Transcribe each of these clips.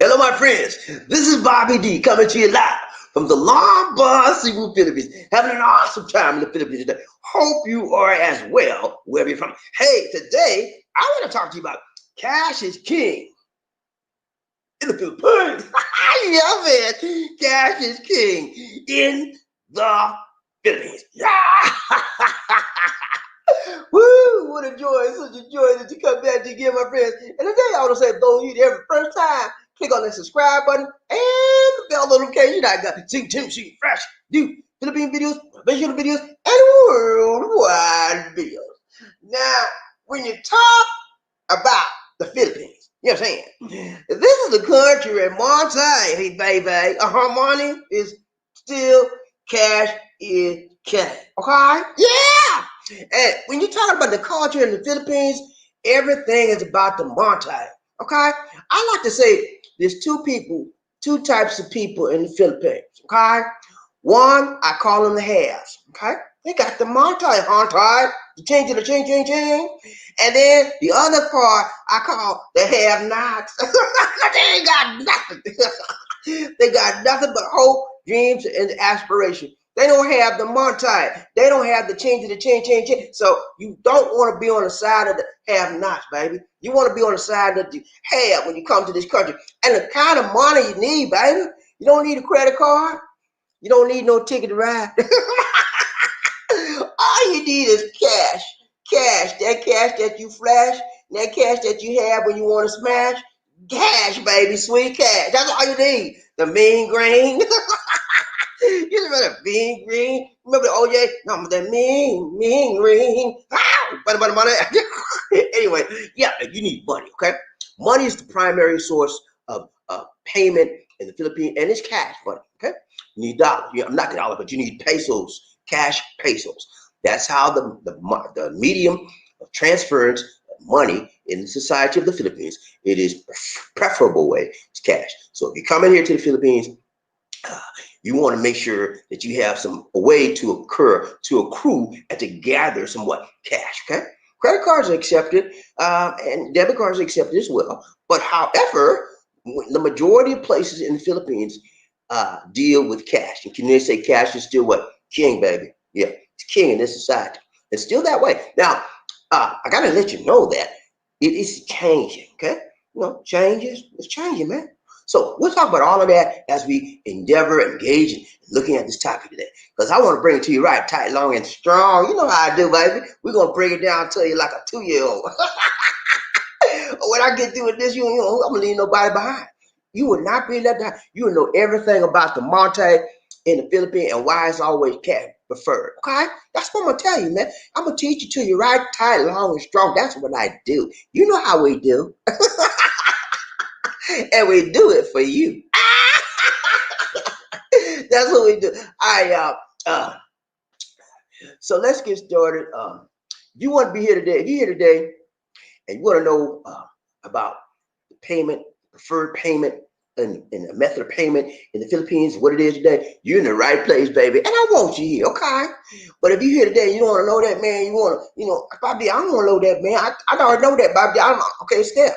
Hello, my friends. This is Bobby D coming to you live from the Lombard, Philippines. Having an awesome time in the Philippines today. Hope you are as well, wherever you're from. Hey, today I want to talk to you about cash is king in the Philippines. Yeah, man. Cash is king in the Philippines. Yeah. Woo! What a joy! It's such a joy that you come back to again, my friends. And today I want to say, those of you there for the first time, click on that subscribe button and the bell notification. I got see fresh, new Philippine videos, visual videos, and worldwide videos. Now, when you talk about the Philippines, you know what I'm saying? This is the country where money, baby. Money is still cash is king. Okay? Yeah! And when you talk about the culture in the Philippines, everything is about the monte. Okay? I like to say there's two types of people in the Philippines. Okay? One, I call them the haves. Okay? They got the monte, the change to the ching. And then the other part I call the have-nots. They ain't got nothing. They got nothing but hope, dreams, and aspiration. They don't have the monte. They don't have the change to the change. So you don't want to be on the side of the have-nots, baby. You want to be on the side of the have when you come to this country. And the kind of money you need, baby. You don't need a credit card. You don't need no ticket to ride. All you need is cash. That cash that you flash, that cash that you have when you want to smash. Cash, baby, sweet cash. That's all you need. The mean green. You remember the mean green? Remember the OJ? No, that mean green. Anyway, yeah, you need money, okay? Money is the primary source of payment in the Philippines, and it's cash money, okay? You need dollars. I'm not the dollar, but you need pesos, cash pesos. That's how the medium of transference of money in the society of the Philippines, it is preferable way is cash. So if you come in here to the Philippines, you want to make sure that you have a way to accrue and to gather somewhat cash, okay? Credit cards are accepted and debit cards are accepted as well. But however, the majority of places in the Philippines deal with cash. And can they say cash is still what? King, baby. Yeah, it's king in this society. It's still that way. Now, I got to let you know that it is changing, okay? You know, it's changing, man. So we'll talk about all of that as we endeavor, engage, in looking at this topic today. Because I want to bring it to you right tight, long, and strong. You know how I do, baby. We're going to bring it down to you like a 2-year-old. When I get through with this, I'm going to leave nobody behind. You will not be left behind. You will know everything about the monte in the Philippines and why it's always cash preferred. Okay? That's what I'm going to tell you, man. I'm going to teach it to you right tight, long, and strong. That's what I do. You know how we do. And we do it for you. That's what we do. So let's get started. If you want to be here today, if you're here today and you want to know about the payment, preferred payment, and the method of payment in the Philippines, what it is today, you're in the right place, baby. And I want you here, okay? But if you're here today and you don't want to know that, man, you want to, Bobby, I don't want to know that, man. I already know that, Bobby. Okay, Steph.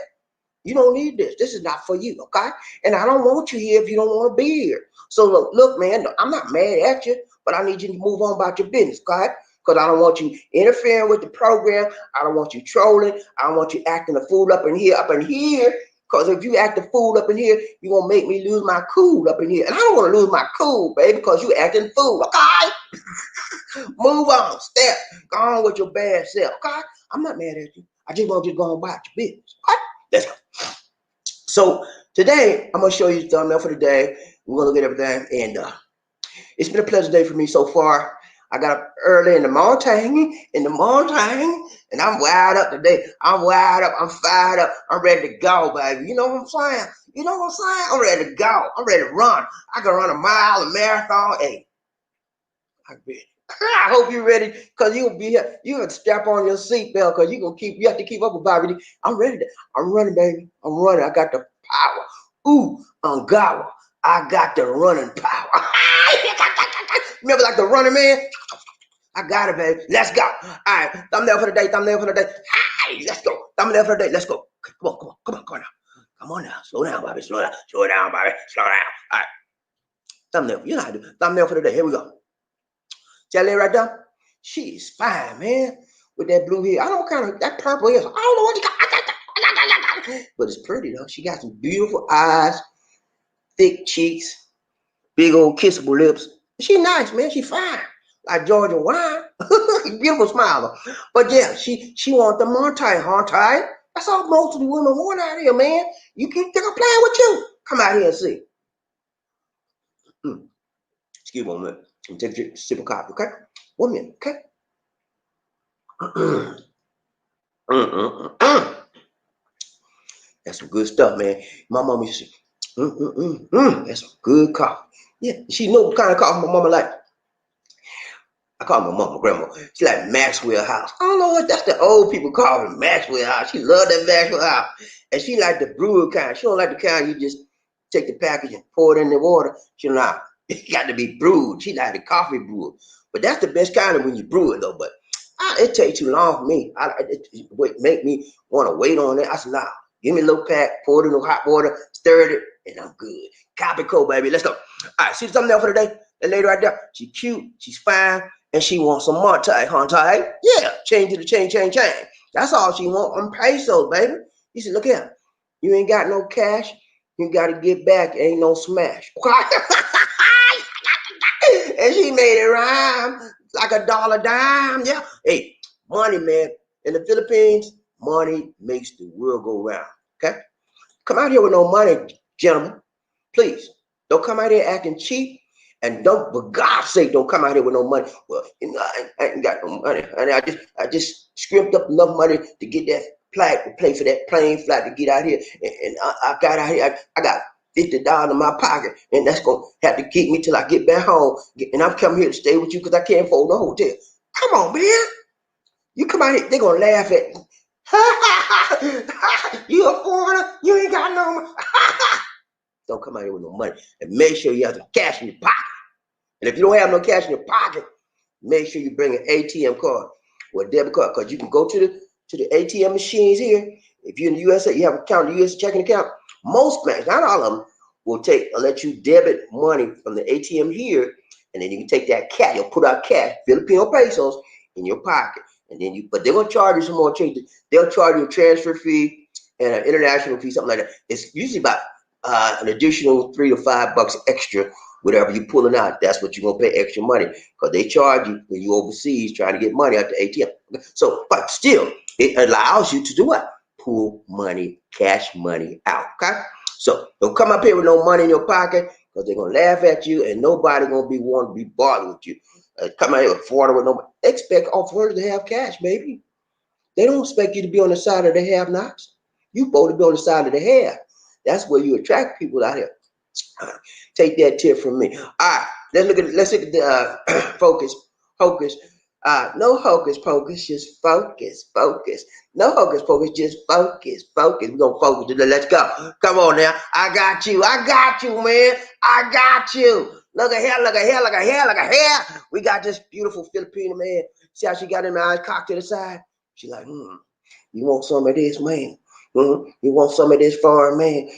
You don't need this. This is not for you, okay? And I don't want you here if you don't want to be here. So look, man, I'm not mad at you, but I need you to move on about your business, okay? Because I don't want you interfering with the program. I don't want you trolling. I don't want you acting a fool up in here. Because if you act a fool up in here, you're going to make me lose my cool up in here. And I don't want to lose my cool, baby, because you acting fool, okay? Move on, step. Go on with your bad self, okay? I'm not mad at you. I just want you to go on about your business, okay? Let's go. So today, I'm going to show you the thumbnail for the day. We're going to look at everything. And it's been a pleasant day for me so far. I got up early in the morning, and I'm wired up today. I'm wired up. I'm fired up. I'm ready to go, baby. You know what I'm saying? I'm ready to go. I'm ready to run. I can run a mile, a marathon. Hey, I'm ready. I hope you're ready, because you'll be here. You have to strap on your seatbelt, because you have to keep up with Bobby. I'm ready. I'm running, baby. I'm running. I got the power. Ooh, Ungawa. I got the running power. Remember, like the running man? I got it, baby. Let's go. All right. Thumbnail for the day. Hi, let's go. Thumbnail for the day. Let's go. Come on now. Come on now. Slow down, Bobby. Slow down. Slow down, Bobby. Slow down. All right. Thumbnail. You know how to do. Thumbnail for the day. Here we go. See that lady right there? She's fine, man. With that blue hair. I don't kind of, that purple hair. I don't know what you got. But it's pretty, though. She got some beautiful eyes, thick cheeks, big old kissable lips. She nice, man. She fine. Like Georgia wine. Beautiful smile. But yeah, she want the Monty. That's all most of the women want out here, man. You keep thinking I'm playing with you. Come out here and see. Excuse me a minute. Let me take a sip of coffee, okay? 1 minute, okay? That's some good stuff, man. My mama used to say, that's some good coffee. Yeah, she know what kind of coffee my mama like. I call my mama grandma. She like Maxwell House. I don't know what that's the old people call it, Maxwell House. She loved that Maxwell House. And she like the brewer kind. She don't like the kind you just take the package and pour it in the water. She don't like it got to be brewed. She like the coffee brewer. But that's the best kind of when you brew it though. But it takes too long for me. It make me want to wait on it. I said, nah, give me a little pack, pour it in the hot water, stir it, and I'm good. Copy cold, baby. Let's go. All right, see something else for the day? That lady right there, she cute, she's fine, and she wants some Monty. Yeah, change to the change. That's all she wants. I'm pesos, baby. He said, look here, you ain't got no cash. You got to get back. Ain't no smash. And she made it rhyme like a dollar dime. Yeah. Hey, money, man. In the Philippines, money makes the world go round. Okay? Come out here with no money, gentlemen. Please. Don't come out here acting cheap. And don't, for God's sake, don't come out here with no money. Well, you know, I ain't got no money. And I just scrimped up enough money to get that flight, to pay for that plane flight to get out here. And I got out here. I got $50 in my pocket, and that's gonna have to keep me till I get back home. And I'm coming here to stay with you because I can't afford no hotel. Come on, man. You come out here, they're gonna laugh at me. You a foreigner? You ain't got no money. Don't come out here with no money. And make sure you have some cash in your pocket. And if you don't have no cash in your pocket, make sure you bring an ATM card or a debit card, because you can go to the ATM machines here. If you're in the USA, you have an account, the US checking account. Most banks, not all of them, will let you debit money from the ATM here, and then you can take that cash. You'll put out cash, Filipino pesos, in your pocket, and then but they're gonna charge you some more changes. They'll charge you a transfer fee and an international fee, something like that. It's usually about an additional $3 to $5 extra. Whatever you're pulling out, that's what you're gonna pay extra money, because they charge you when you overseas trying to get money out the ATM. So, but still, it allows you to do what? Pull money, cash money out. Okay. So don't come up here with no money in your pocket, because they're gonna laugh at you, and nobody gonna want to be bothered with you. Come out here with foreigner with no money. Expect all foreigners to have cash, baby. They don't expect you to be on the side of the have-nots. You supposed to be on the side of the have. That's where you attract people out here. Take that tip from me. All right, let's look at the focus. No hocus pocus, just focus. No hocus pocus, just focus. We're gonna focus today. Let's go. Come on now. I got you, man. I got you. Look at here. We got this beautiful Filipino, man. See how she got her eyes cocked to the side? She like, you want some of this, man? You want some of this foreign, man?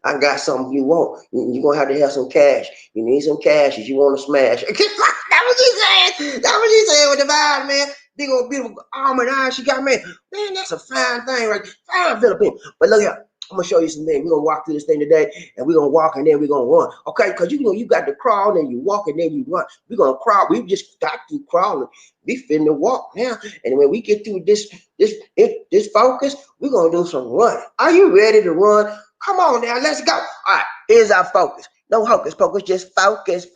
I got something you want. You're going to have some cash. You need some cash if you want to smash. That's what she said with the vibe, man. Big old beautiful almond eyes she got, man. Man, that's a fine thing, right? Fine Philippine. But look here. I'm going to show you some things. We're going to walk through this thing today, and we're going to walk, and then we're going to run. Okay? Because you got to crawl, and you walk, and then you run. We're going to crawl. We just got to crawling. We finna walk now. And when we get through this focus, we're going to do some running. Are you ready to run? Come on now. Let's go. All right. Here's our focus. No hocus pocus, just focus.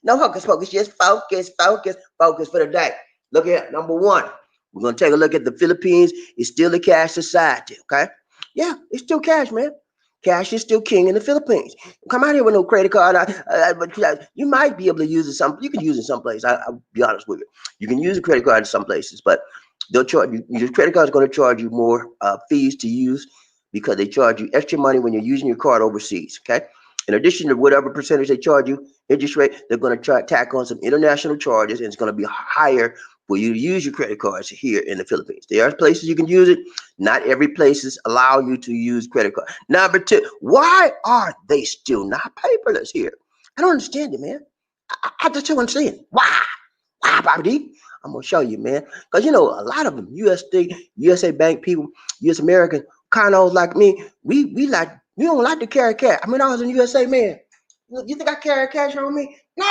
No hocus pocus, just focus for the day. Look at number one. We're going to take a look at the Philippines. It's still a cash society, okay? Yeah, it's still cash, man. Cash is still king in the Philippines. Come out here with no credit card. But you might be able to use it you can use it someplace. I'll be honest with you. You can use a credit card in some places, but they'll charge you. Your credit card is going to charge you more fees to use, because they charge you extra money when you're using your card overseas, okay? In addition to whatever percentage they charge you, interest rate, they're going to tack on some international charges, and it's going to be higher for you to use your credit cards here in the Philippines. There are places you can use it. Not every places allow you to use credit card. Number two, why are they still not paperless here? I don't understand it, man. I just don't understand. Why? Why, Bobby D? I'm gonna show you, man. Because you know, a lot of them, USA Bank people, US American, kind of like me, we don't like to carry cash. I mean, I was in USA, man. You think I carry cash on me? No.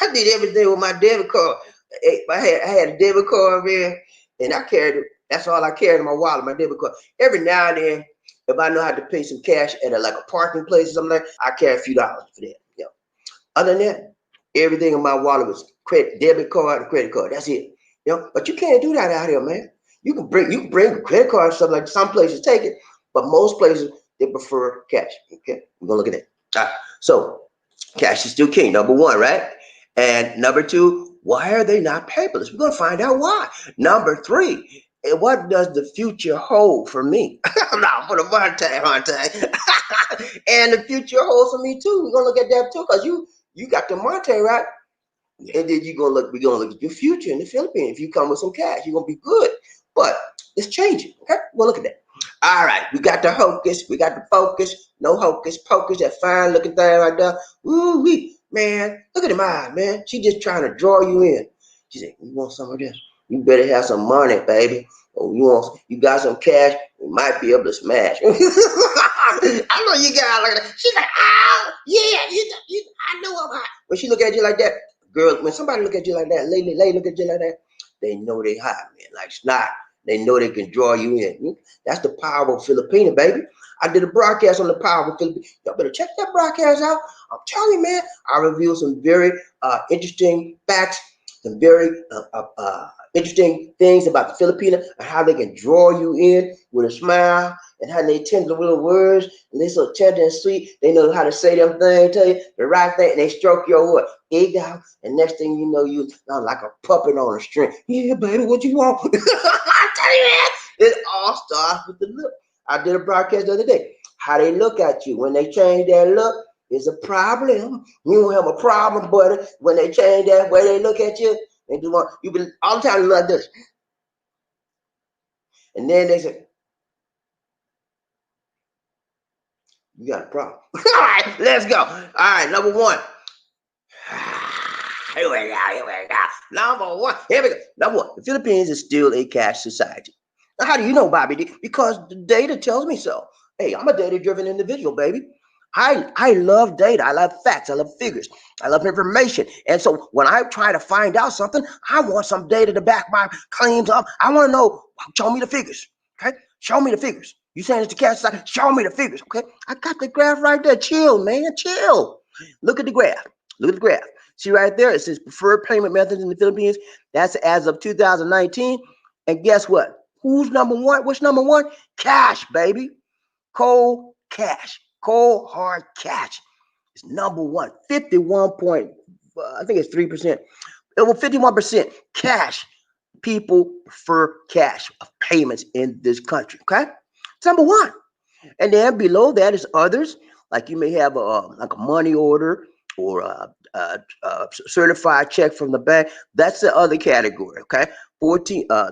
I did everything with my debit card. I had a debit card, man, and I carried it. That's all I carried in my wallet, my debit card. Every now and then, if I know how to pay some cash at like a parking place or something like that, I carry a few dollars for that. You know. Other than that, everything in my wallet was debit card and credit card. That's it. You know, but you can't do that out here, man. You can bring a credit card or something like some places take it, but most places they prefer cash. Okay, we're gonna look at that. All right. So cash is still king, number one, right? And number two, why are they not paperless? We're gonna find out why. Number three, and what does the future hold for me? Now for the one time. And the future holds for me too. We're gonna look at that too, because you got the Monte, right? And then we're gonna look at your future in the Philippines. If you come with some cash, you're gonna be good. But it's changing. Okay, we'll look at that. All right, we got the hocus, we got the focus, no hocus pocus, that fine looking thing right there. Ooh wee, man, look at them eyes, man. She just trying to draw you in. She said, "You want some of this? You better have some money, baby. Oh, you got some cash? We might be able to smash." I know you got like that. She's like, "Oh yeah, I know I'm hot." When she look at you like that, girl, when somebody look at you like that, lady look at you like that, they know they hot, man, like snot. They know they can draw you in. That's the power of Philippine, baby. I did a broadcast on the power of Philippine. Y'all better check that broadcast out. I'm telling you, man, I revealed some very interesting facts, some very interesting things about the Filipino and how they can draw you in with a smile and how they tend to little words and they so tender and sweet. They know how to say them things, tell you the right thing, and they stroke your what? Egg out, and next thing you know, you like a puppet on a string. Yeah, baby, what you want? I tell you, man, it all starts with the look. I did a broadcast the other day. How they look at you when they change their look is a problem. You don't have a problem, buddy. When they change that way they look at you, they do want you been all the time like this, and then they say, "You got a problem." All right, let's go. All right, number one. Here we go. Number one. Here we go. Number one. The Philippines is still a cash society. Now, how do you know, Bobby? Because the data tells me so. Hey, I'm a data-driven individual, baby. I love data. I love facts. I love figures. I love information. And so when I try to find out something, I want some data to back my claims up. I want to know, show me the figures. Okay? Show me the figures. You saying it's the cash society? Show me the figures. Okay? I got the graph right there. Chill, man. Chill. Look at the graph. Look at the graph. See right there, it says preferred payment methods in the Philippines. That's as of 2019. And guess what? Who's number one? What's number one? Cash, baby. Cold cash. Cold hard cash is number one. 51 point, I think it's 3%. Well, 51% cash. People prefer cash of payments in this country. Okay? It's number one. And then below that is others, like you may have like a money order or a certified check from the bank. That's the other category. Okay, 13. I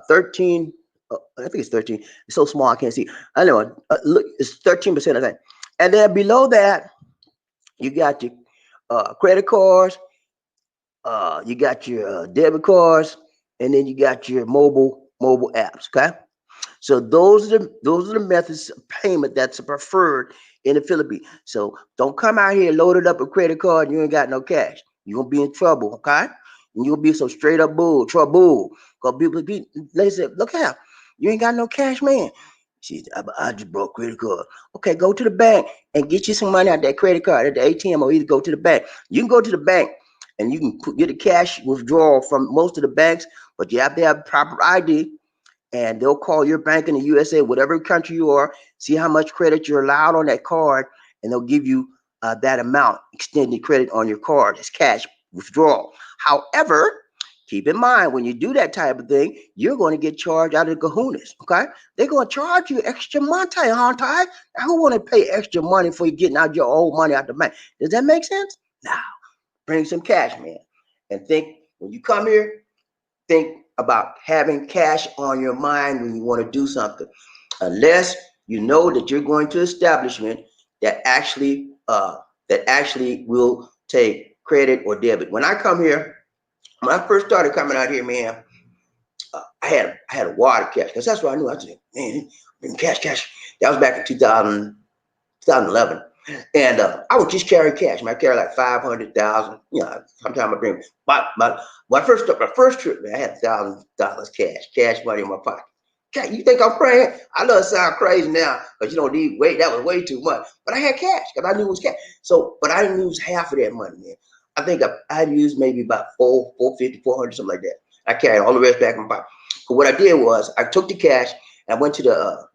think it's 13. It's so small I can't see. I know. Look, it's 13%. I think. And then below that, you got your credit cards. You got your debit cards, and then you got your mobile apps. Okay. So those are the methods of payment that's preferred in the Philippines. So don't come out here loaded up a credit card and you ain't got no cash. You're gonna be in trouble, okay? And you'll be some straight up trouble. Because people they say, look how you ain't got no cash, man. I just broke credit card. Okay, go to the bank and get you some money out that credit card at the ATM, or either go to the bank. You can go to the bank and you can get a cash withdrawal from most of the banks, but you have to have proper ID, and they'll call your bank in the USA, whatever country you are, see how much credit you're allowed on that card, and they'll give you that amount, extended credit on your card as cash withdrawal. However, keep in mind, when you do that type of thing, you're going to get charged out of the kahunas, okay? They're going to charge you extra money, aren't I? Now, who want to pay extra money for you getting out your old money out the bank? Does that make sense? Now, bring some cash, man, and think when you come here, think about having cash on your mind when you want to do something, unless you know that you're going to establishment that actually will take credit or debit. When I come here, when I first started coming out here, man, I had a wad of cash because that's what I knew. I said, man, cash. That was back in 2011. And I would just carry cash. I carry like 500,000. You know, sometimes I bring my first trip, man, I had $1,000 cash money in my pocket. Okay, you think I'm praying? I know it sounds crazy now, because you know, that was way too much. But I had cash because I knew it was cash. So, but I didn't use half of that money, man. I think I used maybe about 450, 400, something like that. I carried all the rest back in my pocket. But what I did was I took the cash and I went to the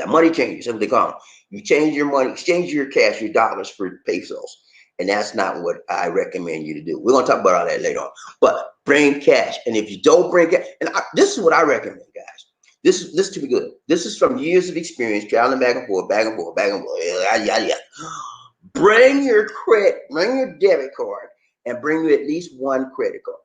money changers, what they call them. You change your money, exchange your cash, your dollars for pesos. And that's not what I recommend you to do. We're going to talk about all that later on. But bring cash. And if you don't bring cash, this is what I recommend, guys. This to be good. This is from years of experience, traveling back and forth. Yeah. Bring your debit card, and bring you at least one credit card.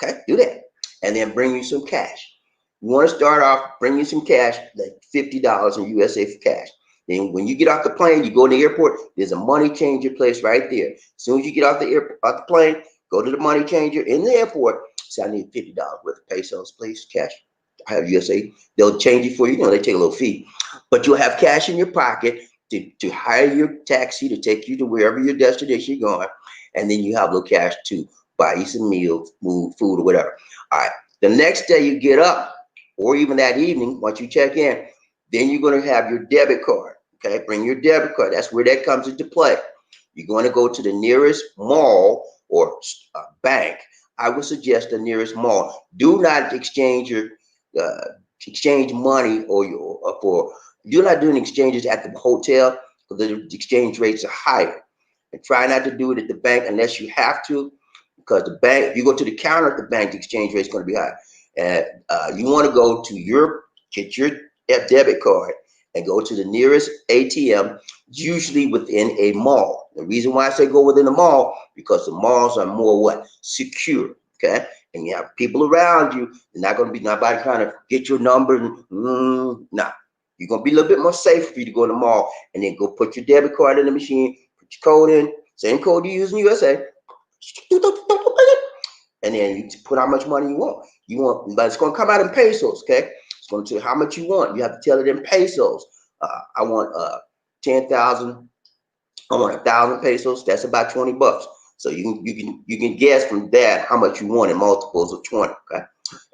Okay, do that. And then bring you some cash. You want to start off, bring you some cash, like $50 in USA for cash. Then when you get off the plane, you go to the airport, there's a money changer place right there. As soon as you get off the plane, go to the money changer in the airport. Say, I need $50 worth of pesos, please, cash. I have USA. They'll change it for you. You know, they take a little fee. But you'll have cash in your pocket to hire your taxi to take you to wherever your destination you're going. And then you have a little cash to buy you some meals, food, or whatever. All right. The next day you get up, or even that evening, once you check in, then you're going to have your debit card. Okay, bring your debit card. That's where that comes into play. You're going to go to the nearest mall or bank. I would suggest the nearest mall. Do not exchange money do not do exchanges at the hotel, because the exchange rates are higher. And try not to do it at the bank unless you have to, because the bank, if you go to the counter at the bank, the exchange rate is going to be high. And you want to go to get your debit card and go to the nearest ATM, usually within a mall. The reason why I say go within a mall, because the malls are more secure. Okay, and you have people around you. They're not going to be nobody trying to get your number. No, you're going to be a little bit more safe for you to go to the mall and then go put your debit card in the machine, put your code in, same code you use in the USA. And then you put how much money you want. But it's going to come out in pesos, okay? It's going to tell you how much you want. You have to tell it in pesos. I want 10,000. I want 1,000 pesos. That's about $20. So you can guess from that how much you want in multiples of 20, okay?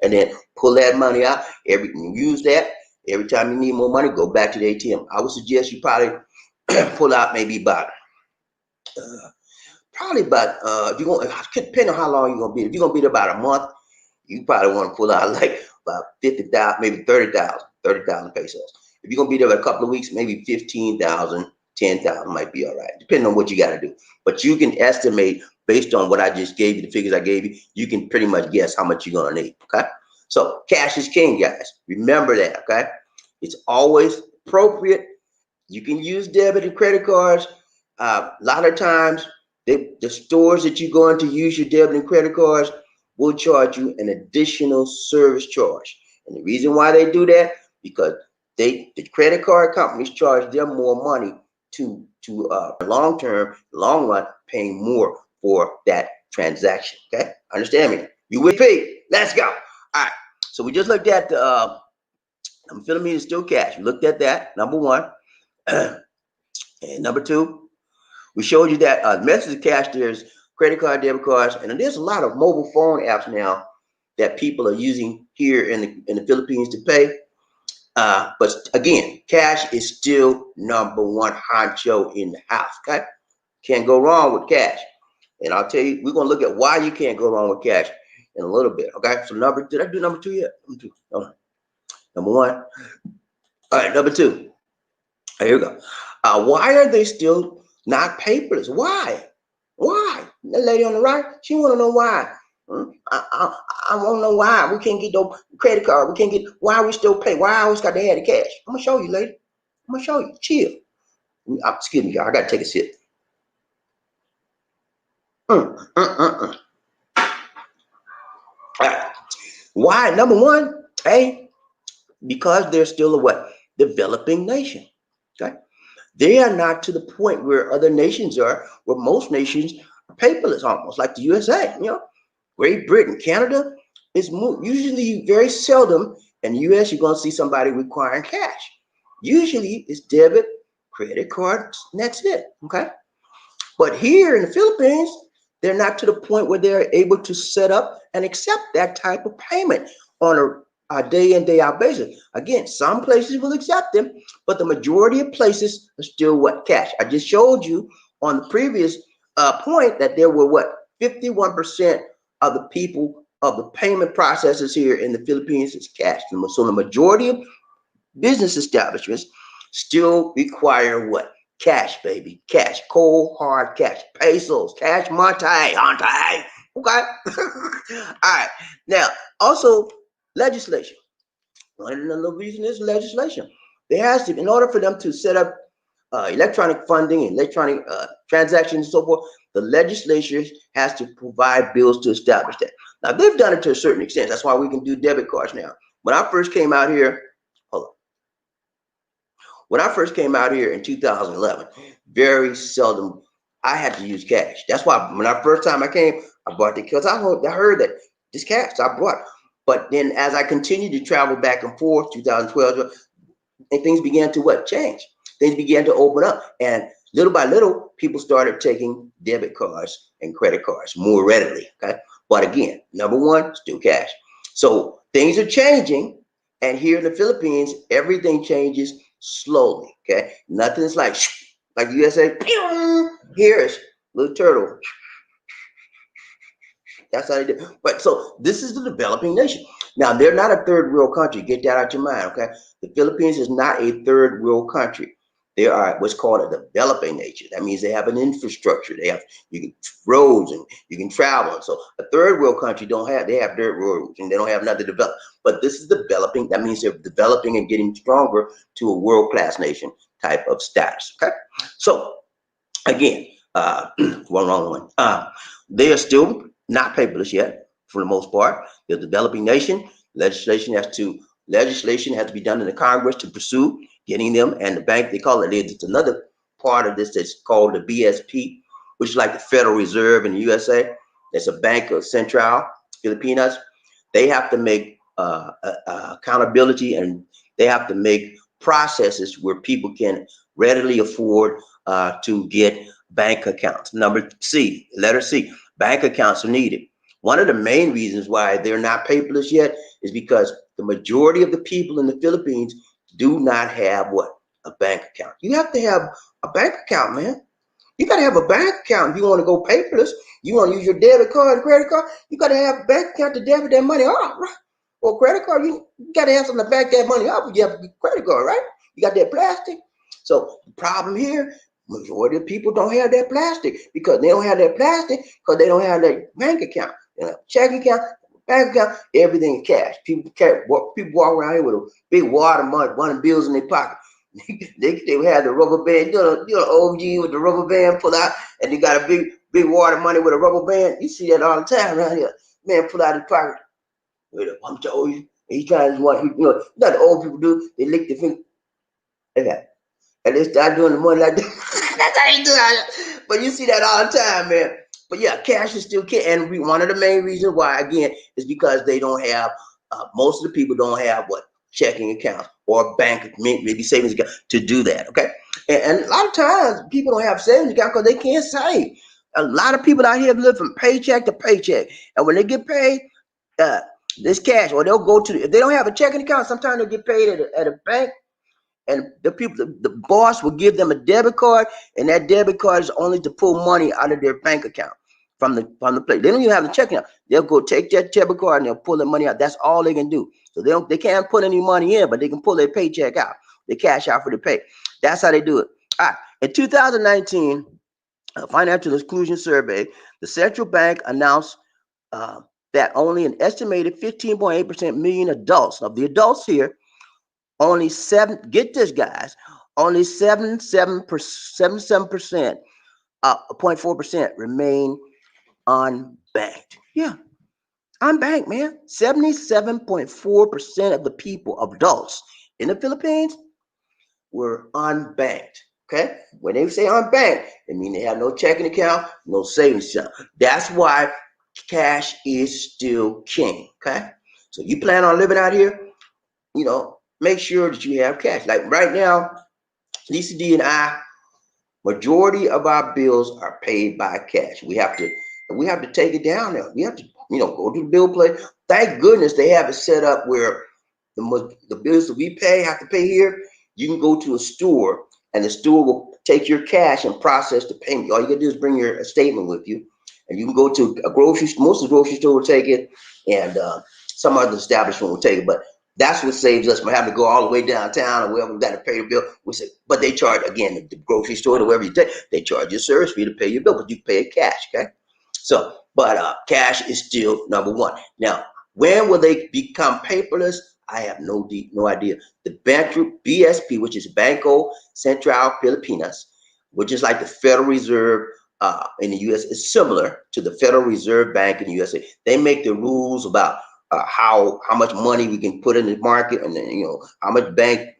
And then pull that money out. Use that. Every time you need more money, go back to the ATM. I would suggest you probably pull out maybe about if you're going, depending on how long you're gonna be. If you're gonna be there about a month, you probably want to pull out like about 50,000, maybe 30,000 pesos. If you're gonna be there for a couple of weeks, maybe 15,000, 10,000 might be all right, depending on what you got to do. But you can estimate based on what I just gave you, the figures I gave you. You can pretty much guess how much you're gonna need. Okay, so cash is king, guys. Remember that. Okay, it's always appropriate. You can use debit and credit cards. A lot of times, the stores that you go in to use your debit and credit cards will charge you an additional service charge. And the reason why they do that, because the credit card companies charge them more money to long run, paying more for that transaction. Okay, understand me? You with me? Let's go. All right. So we just looked at the Philippine is still cash. We looked at that, number one. And number two, we showed you that method of cash, there's credit card, debit cards, and there's a lot of mobile phone apps now that people are using here in the Philippines to pay. But again, cash is still number one honcho in the house. Okay, can't go wrong with cash. And I'll tell you, we're gonna look at why you can't go wrong with cash in a little bit. Okay, so did I do number two yet? Number two. Oh, number one. All right, number two. Here we go. Why are they still not paperless? Why? Why? That lady on the right, she want to know why. I want to know why we can't get no credit card. We can't get, why we still pay? Why I always got to have the cash? I'm going to show you, lady. I'm going to show you. Chill. Excuse me, y'all. I got to take a sip. All right. Why? Number one, because they're still a what? Developing nation. Okay. They are not to the point where other nations are, where most nations are paperless, almost like the USA. Great Britain, Canada is usually very seldom. In the US, you're going to see somebody requiring cash. Usually, it's debit, credit cards, and that's it. Okay. But here in the Philippines, they're not to the point where they're able to set up and accept that type of payment on a day in, day out basis. Again, some places will accept them, but the majority of places are still what? Cash. I just showed you on the previous point that there were what? 51% of the people of the payment processes here in the Philippines is cash. So the majority of business establishments still require what? Cash, baby. Cash. Cold, hard cash. Pesos. Cash, monte. Okay. All right. Now, also, legislation. Another reason is legislation. There has to, in order for them to set up electronic funding and electronic transactions and so forth, the legislature has to provide bills to establish that. Now, they've done it to a certain extent. That's why we can do debit cards now. When I first came out here, hold on. When I first came out here in 2011, very seldom I had to use cash. That's why when I first time I came, I bought the because I heard that this cash I brought. But then as I continued to travel back and forth, 2012, and things began to what? Change. Things began to open up. And little by little, people started taking debit cards and credit cards more readily. Okay. But again, number one, still cash. So things are changing. And here in the Philippines, everything changes slowly. Okay. Nothing's like the USA. Here's little turtle. That's how they do. But so this is the developing nation. Now they're not a third world country. Get that out your mind, okay? The Philippines is not a third world country. They are what's called a developing nation. That means they have an infrastructure. They have roads and you can travel. And so a third world country they have dirt roads and they don't have nothing developed. But this is developing. That means they're developing and getting stronger to a world class nation type of status. Okay. So again, one wrong one. They are still not paperless yet, for the most part. They're a developing nation. Legislation has to be done in the Congress to pursue getting them, and the bank, they call it's another part of this that's called the BSP, which is like the Federal Reserve in the USA. It's a bank of Central Filipinas. They have to make accountability, and they have to make processes where people can readily afford to get bank accounts. Letter C, bank accounts are needed. One of the main reasons why they're not paperless yet is because the majority of the people in the Philippines do not have what? A bank account. You have to have a bank account, man. You got to have a bank account if you want to go paperless. You want to use your debit card and credit card, you got to have a bank account to debit that money off, right? Or credit card, you got to have something to back that money up if you have a credit card, right? You got that plastic. So the problem here, majority of people don't have that plastic because they don't have that plastic because they don't have that bank account. Checking account, bank account, everything in cash. People walk around here with a big water money bills in their pocket. they have the rubber band, OG with the rubber band pull out, and they got a big water money with a rubber band. You see that all the time around here. Man, pull out his pocket with a bunch of OG. He's trying to what the old people do. They lick their finger like that. And they start doing the money like that. That's how you do it. But you see that all the time, man. But yeah, cash is still king. And one of the main reasons why, again, is because they don't have, most of the people don't have what? Checking accounts or bank, maybe savings account to do that, okay? And a lot of times people don't have savings account because they can't save. A lot of people out here live from paycheck to paycheck. And when they get paid, this cash, or they'll go to, if they don't have a checking account, sometimes they'll get paid at a bank. And the boss will give them a debit card, and that debit card is only to pull money out of their bank account from the place. They don't even have the checking out. They'll go take that debit card and they'll pull the money out. That's all they can do. So they can't put any money in, but they can pull their paycheck out. They cash out for the pay. That's how they do it. All right. In 2019, a financial inclusion survey, the central bank announced that only an estimated 15.8% million adults, of the adults here, only get this, guys, only 77%, 0.4% remain unbanked. Yeah. Unbanked, man. 77.4% of the people, of adults in the Philippines, were unbanked. Okay? When they say unbanked, it means they have no checking account, no savings account. That's why cash is still king. Okay? So you plan on living out here, make sure that you have cash. Like right now, Lisa D and I, majority of our bills are paid by cash. We have to take it down there. We have to, go to the bill plate. Thank goodness they have it set up where the bills that we have to pay here. You can go to a store and the store will take your cash and process the payment. All you gotta do is bring your statement with you, and you can go to a grocery. Most of the grocery store will take it, and some other establishment will take it. But that's what saves us from having to go all the way downtown or wherever we got to pay the bill. We say, but they charge again the grocery store or wherever you take. They charge you a service fee to pay your bill, but you pay it cash. Okay, so but cash is still number one. Now, when will they become paperless? I have no idea. The bank group BSP, which is Banco Central Filipinas, which is like the Federal Reserve in the U.S., is similar to the Federal Reserve Bank in the USA. They make the rules about how much money we can put in the market, and then how much bank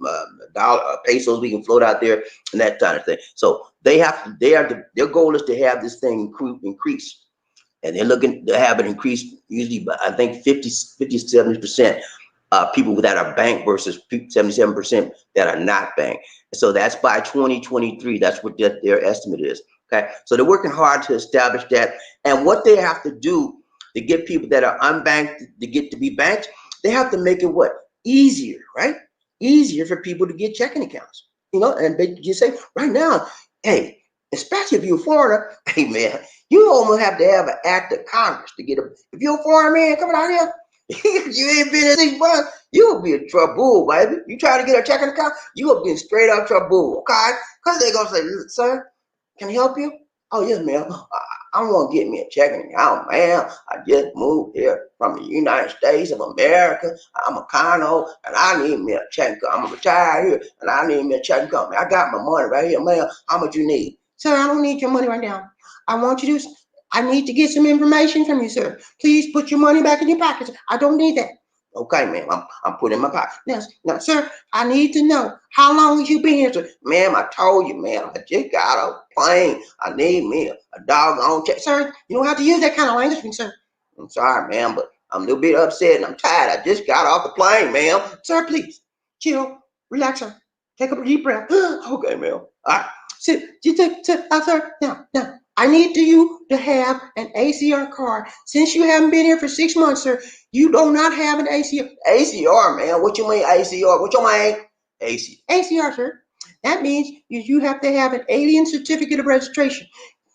pesos we can float out there, and that kind of thing. So their goal is to have this thing increase, and they're looking to have it increase usually by, I think, 70% people that are banked versus 77% that are not banked. So that's by 2023. That's what their estimate is. Okay, so they're working hard to establish that. And what they have to do to get people that are unbanked to get to be banked, they have to make it what? Easier, right? Easier for people to get checking accounts. And they just say right now, hey, especially if you're a foreigner, hey man, you almost have to have an act of Congress to get a. If you're a foreign man coming out here, if you ain't been in 6 months, you'll be in trouble, baby. You try to get a checking account, you'll be in straight up trouble, okay? Because they're going to say, sir, can I help you? Oh, yes, ma'am. I want to get me a checking account, ma'am. I just moved here from the United States of America. I'm a Cano, and I need me a checking account. I'm retired here, and I need me a checking account. I got my money right here, ma'am. How much you need? Sir, I don't need your money right now. I need to get some information from you, sir. Please put your money back in your pockets. I don't need that. Okay, ma'am. I'm putting it in my pocket. Now, sir, I need to know how long have you been here, sir? Ma'am, I told you, ma'am. I just got a plane. I need me a doggone check. Sir, you don't have to use that kind of language, sir. I'm sorry, ma'am, but I'm a little bit upset and I'm tired. I just got off the plane, ma'am. Sir, please, chill, relax, sir. Take a deep breath. Okay, ma'am. All right. Sit, sir. Now. I need you to have an ACR card. Since you haven't been here for 6 months, sir, you do not have an ACR. ACR, man. What you mean ACR? What you mean? ACR, sir. That means you have to have an alien certificate of registration.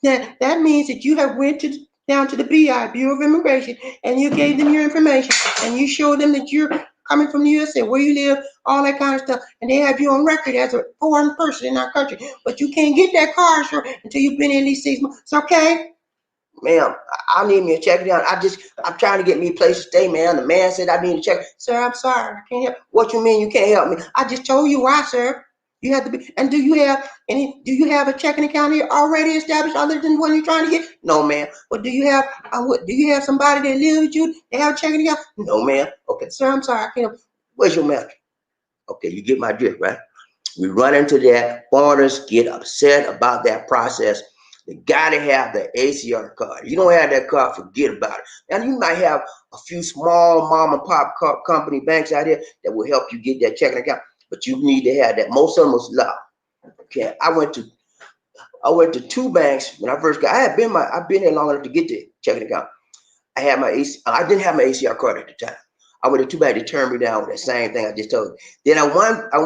That means that you have went down to the BI, Bureau of Immigration, and you gave them your information, and you showed them that you're coming from the USA, where you live, all that kind of stuff, and they have you on record as a foreign person in our country. But you can't get that card, sir, until you've been in at least 6 months. It's okay? Ma'am, I need me a check down. I'm trying to get me a place to stay, man. The man said I need a check. Sir, I'm sorry. I can't help. What you mean you can't help me? I just told you why, sir. You have to be. And do you have a checking account here already established other than the one you're trying to get? No, ma'am. But do you have somebody that lives with you? They have a checking account? No, ma'am. Okay, sir, I'm sorry. I can't help. Where's your mail? Okay, you get my drift, right? We run into that. Foreigners get upset about that process. They got to have the ACR card. You don't have that card, forget about it. Now, you might have a few small mom and pop company banks out here that will help you get that checking account, but you need to have that. Most of them was locked. Okay, I went to 2 banks when I first got. I've been here long enough to get the checking account. I didn't have my ACR card at the time. I went to 2 banks to turn me down with that same thing I just told you. Then I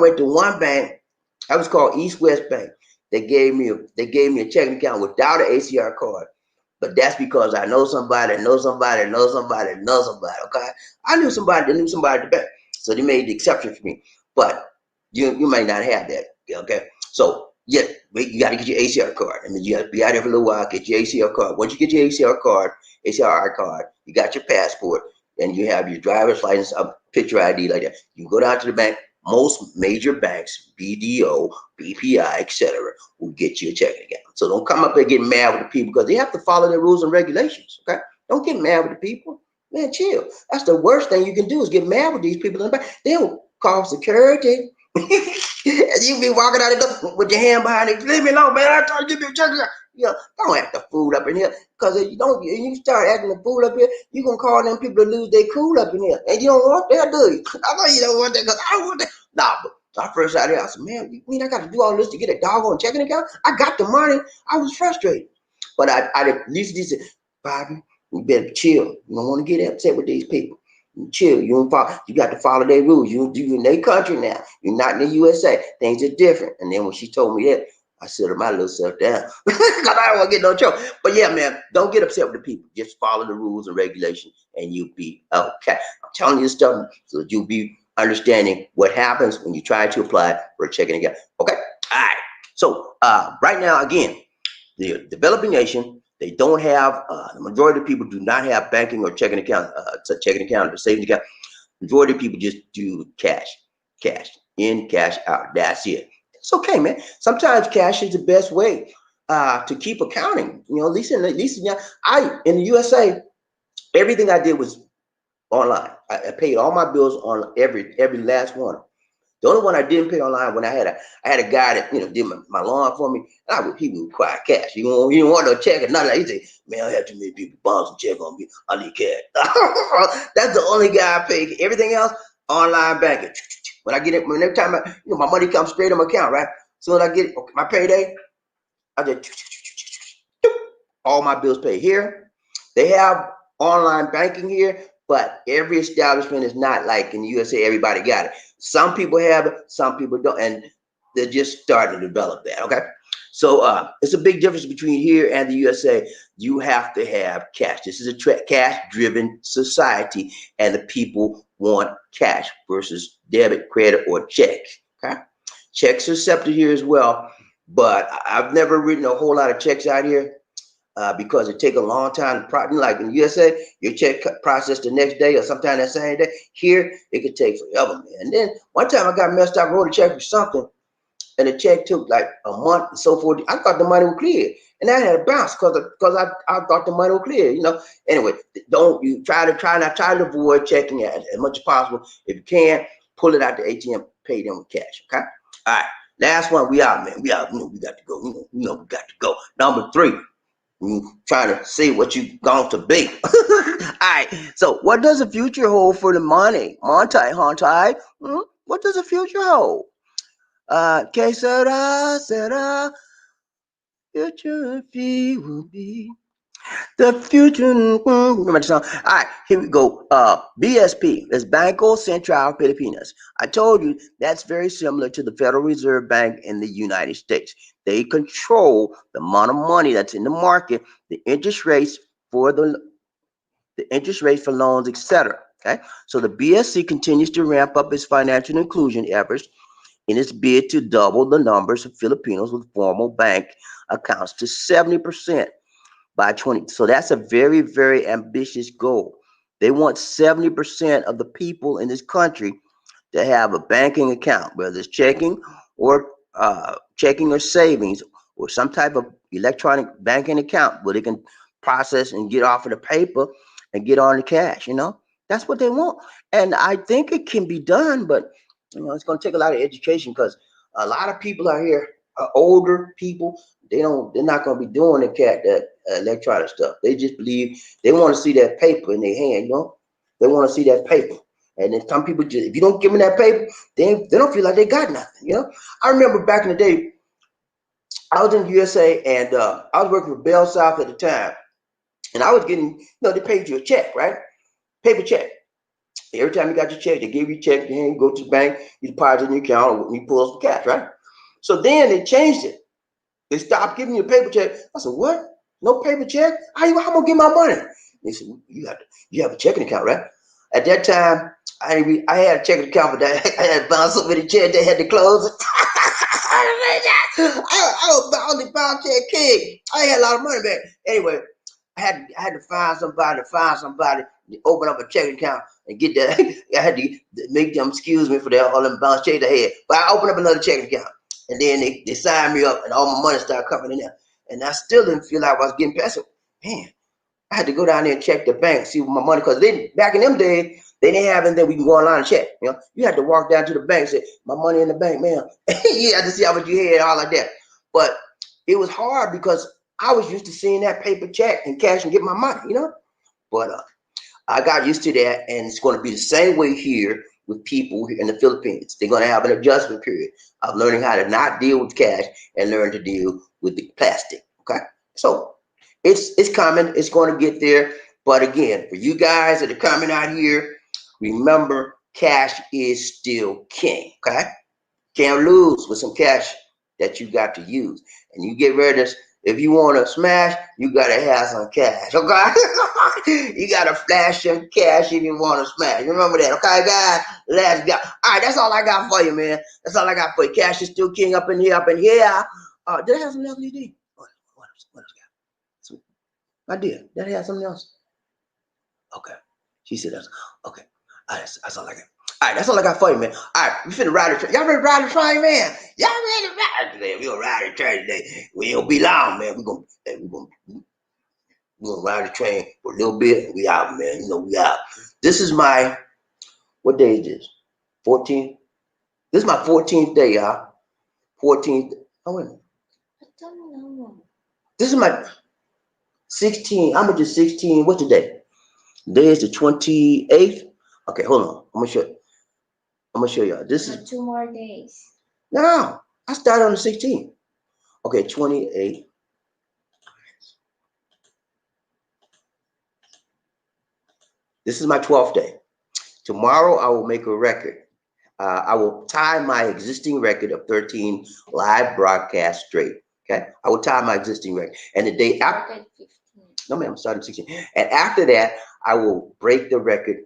went to one bank. I was called East West Bank. They gave me a checking account without an ACR card. But that's because I know somebody, Okay, I knew somebody that knew somebody at the bank, so they made the exception for me. But you may not have that. Okay, so yeah, you got to get your ACR card. I mean, you got to be out there for a little while. Get your ACR card. Once you get your ACR card, you got your passport, and you have your driver's license, a picture ID like that. You go down to the bank. Most major banks, BDO, BPI, etc., will get you a checking account. So don't come up there getting mad with the people because they have to follow their rules and regulations. Okay, don't get mad with the people. Man, chill. That's the worst thing you can do is get mad with these people in the back. They don't call security. And you be walking out the door with your hand behind it. Leave me alone, man. I told you to give me a check. You know, don't act the fool up in here. Because if you don't, you start acting the fool up here, you're going to cause them people to lose their cool up in here. And you don't want that, do you? I know you don't want that because I don't want that. Nah, but I first out there, I said, man, you mean I got to do all this to get a doggone checking account? I got the money. I was frustrated. But I at least said, Bobby, you better chill. You don't want to get upset with these people. You chill. You don't follow. You got to follow their rules. You in their country now. You're not in the USA. Things are different. And then when she told me that, I settled my little self down because I don't want to get no trouble. But yeah, man, don't get upset with the people. Just follow the rules and regulations, and you'll be okay. I'm telling you this stuff so that you'll be understanding what happens when you try to apply for a checking account. Okay. All right. So right now, again, the developing nation, they don't have, the majority of people do not have banking or checking account, it's a checking account or savings account. Majority of people just do cash in, cash out. That's it. It's okay, man. Sometimes cash is the best way to keep accounting. You know, at least in the USA, everything I did was online. I paid all my bills on every last one. The only one I didn't pay online when I had a guy that did my lawn for me. He would require cash. He didn't want no check or nothing. He said, "Man, I have too many people bounce and check on me. I need cash." That's the only guy I paid. Everything else online banking. When I get it, every time my money comes straight on my account, right? So when I get my payday, I just all my bills paid here. They have online banking here, but every establishment is not like in the USA. Everybody got it. Some people have it, some people don't, and they're just starting to develop that. Okay, so it's a big difference between here and the USA. You have to have cash. This is a cash-driven society, and the people want cash versus debit, credit, or check. Okay, checks are accepted here as well, but I've never written a whole lot of checks out here. Because it take a long time to like in the USA, your check processed the next day or sometime that same day. Here, it could take forever, man. And then one time I got messed up, wrote a check for something, and the check took like a month and so forth. I thought the money was clear, and I had to bounce because I thought the money was clear. Anyway, don't you try to avoid checking as much as possible. If you can, pull it out the ATM, pay them with cash. Okay. All right. Last one, we out, man. We out. We got to go. We got to go. Number 3. Trying to see what you going to be. All right. So, what does the future hold for the money? What does the future hold? Que será, future will be. The future. Remember the song? All right, here we go. BSP is Banco Central Filipinas. I told you that's very similar to the Federal Reserve Bank in the United States. They control the amount of money that's in the market, the interest rates for loans, etc. Okay, so the BSC continues to ramp up its financial inclusion efforts in its bid to double the numbers of Filipinos with formal bank accounts to 70%. By 20. So that's a very, very ambitious goal. They want 70% of the people in this country to have a banking account, whether it's checking or savings or some type of electronic banking account where they can process and get off of the paper and get on the cash. That's what they want. And I think it can be done, but it's going to take a lot of education because a lot of people out here are older people. They're not going to be doing that electronic stuff. They just believe they want to see that paper in their hand. They want to see that paper. And then some people if you don't give them that paper, they don't feel like they got nothing. I remember back in the day, I was in the USA and I was working for Bell South at the time, and I was getting, they paid you a check, right? Paper check. Every time you got your check, they give you a check. Then you go to the bank, you deposit in your account, and you pull some cash, right? So then they changed it. They stopped giving you a paper check. I said, "What? No paper check? How am I gonna get my money?" They said, "You have a checking account, right?" At that time, I had a checking account, but I had found so many checks they had to close it. I was only found check king. I had a lot of money back. Anyway, I had to find somebody to open up a checking account and get that. I had to make them excuse me for all them bounce checks I had. But I opened up another checking account. And then they signed me up and all my money started coming in there. And I still didn't feel like I was getting past it. Man, I had to go down there and check the bank, see what my money, because back in them days, they didn't have anything we can go online and check. You had to walk down to the bank and say, my money in the bank, man. You had to see how much you had, all like that. But it was hard because I was used to seeing that paper check and cash and get my money, But I got used to that, and it's going to be the same way here with people in the Philippines. They're going to have an adjustment period of learning how to not deal with cash and learn to deal with the plastic. Okay, so it's coming. It's going to get there. But again, for you guys that are coming out here, remember cash is still king. Okay, can't lose with some cash that you got to use, and you get ready to. If you want to smash, you got to have some cash, okay? You got to flash some cash if you want to smash. Remember that, okay, guys? Let's go. All right, that's all I got for you, man. That's all I got for you. Cash is still king up in here, Did I have something else, LED? What else got? I did. Did I have something else? Okay. She said that's okay. All right, that's all I got. All right, that's all I got for you, man. All right, we finna ride the train. Y'all ready to ride the train, man? Y'all ready to ride today? We gonna ride the train today. We ain't gonna be long, man. We gonna ride the train for a little bit and we out, man. We out. This is my, what day is this? 14th? This is my 14th day, y'all. 14th. Oh, wait a minute. I don't know. This is my 16. I'm gonna do 16. What's the day? Today is the 28th. Okay, hold on. I'm gonna show y'all. This is 2 more days. No, I started on the 16th. Okay, 28. This is my 12th day. Tomorrow I will make a record. I will tie my existing record of 13 live broadcasts straight. Okay, I will tie my existing record, and the day after. No, ma'am, I'm starting 16. And after that, I will break the record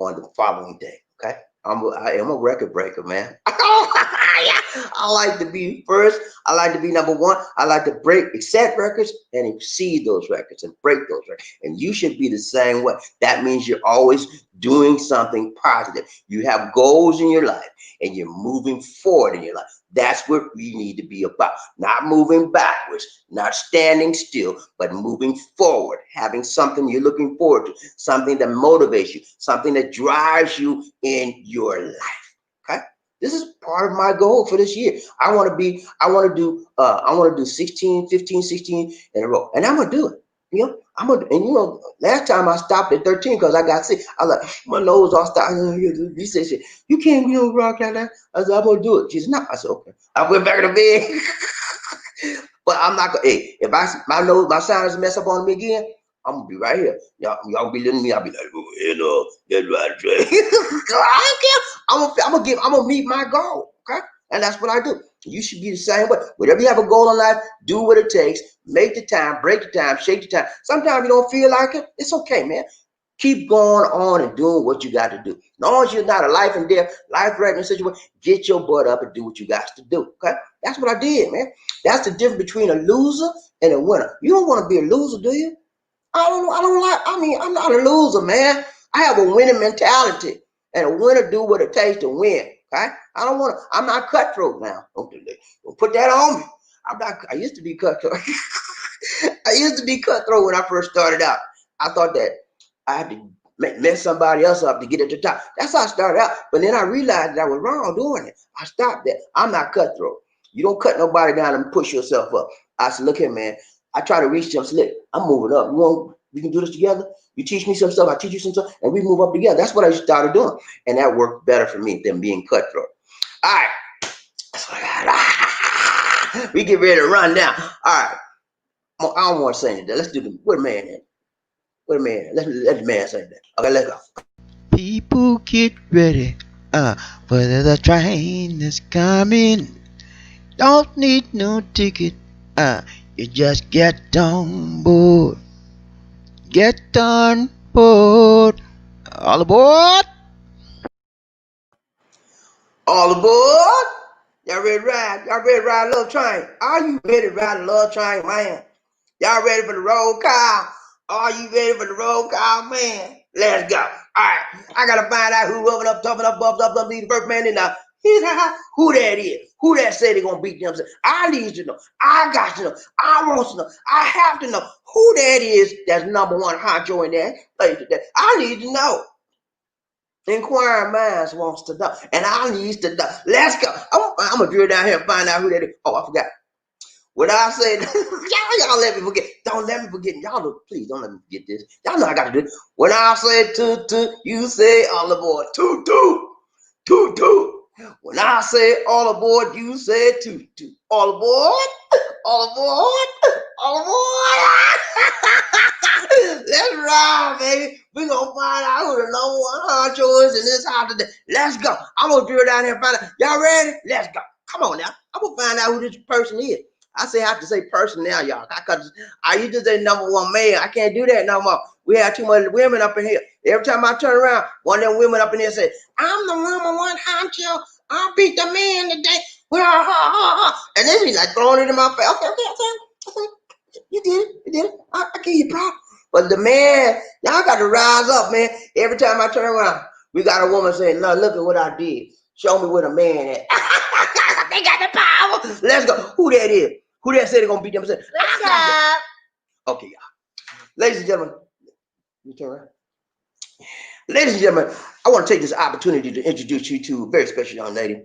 on the following day. Okay, I am a record breaker, man. I like to be first. I like to be number one. I like to set records and exceed those records and break those records. And you should be the same way. That means you're always doing something positive. You have goals in your life and you're moving forward in your life. That's what we need to be about. Not moving backwards, not standing still, but moving forward, having something you're looking forward to, something that motivates you, something that drives you in your life. Okay? This is part of my goal for this year. I want to do 16, 15, 16 in a row. And I'm going to do it. Last time I stopped at 13 because I got sick. I was like, my nose all started. He said, you can't rock like that. I said, I'm going to do it. She said, no. I said, okay. I went back to bed. But I'm not going to, if my sinus mess up on me again, I'm going to be right here. Y'all be letting me, I'll be like, that's right. I don't care. I'm going to meet my goal. Okay. And that's what I do. You should be the same way. Whatever you have a goal in life, do what it takes. Make the time, break the time, shake the time. Sometimes you don't feel like it. It's okay, man. Keep going on and doing what you got to do. As long as you're not a life and death, life-threatening situation, get your butt up and do what you got to do. Okay? That's what I did, man. That's the difference between a loser and a winner. You don't want to be a loser, do you? I'm not a loser, man. I have a winning mentality. And a winner do what it takes to win. Okay? I'm not cutthroat now. Don't put that on me. I used to be cutthroat. I used to be cutthroat when I first started out. I thought that I had to mess somebody else up to get at the top. That's how I started out. But then I realized that I was wrong doing it. I stopped that. I'm not cutthroat. You don't cut nobody down and push yourself up. I said, look here, man. I try to reach them slick. I'm moving up. We can do this together. You teach me some stuff, I teach you some stuff, and we move up together. That's what I started doing. And that worked better for me than being cutthroat. All right. That's what I got. We get ready to run down. All right. I don't want to say anything. Let's do the what a man is. What a man. Let the man say that. Okay, let's go. People get ready, for the train is coming. Don't need no ticket, you just get on board. Get on board. All aboard. All aboard. Y'all ready to ride? Y'all ready to ride a little train? Are you ready to ride a little train, man? Y'all ready for the roll call? Are you ready for the roll call, man? Let's go. All right. I got to find out who rubbing up, toughen up, buffed up, be the first man in the He's who that is. Who that said they're gonna beat them? I need to know. I got to know. I want to know. I have to know who that is. That's number one honcho in that place today. I need to know. Inquiring minds wants to know, and I need to know. Let's go. I'm gonna drill down here and find out who that is. Oh, I forgot. When I said, y'all let me forget. Don't let me forget. Please don't let me forget this. Y'all know I got to do it. When I said toot toot, you say all aboard. Toot toot, toot toot. When I said all aboard, you said toot toot. All aboard, all aboard, all aboard. Let's ride, baby. We're going to find out who the number one honcho is in this house today. Let's go. I'm going to drill down here and find out. Y'all ready? Let's go. Come on now. I'm going to find out who this person is. I have to say person now, y'all. I used to say number one man. I can't do that no more. We have too much women up in here. Every time I turn around, one of them women up in here say, I'm the number one honcho. I beat the man today. And then she's like throwing it in my face. Okay. You did it. I give you props. But the man, y'all got to rise up, man. Every time I turn around, we got a woman saying, no, look at what I did. Show me where the man at. They got the power. Let's go. Who that is? Who that said they're going to beat them? What's up? Okay, y'all. Ladies and gentlemen, you turn around. Ladies and gentlemen, I want to take this opportunity to introduce you to a very special young lady.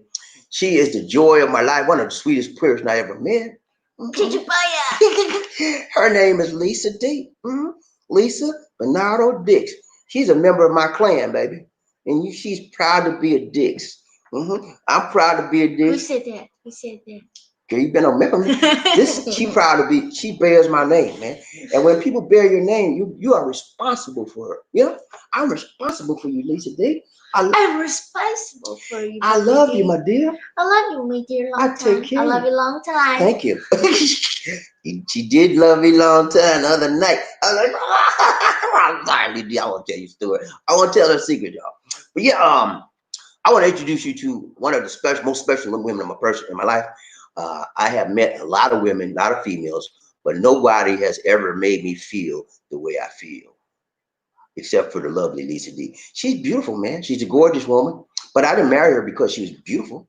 She is the joy of my life, one of the sweetest queers I ever met. Her name is Lisa D. Lisa Bernardo Dix. She's a member of my clan, baby. And she's proud to be a Dix. I'm proud to be a Dix. Who said that? Girl, you been on me. She proud to be, she bears my name, man. And when people bear your name, you are responsible for it. You know, I'm responsible for you, Lisa D. I'm responsible for you. I love you, my dear. I love you, my dear. I take care. I love you long time. Thank you. She did love me long time the other night. I was like, I want to tell you a story. I want to tell her a secret, y'all. But yeah, I want to introduce you to one of the most special women in my life. I have met a lot of women, a lot of females, but nobody has ever made me feel the way I feel, except for the lovely Lisa D. She's beautiful, man. She's a gorgeous woman, but I didn't marry her because she was beautiful.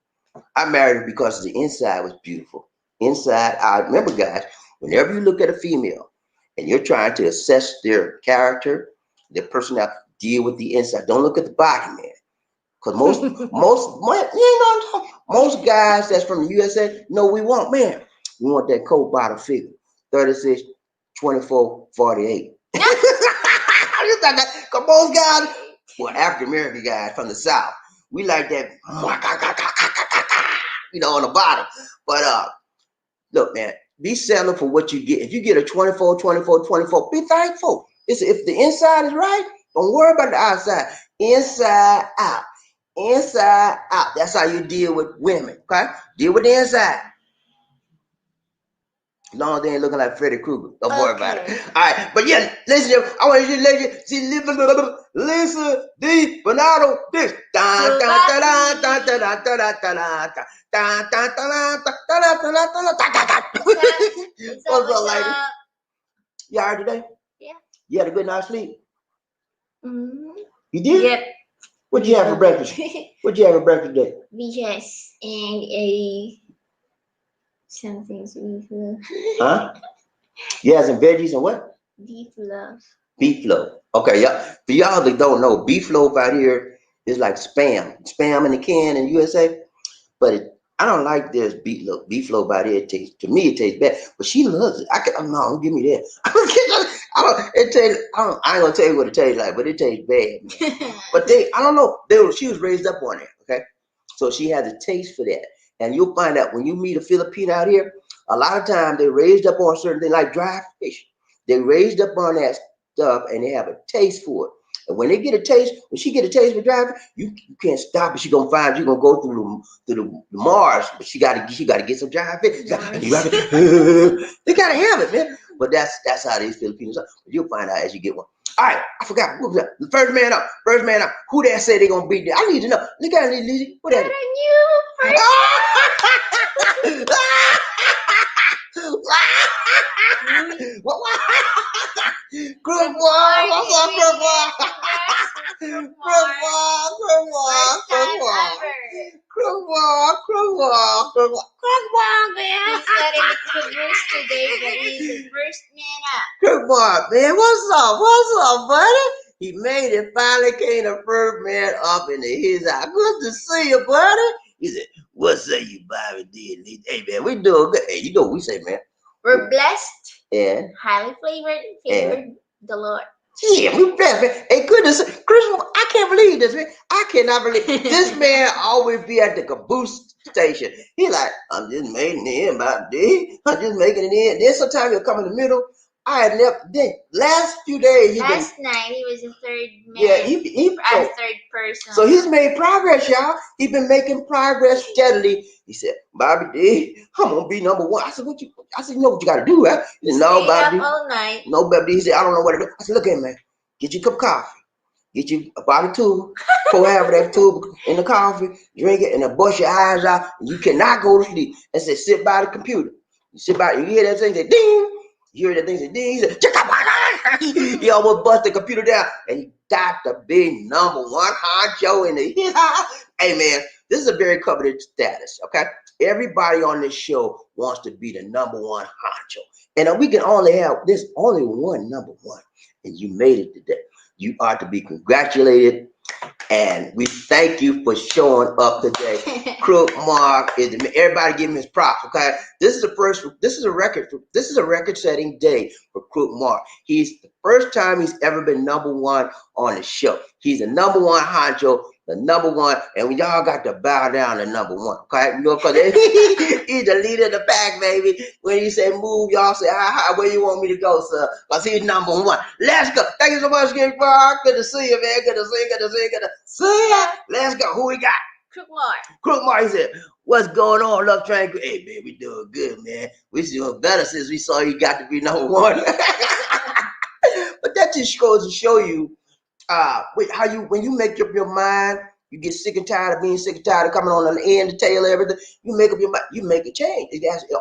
I married her because the inside was beautiful. Inside, I remember, guys, whenever you look at a female and you're trying to assess their character, their personality, deal with the inside. Don't look at the body, man. Because most guys that's from the USA know we want, man. We want that cold bottom figure, 36, 24, 48. You got that? Because most guys, well, African American guys from the South, we like that, on the bottom. But look, man, be settling for what you get. If you get a 24, 24, 24, be thankful. If the inside is right, don't worry about the outside. Inside out. Inside out. That's how you deal with women, okay? Deal with the inside. As long as they ain't looking like Freddy Krueger. Don't worry about it. All right, but yeah, listen, I want you to see Lisa D. Bernardo Dix. What's up, lady? You all right today? Yeah. You had a good night's sleep? Mm-hmm. You did? Yep. What'd you have for breakfast? What'd you have for breakfast today? BS and a something beef love. Huh? You had some veggies and what? Beef love. Beef loaf. Okay, yeah. For y'all that don't know, beef loaf out here is like spam. Spam in the can in USA. But I don't like this beef loaf out here. To me, it tastes bad. But she loves it. No, don't give me that. I ain't gonna tell you what it tastes like, but it tastes bad. But I don't know. She was raised up on it. Okay, so she has a taste for that. And you'll find out when you meet a Filipino out here, a lot of times they raised up on certain things like dry fish. They raised up on that stuff and they have a taste for it. And when they get a taste, when she get a taste for driving, you can't stop it. She gonna go through the Mars, but she gotta get some dry fish. They gotta have it, man. But that's how these Filipinos are. You'll find out as you get one. All right, I forgot. What was that? The first man up. Who that say they gonna beat that? I need to know. Look at it, Lizzie. Who that? Good boy. He's not in the caboose today, but he's the first man up. Crook Mark, man, what's up? What's up, buddy? He made it. Finally came the first man up into his house. Good to see you, buddy. He said, "What say you, Bobby D? Hey, man, we doing good. Hey, you know what we say, man? We're blessed, And highly favored the Lord. yeah, we blessed, man. Hey, goodness, Chris, I can't believe this, man. I cannot believe this man always be at the caboose station. He like, I'm just making it in, Bobby D. I'm just making it in. Then sometimes he'll come in the middle. I had never. Then last few days, Last night he was the third man. yeah, I'm the third person. so he's made progress, y'all. He's been making progress steadily. He said, Bobby D, I'm gonna be number one. I said, what you? I said, you know what you gotta do, right? He said, no, Stayed Bobby up D. all night. No, Bobby D. He said, I don't know what to do. I said, look at man, get you a cup of coffee, get you a bottle of tube, pour half of that tube in the coffee, drink it, and then bust your eyes out. And you cannot go to sleep. And said, sit by the computer. You sit by, you hear that thing say ding. You hear that thing say ding. He said, he almost bust the computer down, and he got to be number one honcho in his house. Hey man, this is a very coveted status. Okay, everybody on this show wants to be the number one honcho, and we can only have there's only one number one, and you made it today. You are to be congratulated, and we thank you for showing up today. Crook Mark is everybody give him his props. Okay, this is a record-setting day for Crook Mark. He's the first time he's ever been number one on the show. He's the number one honcho, the number one, and we all got to bow down to number one. Okay, you know, because he's the leader of the pack, baby. When he say move, y'all say hi, where you want me to go, sir? Because he's number one. Let's go. Thank you so much, King Mark. Good to see you, man. Good to see you. Good to see you. Good to see you. Let's go. Who we got? Crook Mark. Crook Mark, he said, what's going on, Love Train? Hey, man, we doing good, man. We doing better since we saw you got to be number one. But that just goes to show you how when you make up your mind, you get sick and tired of being sick and tired of coming on the end, the tail, everything. You make up your mind, you make a change.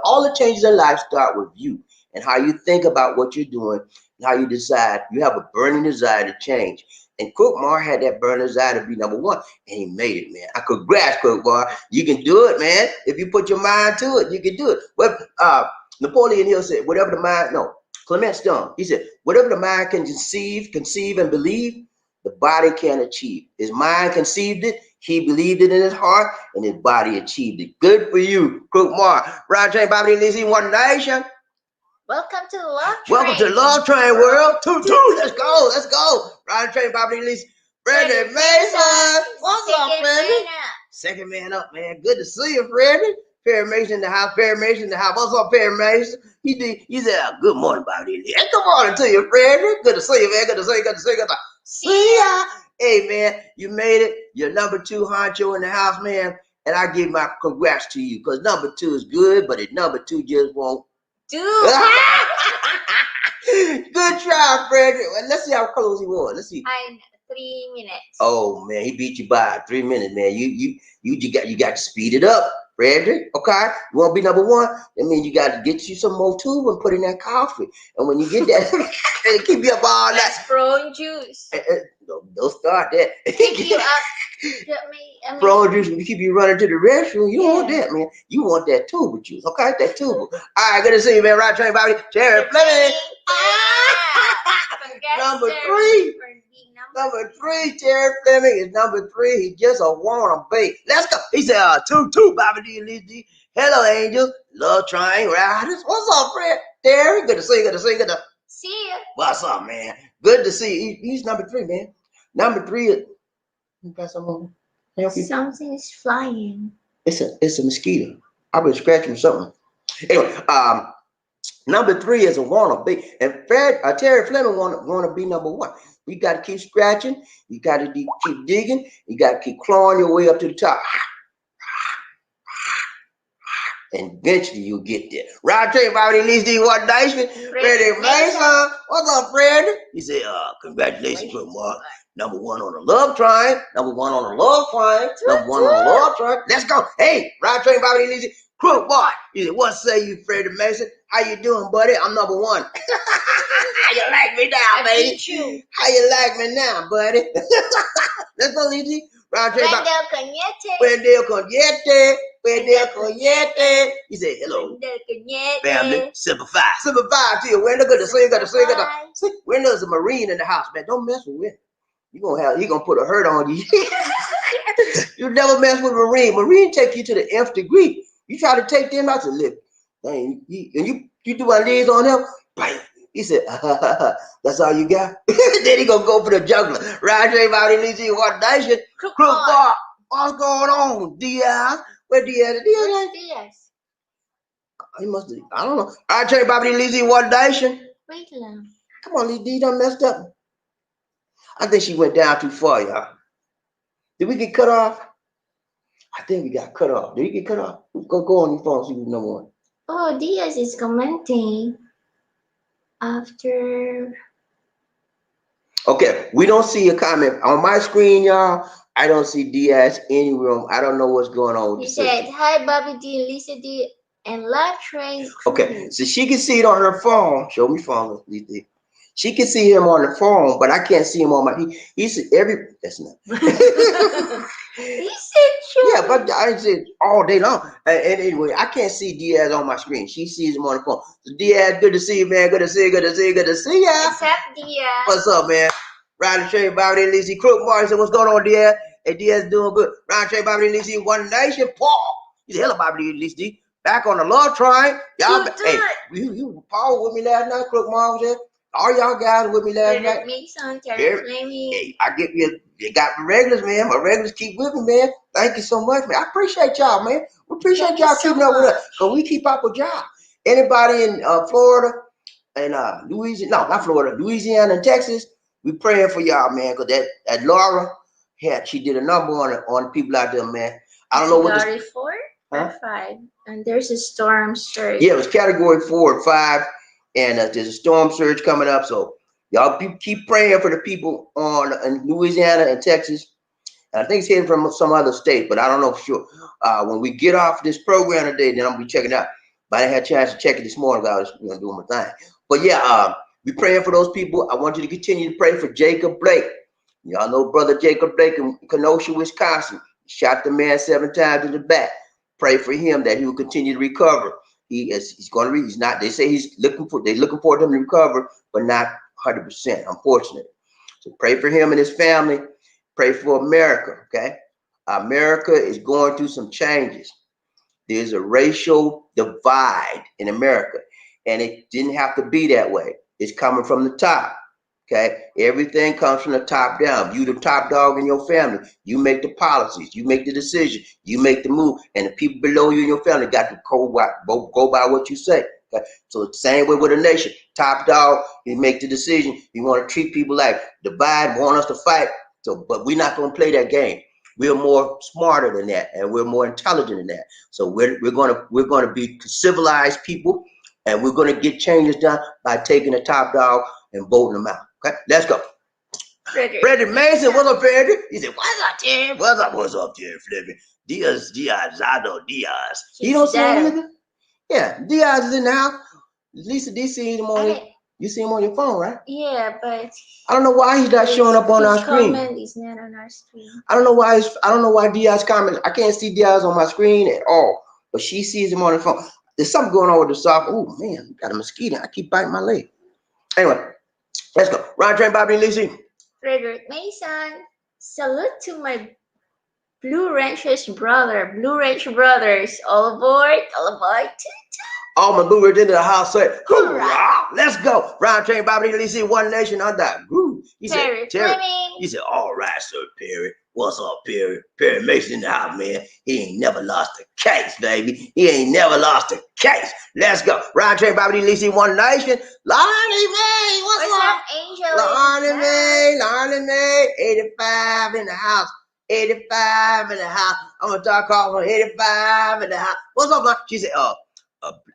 All the changes in life start with you and how you think about what you're doing and how you decide. You have a burning desire to change. And Crook Mark had that burning desire to be number one, and he made it, man. I congrats, Crook Mark. You can do it, man. If you put your mind to it, you can do it. Well, Napoleon Hill said, whatever the mind, no, Clement Stone, he said, whatever the mind can conceive, and believe, the body can achieve. His mind conceived it, he believed it in his heart, and his body achieved it. Good for you, Crook Mark. Ryan Train, Bobby Lizzie, One Nation. Welcome to the Love Train. Welcome to the Love Train world. Two. Let's go. Let's go. Ryan Train, Bobby Lizzie, Freddie Mason. What's up, Freddie? Second man up, man. Good to see you, Freddie. Perry Mason in the house. Perry Mason in the house. What's up, Perry Mason? He said, good morning, Bobby Lizzie. Hey, good morning to you, Freddie. Good to see you, man. Good to see you. Good to see you. Good to see ya. Hey, man, you made it. You're number two honcho in the house, man. And I give my congrats to you because number two is good, but at number two just won't. Dude. Good try, Frederick. Well, let's see how close he was. Let's see. 3 minutes. Oh man, he beat you by 3 minutes, man. You got to speed it up, Frederick. Okay, you want to be number one? That means you got to get you some more tube and put in that coffee. And when you get that, it'll keep you up all night. That's prone juice. Don't start that. Pick you up. Prone juice will keep you running to the restroom. You don't want that, man. You want that tuba juice, okay? That tuba. All right, good to see you, man. Right Train, Bobby. Terry Fleming. Number three. Number three, Terry Fleming is number three. He just a wannabe. Let's go. He said, two, Bobby D. Hello, Angel. Love Train Riders. What's up, Fred? Terry, good to see you. Good to see you. Good to see you. What's up, man? Good to see you. He's number three, man. Number three is. You got something? Something is flying. It's a mosquito. I've been scratching something. Anyway, number three is a wannabe, and Terry Fleming wanna be number one. You got to keep scratching. You got to keep digging. You got to keep clawing your way up to the top. And eventually you'll get there. Right Train, Bobby Lizzie, One Nation. Freddie Mason. What's up, Freddie? He said, congratulations, Mark. Number one on the Love Train. Number one on the Love Train. Number one on the Love Train. Let's go. Hey, Right Train, Bobby Lizzie. Crook Mark. He said, what say you, Freddie Mason? How you doing, buddy? I'm number one. How you like me now, baby? How you like me now, buddy? Let's go, Lizzie. Round train Bobby. Wendell Cañete. Wendell Cognete. Wendell Cognete. He said, hello, Wendell Cañete. family. Simplify. Simplify to you. Wendell, good to see you. Good to see you. Good to see. Wendell's a Marine in the house, man. Don't mess with Wendell. He gonna put a hurt on you. You never mess with a Marine. Marine take you to the nth degree. You try to take them out to live. And you do my knees on him, bam. He said, that's all you got? Then he gonna go for the juggler. Roger everybody needs you one nation. Crook bar. What's going on? Diaz? Where Diaz? Where's Diaz? He must have, I don't know. Roger everybody needs you one nation. Wait lang. Come on, Lee D done messed up. I think she went down too far, y'all. Did we get cut off? I think we got cut off. Did we get cut off? Go on your phone, see who's number one. Oh, Diaz is commenting after. Okay, we don't see a comment on my screen, y'all. I don't see Diaz anywhere. I don't know what's going on. He said, hi, Bobby D, Lisa D, and Live Train. Okay, so she can see it on her phone. Show me phone, Lisa. She can see him on the phone, but I can't see him on my. He said that's not. He said true. Yeah, but I said all day long. And anyway, I can't see Diaz on my screen. She sees him on the phone. So Diaz, good to see you, man. Good to see you. Good to see you. Good to see ya. Except Diaz. What's up, man? Riding train, Bobby Lizzie, Crook Martin said, what's going on, Diaz? Hey, Diaz doing good. Riding train, Bobby Lizzie, One Nation, Paul. He's hella Bobby Lizzie. Back on the love train. Y'all, hey, you Paul with me last night. Crook Martin was there. All y'all guys with me last night. Hey, I get you got my regulars, man. My regulars keep with me, man. Thank you so much, man. I appreciate y'all, man. We appreciate y'all keeping up with us. Because we keep up with y'all. Anybody in Florida and Louisiana, no, not Florida, Louisiana and Texas, we praying for y'all, man. Because that Laura, she did a number on people out there, man. I don't know what Category 4 or 5. And there's a storm surge. Yeah, it was category 4 or 5. And there's a storm surge coming up. So y'all keep praying for the people in Louisiana and Texas. And I think it's heading from some other state, but I don't know for sure. When we get off this program today, then I'm going to be checking it out. But I didn't have a chance to check it this morning because I was doing my thing. But yeah, we praying for those people. I want you to continue to pray for Jacob Blake. Y'all know brother Jacob Blake in Kenosha, Wisconsin. Shot the man 7 times in the back. Pray for him that he will continue to recover. He's going to he's not, they say they're looking for him to recover, but not 100%, unfortunately. So pray for him and his family. Pray for America, okay? America is going through some changes. There's a racial divide in America, and it didn't have to be that way. It's coming from the top, okay? Everything comes from the top down. You the top dog in your family. You make the policies. You make the decision. You make the move. And the people below you in your family got to go by what you say. Okay? So it's the same way with a nation. Top dog, you make the decision. You want to treat people like divide, want us to fight. So, but we're not going to play that game. We're more smarter than that, and we're more intelligent than that. So we're gonna be civilized people, and we're gonna get changes done by taking the top dog and voting them out. Okay, let's go. Frederick Mason, what's up, Frederick? He said, what's up, Terry? What's up, Terry Frederick? Diaz, Zado, Diaz. You don't see him either? Yeah, Diaz is in the house. Lisa D seen him on you see him on your phone, right? Yeah, but I don't know why he's not showing up on our screen. Comment is not on our screen. I don't know why Diaz comments. I can't see Diaz on my screen at all, but she sees him on the phone. There's something going on with the soft. Oh man, got a mosquito. I keep biting my leg. Anyway, let's go. Ron Train, Bobby and Lizzie. Frederick Mason, salute to my Blue Ranchers brother. Blue Ranch brothers, all aboard, all aboard. All my Blue Ridge into the house say, hoorah, let's go. Ron Train, Bobby and Lizzie, One Nation under groove. He said, Terry. He said, all right, sir, Perry. What's up, Perry? Perry Mason in the house, man. He ain't never lost a case, baby. He ain't never lost a case. Let's go. Ron Train, Bobby and Lizzie, One Nation. Lonnie Mae, what's up? Angel? Lonnie Mae, 85 in the house. 85 in the house. I'm going to talk off on 85 in the house. What's up, man? She said,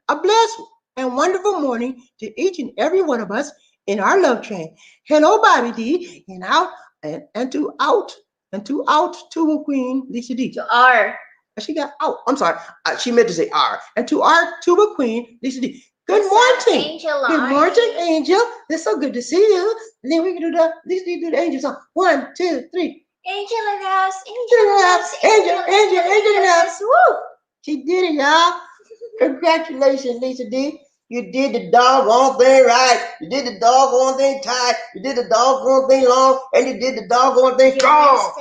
a blessed and wonderful morning to each and every one of us in our love train. Hello, Bobby D, and to our queen, Lisa D. To our. She got out. I'm sorry. She meant to say our. And to our tuba queen, Lisa D. Good morning. Angel. Good morning, Angel. It's so good to see you. And then we can do Lisa D do the angel song. 1, 2, 3. Angel in the house. Angel in the house. Angel in the house. Woo! She did it, y'all. Congratulations, Lisa D. You did the doggone thing right. You did the doggone thing tight. You did the doggone thing long. And you did the doggone thing strong.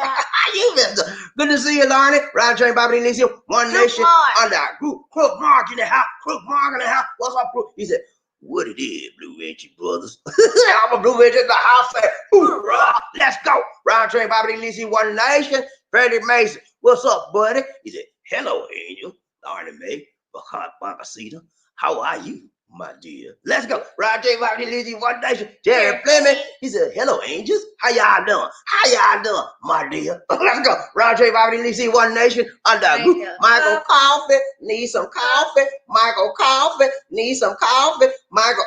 You missed it. Good to see you, Lonnie. Ryan Train Bobby Lisa. One Nation under group. Crook Mark in the house. Crook Mark in the house. What's up, Crook? He said, what it is, Blue Ranger brothers. I'm a Blue Ranger in the house. Say, hoorah, let's go. Ryan Train Bobby Lisa. One Nation. Freddie Mason. What's up, buddy? He said, hello, Angel. Lonnie Mae. Bakasita. How are you, my dear? Let's go. Roger Bobby Lizzie, One Nation. Jerry Fleming. He said, hello, angels. How y'all doing? How y'all doing, my dear? Let's go. Roger Bobby Lizzie, One Nation. Under group. Michael Coffee. Need some coffee. Michael Coffee. Need some coffee. Michael.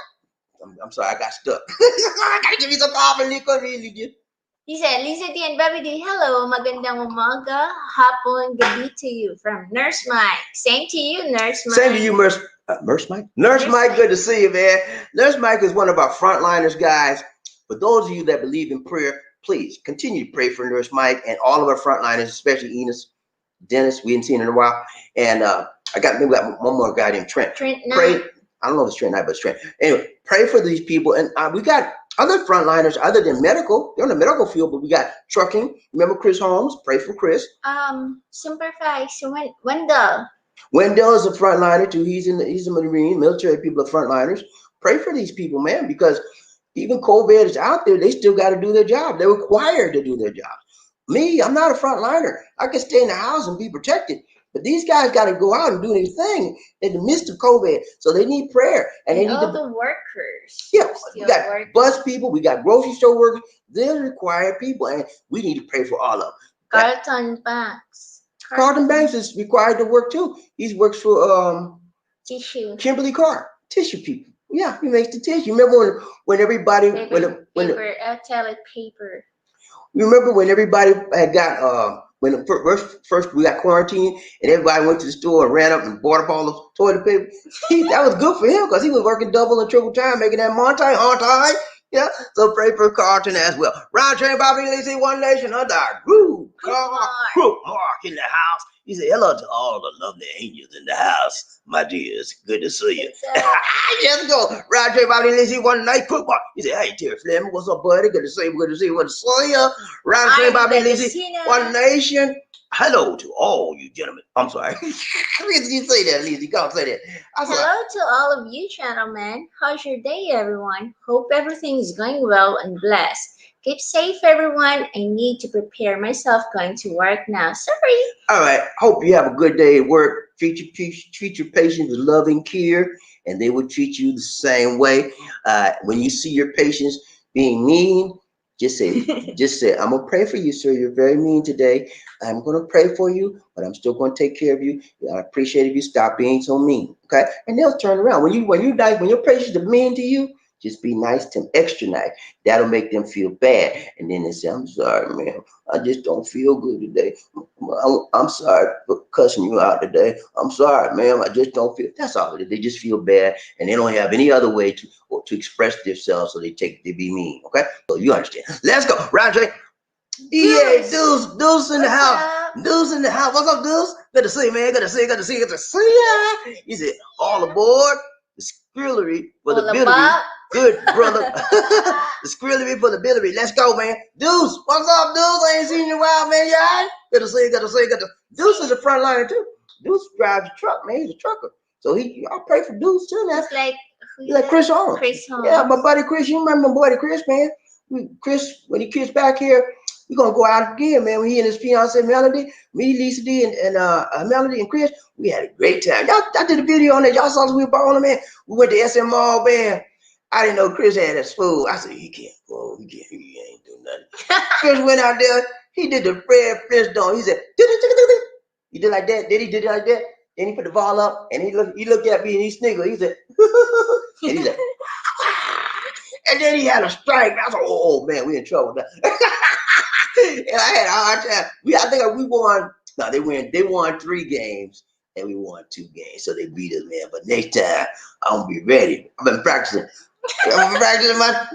I'm sorry, I got stuck. I gotta give you some coffee, Nico. Really. He said, Lisa D and Bobby D, hello, magandang umaga, hapon, gabi to you from Nurse Mike. Same to you, Nurse Mike. Same to you, Nurse Mike. Nurse Mike, good to see you, man. Nurse Mike is one of our frontliners, guys. For those of you that believe in prayer, please continue to pray for Nurse Mike and all of our frontliners, especially Enos, Dennis. We haven't seen in a while. And we got one more guy named Trent. Trent Pray. Knight. I don't know if it's Trent Knight, but it's Trent. Anyway, pray for these people. And we got other frontliners other than medical. They're in the medical field, but we got trucking. Remember Chris Holmes? Pray for Chris. Supervise Wendell. Wendell is a frontliner too. He's a Marine. Military people are frontliners. Pray for these people, man, because even COVID is out there. They still got to do their job. They're required to do their job. Me, I'm not a frontliner. I can stay in the house and be protected. But these guys got to go out and do their thing in the midst of COVID. So they need prayer. And they need all the workers. Yeah, we got bus people. We got grocery store workers. They're required people. And we need to pray for all of them. Carlton Banks. Carlton Banks is required to work too. He works for tissue. Kimberly Carr, tissue people. Yeah, he makes the tissue. Remember when everybody paper, toilet paper. Remember when everybody had got when the first we got quarantined and everybody went to the store and ran up and bought up all the toilet paper? That was good for him because he was working double and triple time making that on time. Yeah, so pray for Carlton as well. Round Train Bobby Lacey, One Nation under our groove. Mark in the house. He said, hello to all the lovely angels in the house. My dears, good to see you. Let's go. Round Train Bobby Lacey, One Night Cook Mark. He said, hey, Terry Fleming, what's up, buddy? Good to see you. Good to see you. Good to see you. Round Train Bobby Lacey, One Nation. Hello to all you gentlemen. I'm sorry. You say that, Lizzie. Can't say that. Hello to all of you, gentlemen. How's your day, everyone? Hope everything is going well and blessed. Keep safe, everyone. I need to prepare myself going to work now. Sorry. All right. Hope you have a good day at work. Treat your patients with loving care, and they will treat you the same way. When you see your patients being mean, just say, I'm gonna pray for you, sir. You're very mean today. I'm gonna pray for you, but I'm still gonna take care of you. I appreciate if you stop being so mean. Okay? And they'll turn around. When your patients are mean to you, just be nice to them, extra nice. That'll make them feel bad. And then they say, I'm sorry, man. I just don't feel good today. I'm sorry for cussing you out today. I'm sorry, ma'am. I just don't feel. That's all it is. They just feel bad, and they don't have any other way to express themselves, so they be mean. Okay? So you understand. Let's go. Roger. Yeah, Deuce in the house. Deuce in the house. What's up, Deuce? Good to see you, man. Good to see you. Good to see you. Good to see you. He said, all aboard. The Skrillary for the Billery. Good, brother. The Skrillary for the Billery. Let's go, man. Deuce, what's up, Deuce? I ain't seen you in a while, man. You all right? Good to see you. Good to see you. Good to... Deuce is a frontliner, too. Deuce drives a truck, man. He's a trucker. So I pray for Deuce, too, man. He's like Chris Holmes. Yeah, my buddy Chris. You remember my buddy Chris, man? Chris, when he gets back here, we're going to go out again, man. When he and his fiance Melody, me, Lisa D, and Melody and Chris, we had a great time. I did a video on that. Y'all saw us, we were balling, man. We went to SM Mall, man. I didn't know Chris had a spool. I said, he can't go. He ain't do nothing. Chris went out there. He did the Fred Flintstone. He said, he did like that. Then he did it like that. Then he put the ball up, and he looked at me, and he sniggled. He said, and he said, and then he had a strike. I was like, oh man, we in trouble now. And I had a hard time. I think we won. No, they won 3 games, and we won 2 games. So they beat us, man. But next time, I'm gonna be ready. I've been practicing. I'm practicing my.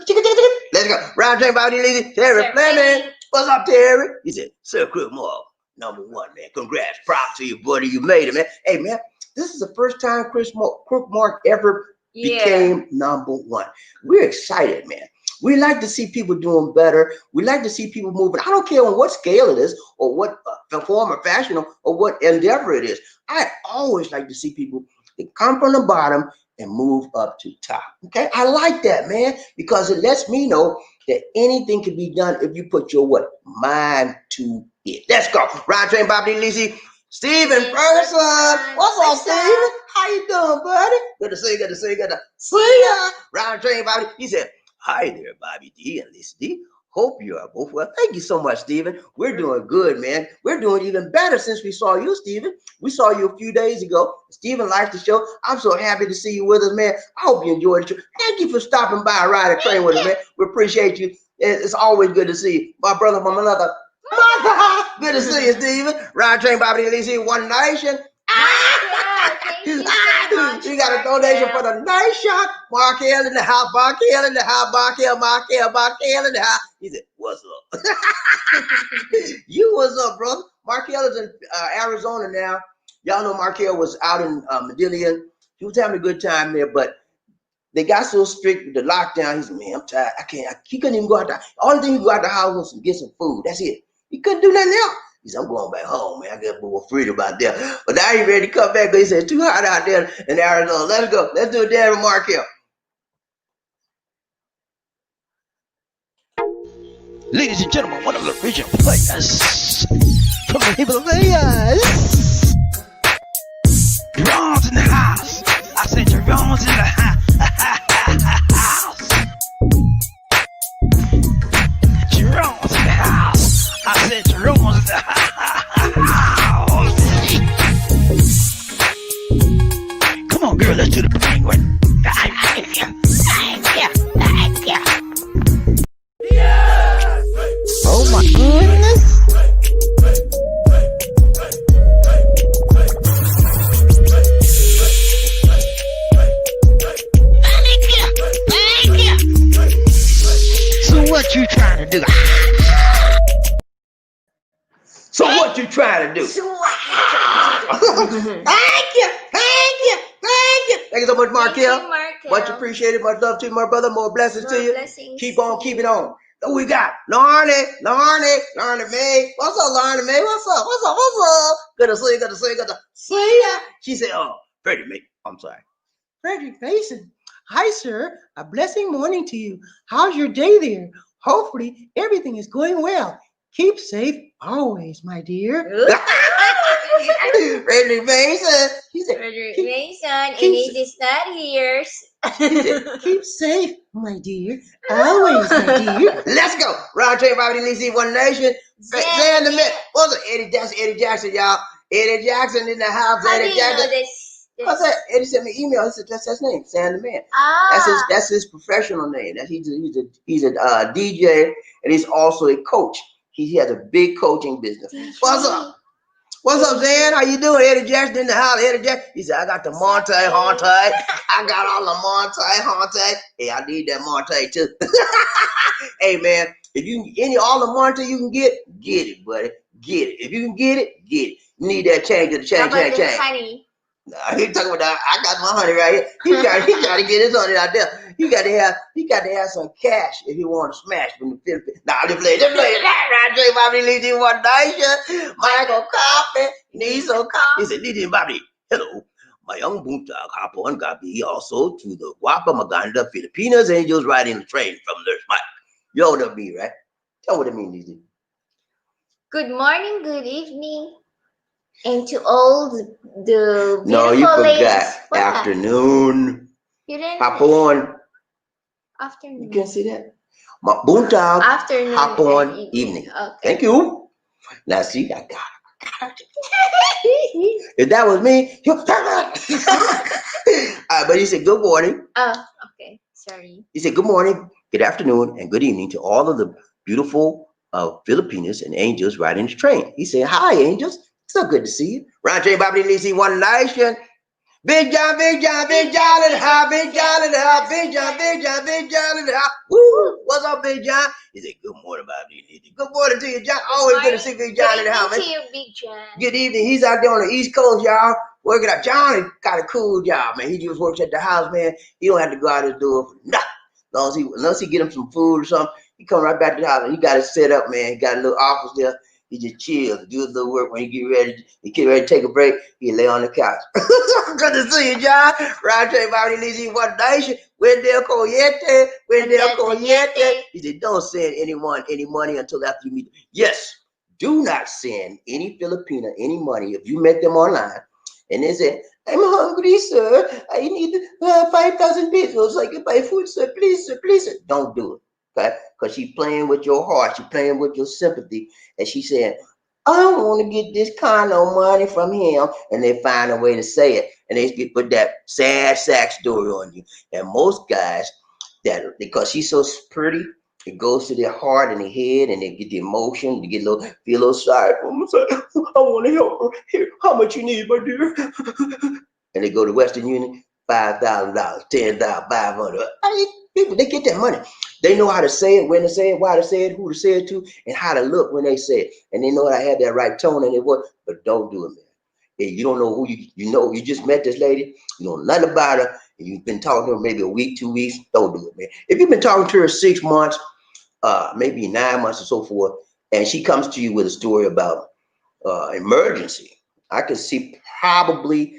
Let's go. Round train, Bobby Lizzie, Terry Fleming. What's up, Terry? He said, Sir Crookmore, #1, man. Congrats. Props to you, buddy. You made it, man. Hey, man, this is the first time Crookmore ever became #1. We're excited, man. We like to see people doing better. We like to see people moving. I don't care on what scale it is or what form or fashion or what endeavor it is. I always like to see people that come from the bottom and move up to top. Okay, I like that, man, because it lets me know that anything can be done if you put your mind to it. Let's go. Ryan Train, Bobby Lizzie, Steven Ferguson. What's up, Steven? How you doing, buddy? Good to see you. Good to see you. Good to see ya. Ryan Train, Bobby. He said, hi there, Bobby D and Lizzie D. Hope you are both well. Thank you so much, Steven. We're doing good, man. We're doing even better since we saw you, Steven. We saw you a few days ago. Steven likes the show. I'm so happy to see you with us, man. I hope you enjoyed the show. Thank you for stopping by and riding a train with us, man. We appreciate you. It's always good to see you. My brother from another mother. Good to see you, Steven. Ride Train, Bobby and Lizzie, One Nation. Thank you so much. You got a donation for the nation. Mark Hill in the house. Mark Hill in the house. Mark Hill in the house. He said, what's up? You what's up, brother? Mark Hill is in Arizona now. Y'all know Mark Hill was out in Medellin. He was having a good time there, but they got so strict with the lockdown. He said, man, I'm tired. I can't. He couldn't even go out there. All thing he go out the house was to get some food. That's it. He couldn't do nothing else. He said, I'm going back home, man. I got more freedom out there. But now he's ready to come back. He said, too hot out there in Arizona. Let's go. Let's do it there with Mark Hill. Ladies and gentlemen, one of the original players from the Himalayas. Jerome's in the house. I said Jerome's in the house. Jerome's in the house. I said Jerome's in the house. Come on, girl, let's do the penguin. Oh my goodness. Thank you. So what you trying to do? So what you trying to do? Thank you. Thank you so much, Mark Hill. Much appreciated. Much love to you, my brother. More blessings to you. Keep on keeping on. Who we got? Lorna May. What's up, Lorna May? What's up? Good to see you. She said, oh, Freddie May. I'm sorry. Frederick Mason. Hi, sir. A blessing morning to you. How's your day there? Hopefully, everything is going well. Keep safe always, my dear. Frederick Mason. He said, Frederick Mason, and it is not here. Keep safe, my dear. Always, my dear. Let's go. Round Train, Bobby Lizzie, One Nation. Saying the man. What's it? Eddie Jackson, y'all. Eddie Jackson in the house. How Eddie do you know Jackson. this? What's that? Eddie sent me an email. He said that's his name, Sam the Man. That's his professional name. That he's a DJ and he's also a coach. He has a big coaching business. What's up? What's up, Zan? How you doing? Eddie Jackson in the house. Eddie Jackson. He said, I got the Monte Honte. I got all the Monte Honte. Hey, I need that Monte too. Hey, man, if you all the Monte you can get it, buddy. Get it. If you can get it. You need that change. Honey. Nah, he talking about that. I got my honey right here. He got to get his honey out there. He got to have some cash if he want to smash from the Philippines. Nah, just play. Right, Jay Bobby Lizzie One Nation. Michael Coffee needs some coffee. He said, Lizzie and Bobby, hello. My young boomtag hop on got me also to the Guapa Maganda Filipinas Angels riding the train from Nurse Mike. You know what that mean, right? Tell what it mean, Lizzie. Good morning, good evening, and to all the beautiful No, you forgot ladies. What? Afternoon. You didn't. Hop on. Afternoon. You can see that. My boomtag. Afternoon. Hop on and evening. Okay. Thank you. Now see, I got it. If that was me, but he said good morning. Oh, okay. Sorry. He said good morning, good afternoon, and good evening to all of the beautiful Filipinas and angels riding the train. He said, hi, angels. So good to see you. Round Train Bobby Lizzie One Nation. Big John, Big John, Big John in the house, Big John in the house, Big John, Big John, Big John in the house. Woo! What's up, Big John? He said, good morning, Bobby. Good morning to you, John. Always good to see Big John in the house, man. Good evening to you, Big John. Good evening. He's out there on the East Coast, y'all. Working out. John got a cool job, man. He just works at the house, man. He don't have to go out his door for nothing. Unless he get him some food or something, he come right back to the house and he got it set up, man. He got a little office there. He just chills, do his little work. When he get ready to take a break, he lay on the couch. Good to see you, John. Roger, Bobby, Lizzie, what nation? Wendell Coyete, Wendell Coyete. He said, don't send anyone any money until after you meet them. Yes, do not send any Filipina any money if you met them online. And they say, I'm hungry, sir. I need 5,000 pesos. I can buy food, sir. Please, sir. Please, sir. Don't do it. Okay? Because she's playing with your heart. She's playing with your sympathy. And she said, I want to get this kind of money from him. And they find a way to say it. And they put that sad sack story on you. And most guys, that because she's so pretty, it goes to their heart and their head, and they get the emotion. They get feel a little sorry for them. I want to help her. Here, how much you need, my dear? And they go to Western Union, $5,000, $10,500. People, they get that money. They know how to say it, when to say it, why to say it, who to say it to, and how to look when they say it. And they know how to have that right tone in their voice. But don't do it, man. If you don't know who you know, you just met this lady, you know nothing about her, and you've been talking to her maybe a week, 2 weeks, don't do it, man. If you've been talking to her 6 months, maybe 9 months or so forth, and she comes to you with a story about emergency, I can see possibly,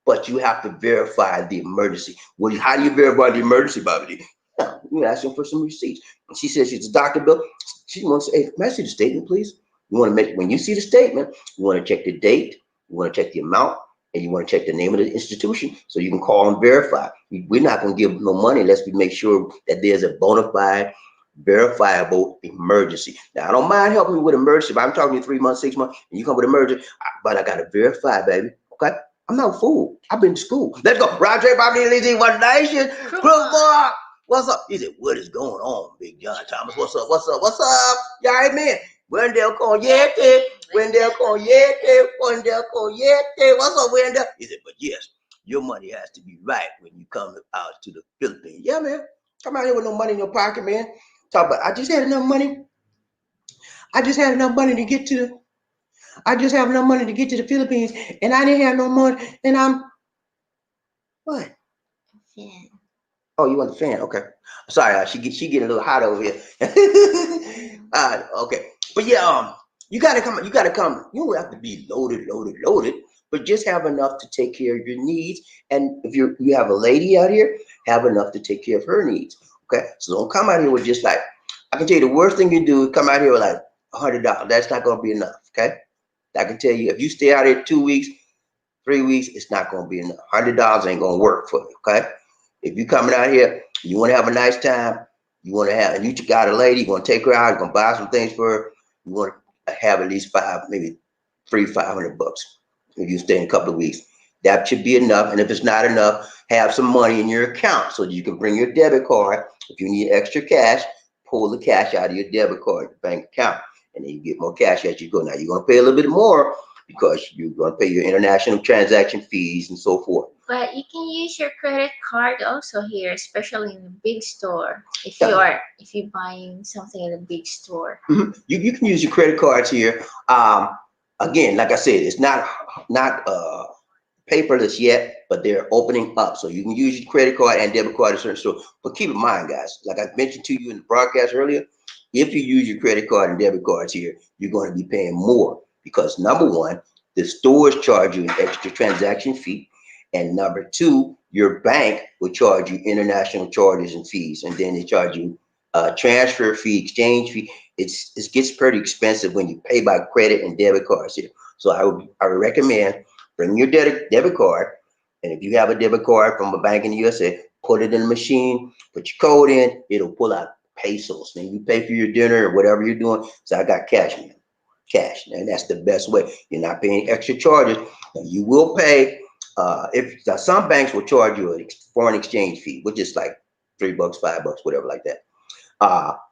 but you have to verify the emergency. Well, how do you verify the emergency, Bobby? Yeah, you ask them for some receipts. And she says she's a doctor bill. She wants to say, hey, can I see the statement, please? You want to make, when you see the statement, you want to check the date, you want to check the amount, and you want to check the name of the institution so you can call and verify. We're not going to give no money unless we make sure that there's a bona fide, verifiable emergency. Now, I don't mind helping you with emergency, but I'm talking to you 3 months, 6 months, and you come with emergency, but I got to verify, baby. Okay? I'm not a fool. I've been to school. Let's go. Roger, Bobby, Lizzie, One Nation. Crowbar. What's up? He said, what is going on, Big John Thomas? What's up? What's up? What's up? Y'all, amen. Wendell Coyete, Wendell Coyete, Wendell Coyete. What's up, Wendell? He said, but yes, your money has to be right when you come out to the Philippines. Yeah, man. Come out here with no money in your pocket, man. Talk about, I just had enough money. I just had enough money to get to the, I just have enough money to get to the Philippines, and I didn't have no money, and I'm, what? Yeah. Oh, you want the fan? Okay. Sorry, she getting a little hot over here. Okay. But yeah, you gotta come. You don't have to be loaded, but just have enough to take care of your needs. And if you have a lady out here, have enough to take care of her needs. Okay. So don't come out here with just like, I can tell you the worst thing you do is come out here with like $100. That's not gonna be enough. Okay. I can tell you if you stay out here 2 weeks, 3 weeks, it's not gonna be enough. $100 ain't gonna work for you. Okay. If you coming out here, you want to have a nice time, you want to have, and you got a lady, you want to take her out, you're gonna buy some things for her, you want to have at least maybe $500 if you stay in a couple of weeks. That should be enough. And if it's not enough, have some money in your account so you can bring your debit card. If you need extra cash, pull the cash out of your debit card, your bank account, and then you get more cash as you go. Now you're gonna pay a little bit more because you're gonna pay your international transaction fees and so forth. But you can use your credit card also here, especially in the big store. If you're buying something in a big store, you can use your credit cards here. Again, like I said, it's not paperless yet, but they're opening up, so you can use your credit card and debit card at certain stores. But keep in mind, guys, like I mentioned to you in the broadcast earlier, if you use your credit card and debit cards here, you're going to be paying more because number one, the stores charge you an extra transaction fee. And number two, your bank will charge you international charges and fees. And then they charge you transfer fee, exchange fee. It gets pretty expensive when you pay by credit and debit cards here. So I would recommend bring your debit card. And if you have a debit card from a bank in the USA, put it in the machine, put your code in, it'll pull out pesos. Then you pay for your dinner or whatever you're doing. So I got cash, man. Cash. And that's the best way. You're not paying extra charges. You will pay. If some banks will charge you a foreign exchange fee, which is like $3, $5, whatever like that.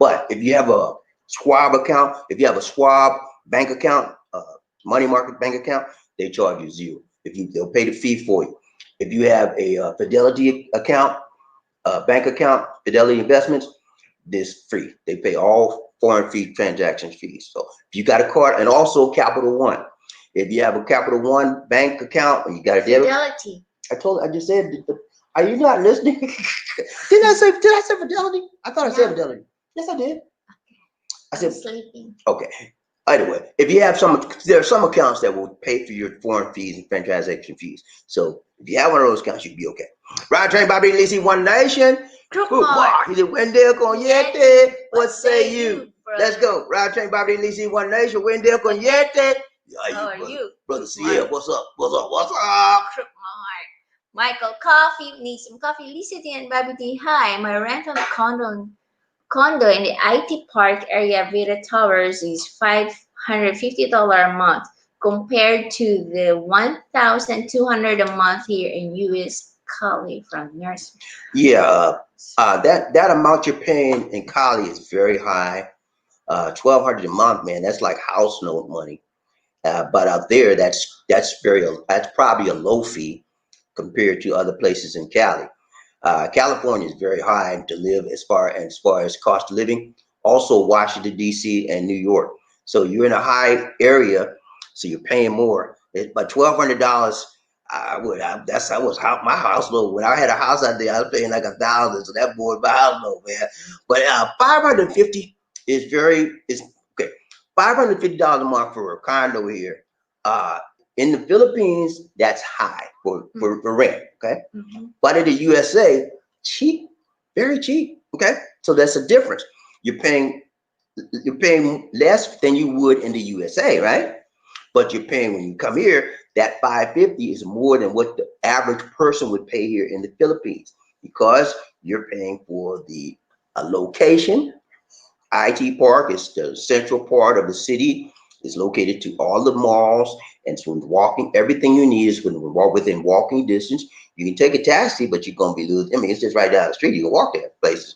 But if you have a Schwab account, if you have a Schwab bank account, money market bank account, they charge you zero. They'll pay the fee for you. If you have a Fidelity account, bank account, Fidelity Investments, this free. They pay all foreign fee transaction fees. So if you got a card, and also Capital One. If you have a Capital One bank account and you got a debit, Fidelity. I just said, are you not listening? Did I say Fidelity? I thought I said Fidelity. Yes, I did. I said, Sleeping. okay. Anyway, if you have there are some accounts that will pay for your foreign fees and transaction fees. So if you have one of those accounts, you'll be okay. Ride train, Bobby, Lizzie, One Nation. Wow. He said, Wendell Conyete, what say you? Let's go. Ride train, Bobby, Lizzie, One Nation. Wendell Conyete. How are you? Brother CL, what's up? What's up? What's up? Crook my heart. Michael, coffee. Need some coffee. Lisa D and Bobby D. Hi, my rental condo in the IT Park area, Vita Towers, is $550 a month compared to the $1,200 a month here in US Cali from Nurse. Yeah, that amount you're paying in Cali is very high. $1,200 a month, man. That's like house note money. But out there, that's probably a low fee compared to other places in Cali. California is very high to live as far as cost of living. Also, Washington D.C. and New York. So you're in a high area, so you're paying more. But $1,200, that was my house note. When I had a house out there, I was paying like $1,000. So that boy my house note, man. But 550 is okay. $550 a month for a condo here. In the Philippines, that's high for rent. Okay. Mm-hmm. But in the USA, cheap, very cheap. Okay. So that's the difference. You're paying less than you would in the USA, right? But you're paying when you come here, that $550 is more than what the average person would pay here in the Philippines, because you're paying for the location. IT Park is the central part of the city. It's located to all the malls, and so everything you need is within walking distance. You can take a taxi, but you're gonna be losing. I mean, it's just right down the street. You can walk there places.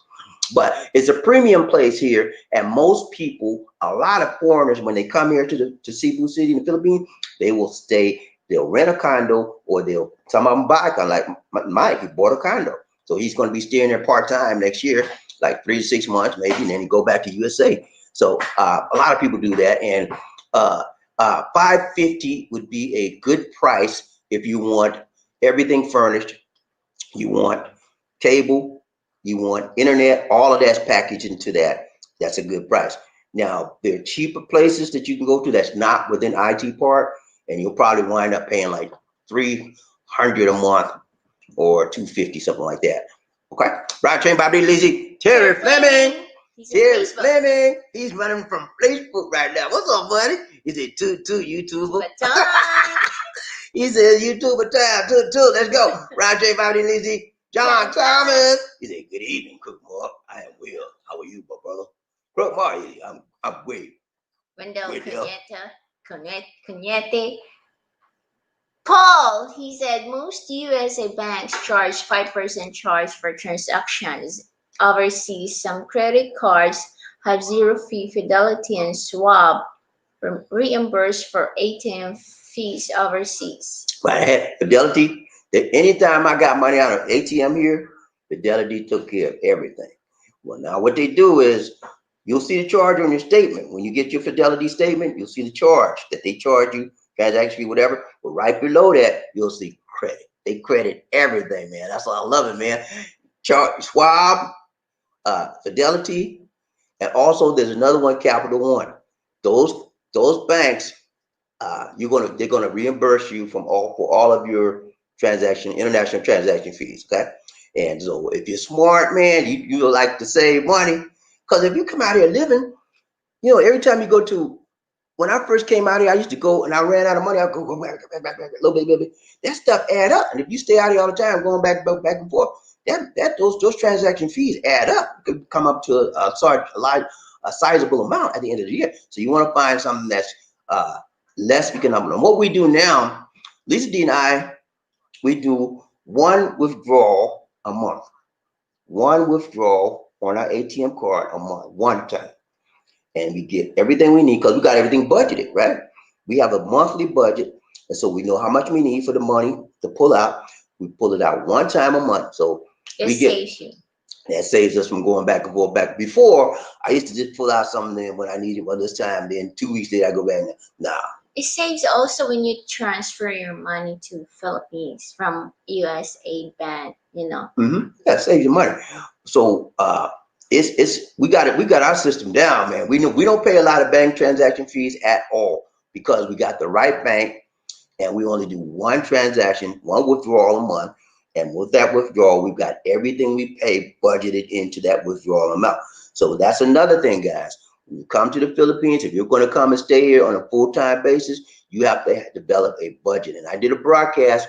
But it's a premium place here, and most people, a lot of foreigners, when they come here to Cebu City in the Philippines, they will stay. They'll rent a condo, or some of them buy a condo. Like Mike, he bought a condo, so he's going to be staying there part time next year, like 3 to 6 months maybe, and then he go back to USA. So a lot of people do that, and $550 would be a good price if you want everything furnished. You want cable, you want internet, all of that's packaged into that. That's a good price. Now, there are cheaper places that you can go to that's not within IT Park, and you'll probably wind up paying like $300 a month or $250, something like that. Okay. Ride train, Bobby Lizzie, Terry Fleming. Terry Fleming. He's running from Facebook right now. What's up, buddy? He said, YouTuber. He said, YouTuber time, two. Let's go. Ride train, Bobby Lizzie. John Thomas. He said, good evening, Crook Mark. I am Will. How are you, my brother? Crook Mark, I'm Will. Wendell Conyete. Paul, he said most USA banks charge 5% charge for transactions overseas. Some credit cards have zero fee. Fidelity and Schwab reimburse for ATM fees overseas. But I had Fidelity. That anytime I got money out of ATM here, Fidelity took care of everything. Well, now what they do is, you'll see the charge on your statement. When you get your Fidelity statement, you'll see the charge that they charge you, transaction fee, whatever. But right below that, you'll see credit. They credit everything, man. That's why I love it, man. Schwab, Fidelity, and also there's another one, Capital One. Those banks, they're gonna reimburse you for all of your international transaction fees. Okay, and so if you're smart, man, you like to save money, because if you come out here living, every time you go to. When I first came out here, I used to go and I ran out of money. I go back, little bit. That stuff add up, and if you stay out here all the time, going back and forth, those transaction fees add up. It could come up to a sizable amount at the end of the year. So you want to find something that's less economical. And what we do now, Lisa D and I, we do one withdrawal a month. One withdrawal on our ATM card a month, one time. And we get everything we need because we got everything budgeted, right? We have a monthly budget. And so we know how much we need for the money to pull out. We pull it out one time a month. So It we get saves you. that saves us from going back and forth back. Before, I used to just pull out something when I needed one this time. Then 2 weeks later, I go back. Nah. It saves also when you transfer your money to Philippines from USA bank, you know. Yeah, save your money. So it's we got it. We got our system down, man. We know we don't pay a lot of bank transaction fees at all because we got the right bank and we only do one transaction, one withdrawal a month. And with that withdrawal, we've got everything we pay budgeted into that withdrawal amount. So that's another thing, guys. When you come to the Philippines, if you're going to come and stay here on a full-time basis, you have to develop a budget. And I did a broadcast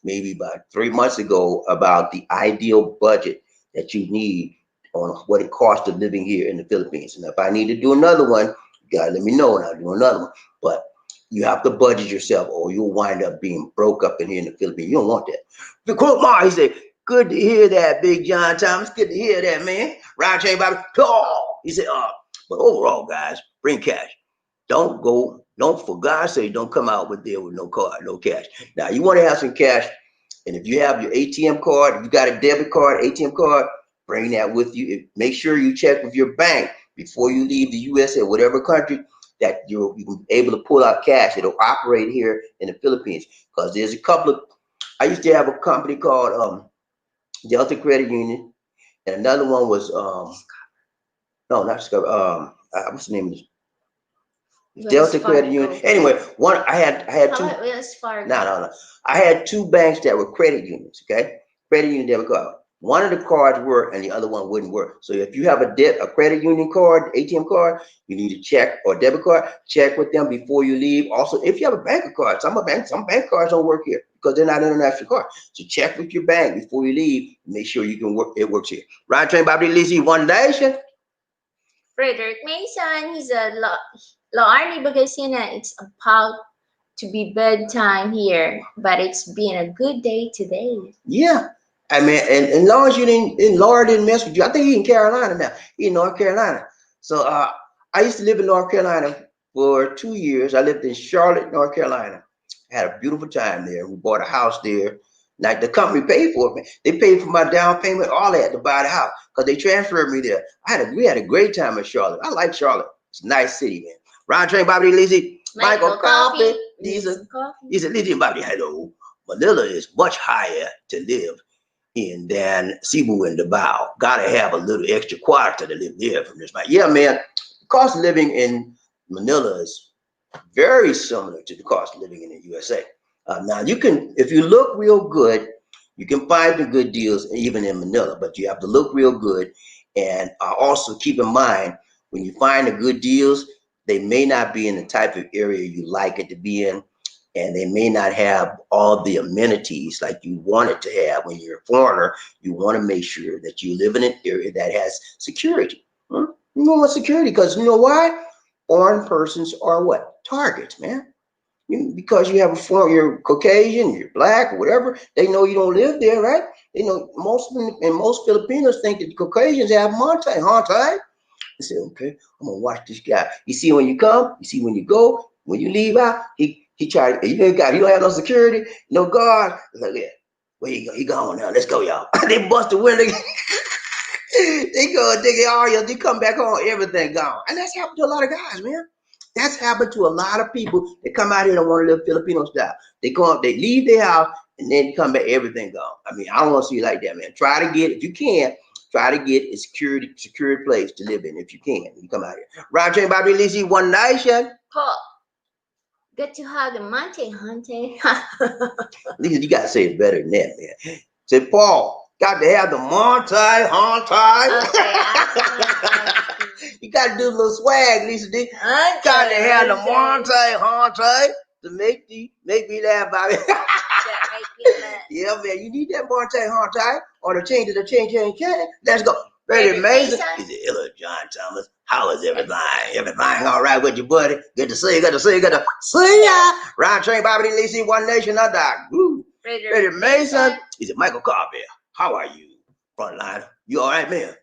maybe about 3 months ago about the ideal budget that you need on what it costs of living here in the Philippines. And if I need to do another one, you gotta let me know and I'll do another one. But you have to budget yourself or you'll wind up being broke up in here in the Philippines. You don't want that. The quote Ma, he said, good to hear that, Big John Thomas. Good to hear that, man. Rod Chain Bobby. Oh, he said, but overall, guys, bring cash. Don't for God's sake, don't come out with there with no card, no cash. Now you want to have some cash, and if you have your ATM card, if you got a debit card, ATM card, bring that with you. Make sure you check with your bank before you leave the USA, whatever country that you can be able to pull out cash. It'll operate here in the Philippines because there's a couple of. I used to have a company called Delta Credit Union, and another one was no, not Discover. What's the name of this? Wells Delta Credit Union. Fargo. Anyway, I had How two. about Wells Fargo? No. I had two banks that were credit unions. Okay, credit union debit card. One of the cards worked and the other one wouldn't work. So if you have a credit union card, ATM card, you need to check or debit card. Check with them before you leave. Also, if you have a bank card, some bank cards don't work here because they're not international cards. So check with your bank before you leave. Make sure you can work. It works here. Right, Train Bobby Lizzie, One Nation. Frederick Mason, he's a Laarni Bagasina. It's about to be bedtime here, but it's been a good day today. Yeah. I mean, and long as you didn't, and Laura didn't mess with you. I think he's in Carolina now. He's in North Carolina. So I used to live in North Carolina for 2 years. I lived in Charlotte, North Carolina. Had a beautiful time there. We bought a house there. Like the company paid for it, man. They paid for my down payment, all that to buy the house because they transferred me there. We had a great time in Charlotte. I like Charlotte. It's a nice city, man. Ron Train, Bobby Lizzie, Michael Coffee. He's a Lizzie and Bobby. Hello. Manila is much higher to live in than Cebu and Davao. Gotta have a little extra quarter to live there from this. Yeah, man. The cost of living in Manila is very similar to the cost of living in the USA. Now you can, if you look real good, you can find the good deals even in Manila, but you have to look real good. And also keep in mind when you find the good deals, they may not be in the type of area you like it to be in, and they may not have all the amenities like you want it to have. When you're a foreigner, you want to make sure that you live in an area that has security. You don't want security because you know why? Foreign persons are what? Targets, man. Because you have a foreign, you're Caucasian, you're black, or whatever. They know you don't live there, right? They know most Filipinos think that Caucasians have Monte. I said, okay, I'm gonna watch this guy. You see when you come, you see when you go, when you leave out, he tried. You don't have no security, no guard. Look at where you go. He gone now. Let's go, y'all. They bust the window. They go dig all your. They come back home, everything gone. And that's happened to a lot of guys, man. That's happened to a lot of people that come out here and want to live Filipino style. They come, they leave their house, and then come back, everything gone. I mean, I don't want to see it like that, man. Try to get, if you can, try to get a secure place to live in if you can. You come out here. Round Train Bobby Lizzie, One Nation. Paul, good to have the Monte Hunte. Lisa, you gotta say it better than that, man. Say, Paul, got to have the Monte Hunte. You gotta do a little swag, Lisa D. Got to have the Monte Hunte to make me laugh, Bobby. Yeah, man, you need that Monte Hunte or the change. Let's go. Ready, Mason. He's the illa John Thomas. How is everything? Everything all right with you, buddy? Good to see you. Good to see ya. Round Train, Bobby Lizzie, One Nation, under Groove. Ready, Mason. He's Michael Coffee. How are you, frontliner? You all right, man?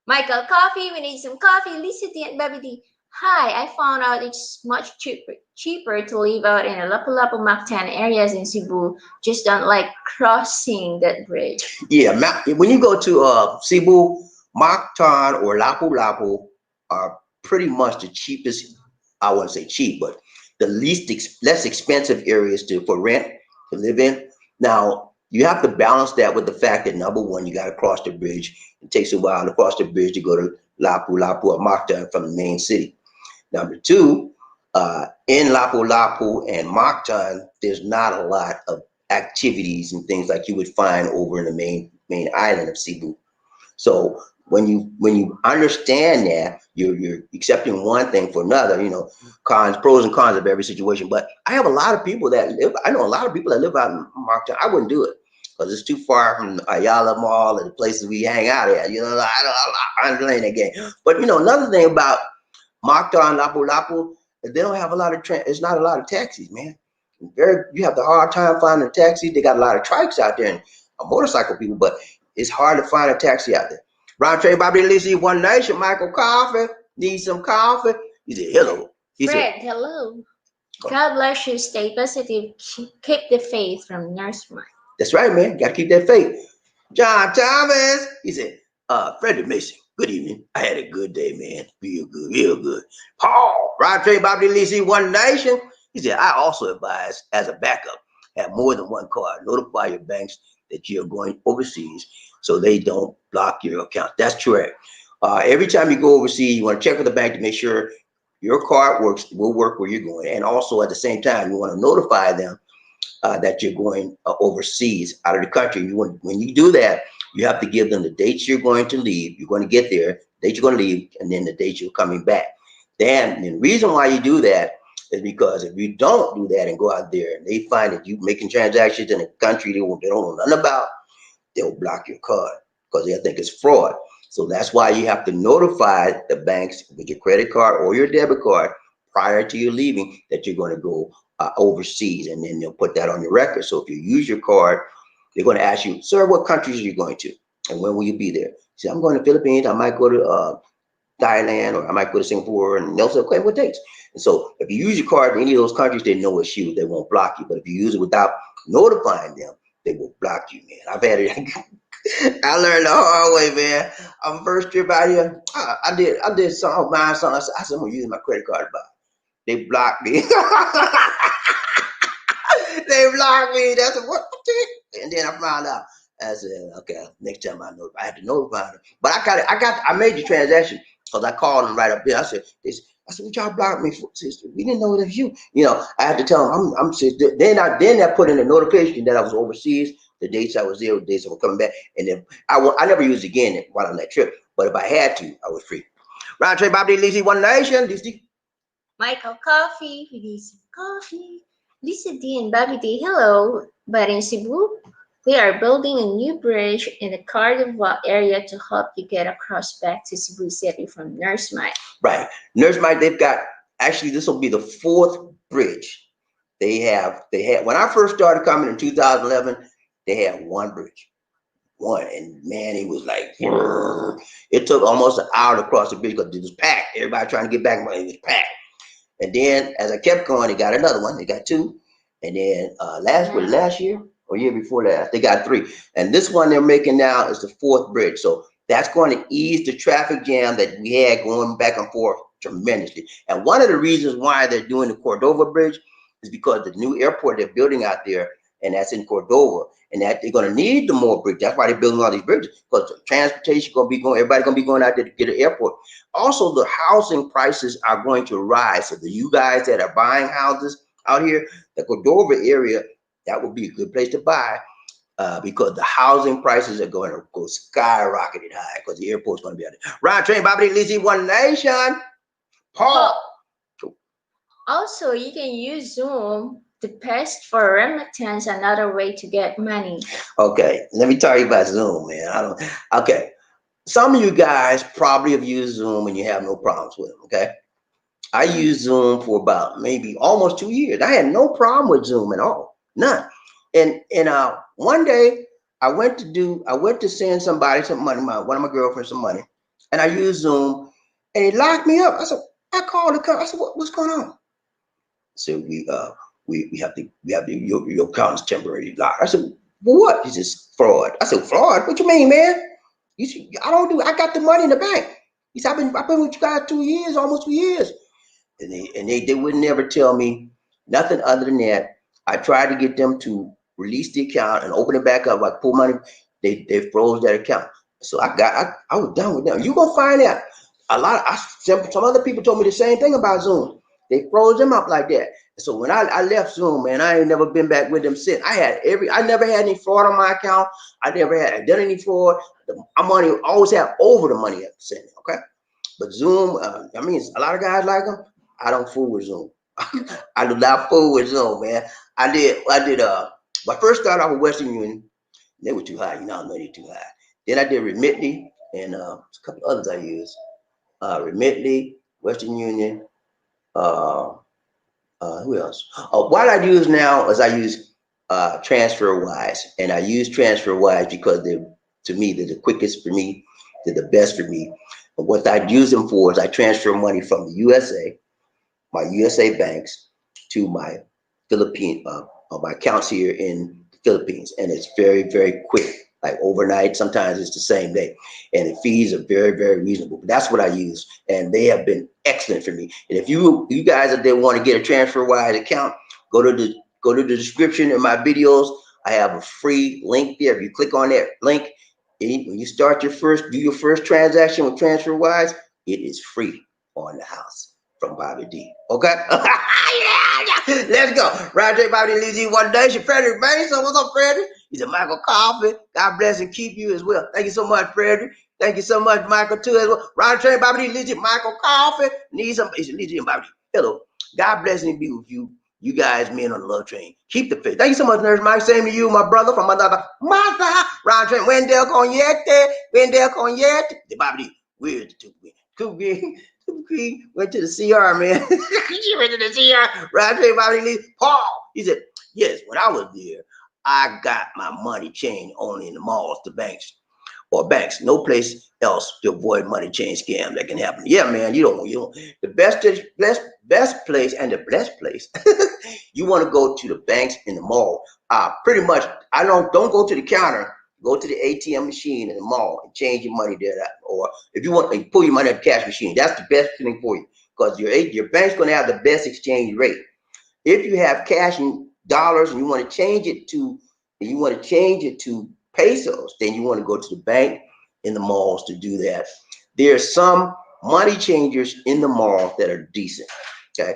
Michael Coffee, we need some coffee. Listen to it, baby. Hi, I found out it's much cheaper to live out in the Lapu-Lapu Mactan areas in Cebu. Just don't like crossing that bridge. Yeah, when you go to Cebu, Mactan or Lapu Lapu are pretty much the cheapest. I wouldn't say cheap, but the less expensive areas to for rent to live in. Now you have to balance that with the fact that number one, you got to cross the bridge. It takes a while to cross the bridge to go to Lapu Lapu or Mactan from the main city. Number two, in Lapu Lapu and Mactan, there's not a lot of activities and things like you would find over in the main island of Cebu. So when you understand that, you're accepting one thing for another. Pros and cons of every situation. But I have a lot of people that live. I know a lot of people that live out in Mactan. I wouldn't do it because it's too far from Ayala Mall and the places we hang out at. I understand that game. But another thing about Mactan, Lapu Lapu, they don't have a lot of it's not a lot of taxis, man. You have the hard time finding a taxi. They got a lot of trikes out there and motorcycle people, but it's hard to find a taxi out there. Ron Trey Bobby Lizzie, One Nation, Michael Coffee, need some coffee. He said, hello. He Fred, said, hello. God bless you. Stay positive. Keep the faith from Nurse Mike. that's right, man. Got to keep that faith. John Thomas, he said, Freddie Mason, good evening. I had a good day, man. Real good, real good. Paul, Ron Trey Bobby Lizzie, One Nation. He said, I also advise as a backup, have more than one card. Notify your banks that you're going overseas so they don't block your account. That's correct. Every time you go overseas, you want to check with the bank to make sure your card will work where you're going. And also at the same time, you want to notify them that you're going overseas out of the country. When you do that, you have to give them the dates you're going to leave. You're going to get there, the date you're going to leave, and then the date you're coming back. Then the reason why you do that is because if you don't do that and go out there and they find that you making transactions in a country they don't know nothing about, they'll block your card because they think it's fraud. So that's why you have to notify the banks with your credit card or your debit card prior to you leaving that you're going to go overseas, and then they'll put that on your record. So if you use your card, they're going to ask you, sir, what countries are you going to, and when will you be there? See, I'm going to Philippines. I might go to Thailand, or I might go to Singapore, and they'll say, okay, what dates? And so if you use your card in any of those countries, they know it's you. They won't block you. But if you use it without notifying them, they will block you, man. I've had it. I learned the hard way, man. On first trip out here, I did something, buying something. I said, I'm gonna use my credit card to buy. They blocked me. They blocked me. That's what. And then I found out. I said, okay, next time I had to notify them. But I made the transaction because I called them right up there. I said, what y'all blocked me for? Sister, we didn't know it was you. I had to tell them I'm then I put in a notification that I was overseas, the dates I was there, the dates I was coming back, and then I never used it again while on that trip. But if I had to, I was free. Ron Trey Bobby Lizzie, One Nation. Michael Coffee, we need some coffee. Lisa D and Bobby D, hello. But in Cebu, they are building a new bridge in the Carnival area to help you get across back to Cebu City from Nurse Mike. Right. Nurse Mike, they've got, actually, this will be the fourth bridge. They had, when I first started coming in 2011, they had one bridge. One. And man, it was like, it took almost an hour to cross the bridge because it was packed. Everybody trying to get back, it was packed. And then as I kept going, they got another one. They got two. And then last year or year before that, they got three. And this one they're making now is the fourth bridge. So that's going to ease the traffic jam that we had going back and forth tremendously. And one of the reasons why they're doing the Cordova Bridge is because the new airport they're building out there, and that's in Cordova, and that they're going to need the more bridges. That's why they're building all these bridges, because the transportation going to be going, everybody's going to be going out there to get an airport. Also, the housing prices are going to rise. So you guys that are buying houses out here, the Cordova area, that would be a good place to buy because the housing prices are going to go skyrocketed high because the airport's going to be out there. Ryan Train, Bobby Lizzie, One Nation. Paul. Also, you can use Zoom to paste for remittance, another way to get money. Okay, let me tell you about Zoom, man. Okay. Some of you guys probably have used Zoom and you have no problems with them, okay? I used Zoom for about maybe almost 2 years. I had no problem with Zoom at all, none. And one day I went to send somebody some money, one of my girlfriends some money, and I used Zoom, and it locked me up. I said, I called the company. I said, what's going on? So we have your account's temporarily locked. I said, well, what? He says fraud. I said, fraud? What you mean, man? I got the money in the bank. He said, I've been with you guys 2 years, almost 2 years. And they would never tell me nothing other than that. I tried to get them to release the account and open it back up, like pull money. They froze that account. So I was done with them. You gonna find out. Some other people told me the same thing about Zoom. They froze them up like that. So when I left Zoom, man, I ain't never been back with them since. I never had any fraud on my account. I never had identity fraud. My money always had over the money I sent. Okay, but Zoom, I mean, a lot of guys like them. I don't fool with Zoom. I do not fool with Zoom, man. I did. When I first started off with Western Union, they were too high. You know, I know they're too high. Then I did Remitly and a couple others I used. Remitly, Western Union. Who else? What I use now is I use TransferWise, and I use TransferWise because to me they're the quickest for me, they're the best for me. And what I use them for is I transfer money from the USA, my USA banks, to my Philippine my accounts here in the Philippines, and it's very, very quick. Like overnight, sometimes it's the same day, and the fees are very, very reasonable. But that's what I use, and they have been excellent for me. And if you guys out there want to get a TransferWise account, go to the description in my videos. I have a free link there. If you click on that link, when you do your first transaction with TransferWise, it is free on the house from Bobby D. Okay? Yeah. Let's go. Roger Bobby D leads you one day. It's Frederick Mason. What's up, Frederick? He's a Michael Coffee. God bless and keep you as well. Thank you so much, Frederick. Thank you so much, Michael, too, as well. Roger Bobby D leads you Michael Coffee. He's leads you Bobby D. Hello. God bless and be with you. You guys, men on the love train. Keep the faith. Thank you so much, Nurse Mike. Same to you, my brother from another mother. Ron Train, Wendell Conyette. The Bobby D. Weird. Cool Green went to the CR, man. She went to the CR. Roger Bobby Lee. Paul. He said, yes, when I was there, I got my money changed only in the malls, the banks. Or banks, no place else to avoid money change scams that can happen. Yeah, man, you don't. The best place and the best place. You want to go to the banks in the mall. Pretty much, I don't go to the counter. Go to the ATM machine in the mall and change your money there. Or if you want to pull your money at the cash machine, that's the best thing for you because your bank's going to have the best exchange rate. If you have cash in dollars and you want to change it to pesos, then you want to go to the bank in the malls to do that. There are some money changers in the mall that are decent. Okay,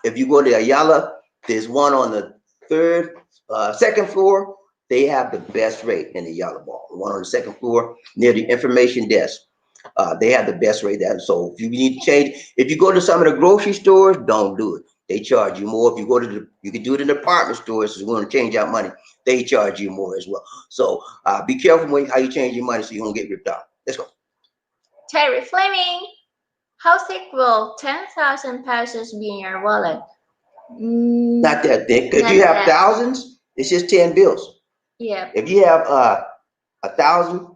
if you go to Ayala, there's one on the second floor. They have the best rate in the Ayala Mall. The one on the second floor near the information desk. They have the best rate there. So if you need to change, if you go to some of the grocery stores, don't do it. They charge you more. If you go to you can do it in the department stores. If you want to change out money, they charge you more as well. So be careful how you change your money so you don't get ripped off. Let's go. Terry Fleming, how thick will 10,000 pesos be in your wallet? Not that thick. If you have thousands, it's just 10 bills. Yeah. If you have 1,000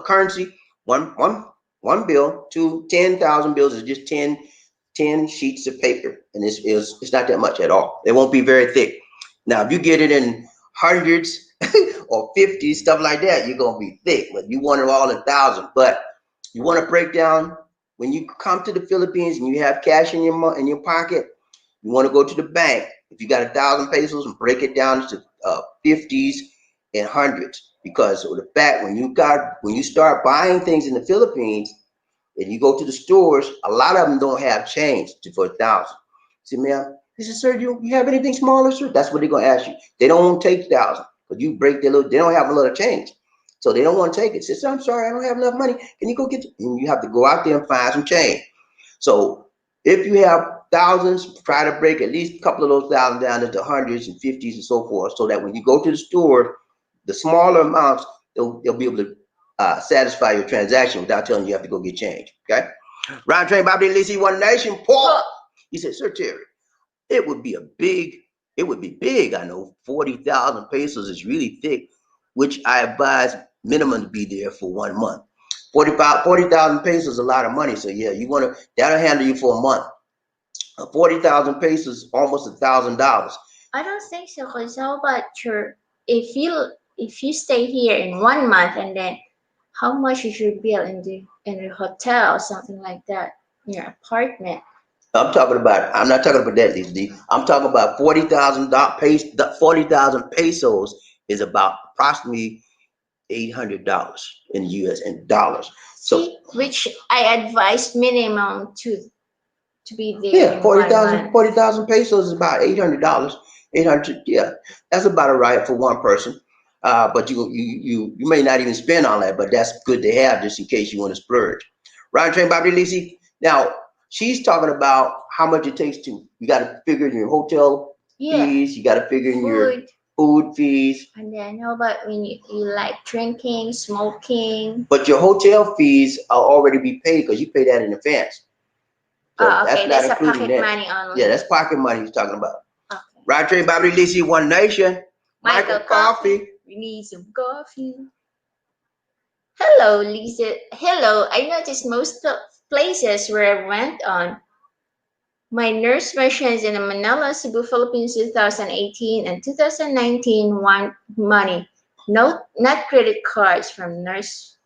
currency, one bill to 10,000 bills is just 10 sheets of paper, and it's not that much at all. It won't be very thick. Now, if you get it in hundreds or 50, stuff like that, you're gonna be thick. But you want it all in thousands. But you want to break down when you come to the Philippines and you have cash in your pocket. You want to go to the bank. If you got 1,000 pesos, and break it down to 50s and hundreds, because of the fact when you start buying things in the Philippines and you go to the stores, a lot of them don't have change for 1,000. See, man, he said, sir, you have anything smaller, sir? That's what they're gonna ask you. They don't want to take 1,000, but you break they don't have a lot of change, so they don't want to take it. Say, sir, I'm sorry, I don't have enough money. Can you go get it? And you have to go out there and find some change. So if you have thousands, try to break at least a couple of those thousands down into hundreds and 50s and so forth, so that when you go to the store, the smaller amounts, they'll be able to satisfy your transaction without telling you have to go get change. Okay. Round train Bobby Lizzie, One Nation, Paul. He said, Sir Terry, it would be big. I know 40,000 pesos is really thick, which I advise minimum to be there for 1 month. 40,000 pesos is a lot of money. So yeah, that'll handle you for a month. 40,000 pesos, almost $1,000. I don't think so. Cause how about your if you stay here in 1 month and then how much is your bill in the hotel or something like that in your apartment? I'm not talking about that, Lisa. I'm talking about 40,000 pesos is about approximately $800 in US in dollars. So See, which I advise minimum to be there yeah, in 1 month. 40,000 pesos is about $800. 800, yeah, that's about right for one person. But you may not even spend all that, but that's good to have just in case you want to splurge. Right, Train Bobby Lisi. Now she's talking about how much it takes to. You got to figure in your hotel Yeah, fees. You got to figure in your food. food fees. And then how about when you like drinking, smoking? But your hotel fees are already be paid because you pay that in advance. So Oh, that's okay, not that's a including pocket that. money Yeah, only. that's pocket money he's talking about. Okay. Right, Train Bobby Lisi, One Nation. Michael Coffee. We need some coffee. Hello, Lisa. Hello. I noticed most places where I went on my nurse versions in Manila, Cebu, Philippines, 2018 and 2019 want money. No, not credit cards from nurse.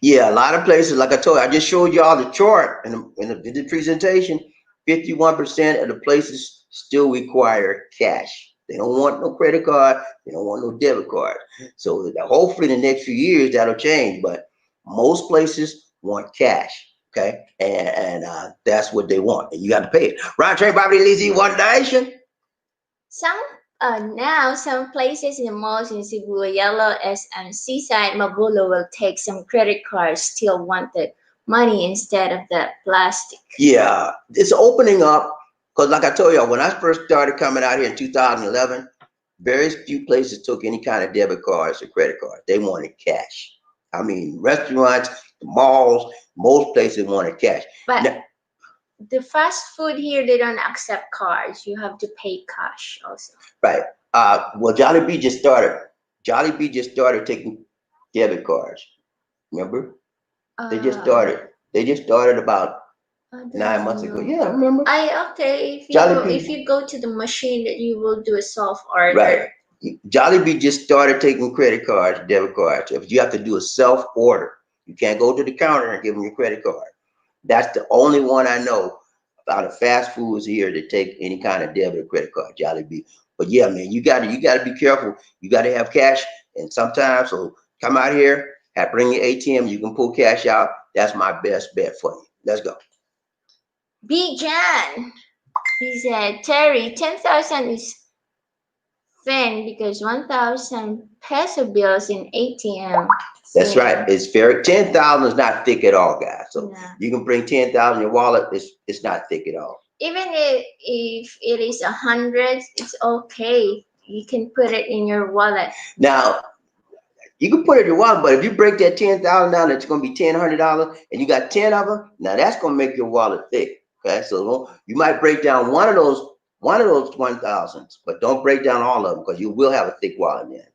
Yeah, a lot of places, like I told you, I just showed y'all the chart in the presentation. 51% of the places still require cash. They don't want no credit card. They don't want no debit card. So hopefully in the next few years that'll change. But most places want cash. Okay, and that's what they want, and you got to pay it. Right, Trey Bobby Lizzie, One Nation. Some now some places in the malls in Cebu, Yellow S and Seaside, Mabulo will take some credit cards still wanted money instead of the plastic. Yeah, it's opening up because, like I told y'all, when I first started coming out here in 2011, very few places took any kind of debit cards or credit cards. They wanted cash. I mean, restaurants, malls, most places wanted cash. But Now, the fast food here they don't accept cards. You have to pay cash also. right. Well, Jollibee just started. Jollibee just started taking debit cards. Remember? They just started. They just started about I don't 9 months ago. know. Yeah, I remember. Okay, if Jollibee. you go to the machine that you will do a self order. Right. Jollibee just started taking credit cards, debit cards. If you have to do a self order, you can't go to the counter and give them your credit card. That's the only one I know out of fast foods here that take any kind of debit or credit card, Jollibee. But yeah, man, you gotta be careful. You gotta have cash, and sometimes so come out here, bring your ATM. You can pull cash out. That's my best bet for you. Let's go. B. Jan, he said, Terry, 10,000 is thin because 1,000 peso bills in ATM. That's right. It's very 10,000 is not thick at all, guys. So Yeah. you can bring 10,000 in your wallet. It's not thick at all. Even if it is 100, it's okay. You can put it in your wallet. Now you can put it in your wallet, but if you break that 10,000 down, it's gonna be $1,000, and you got 10 of them. Now that's gonna make your wallet thick. Okay, so you might break down one of those 1,000s, but don't break down all of them because you will have a thick wallet then.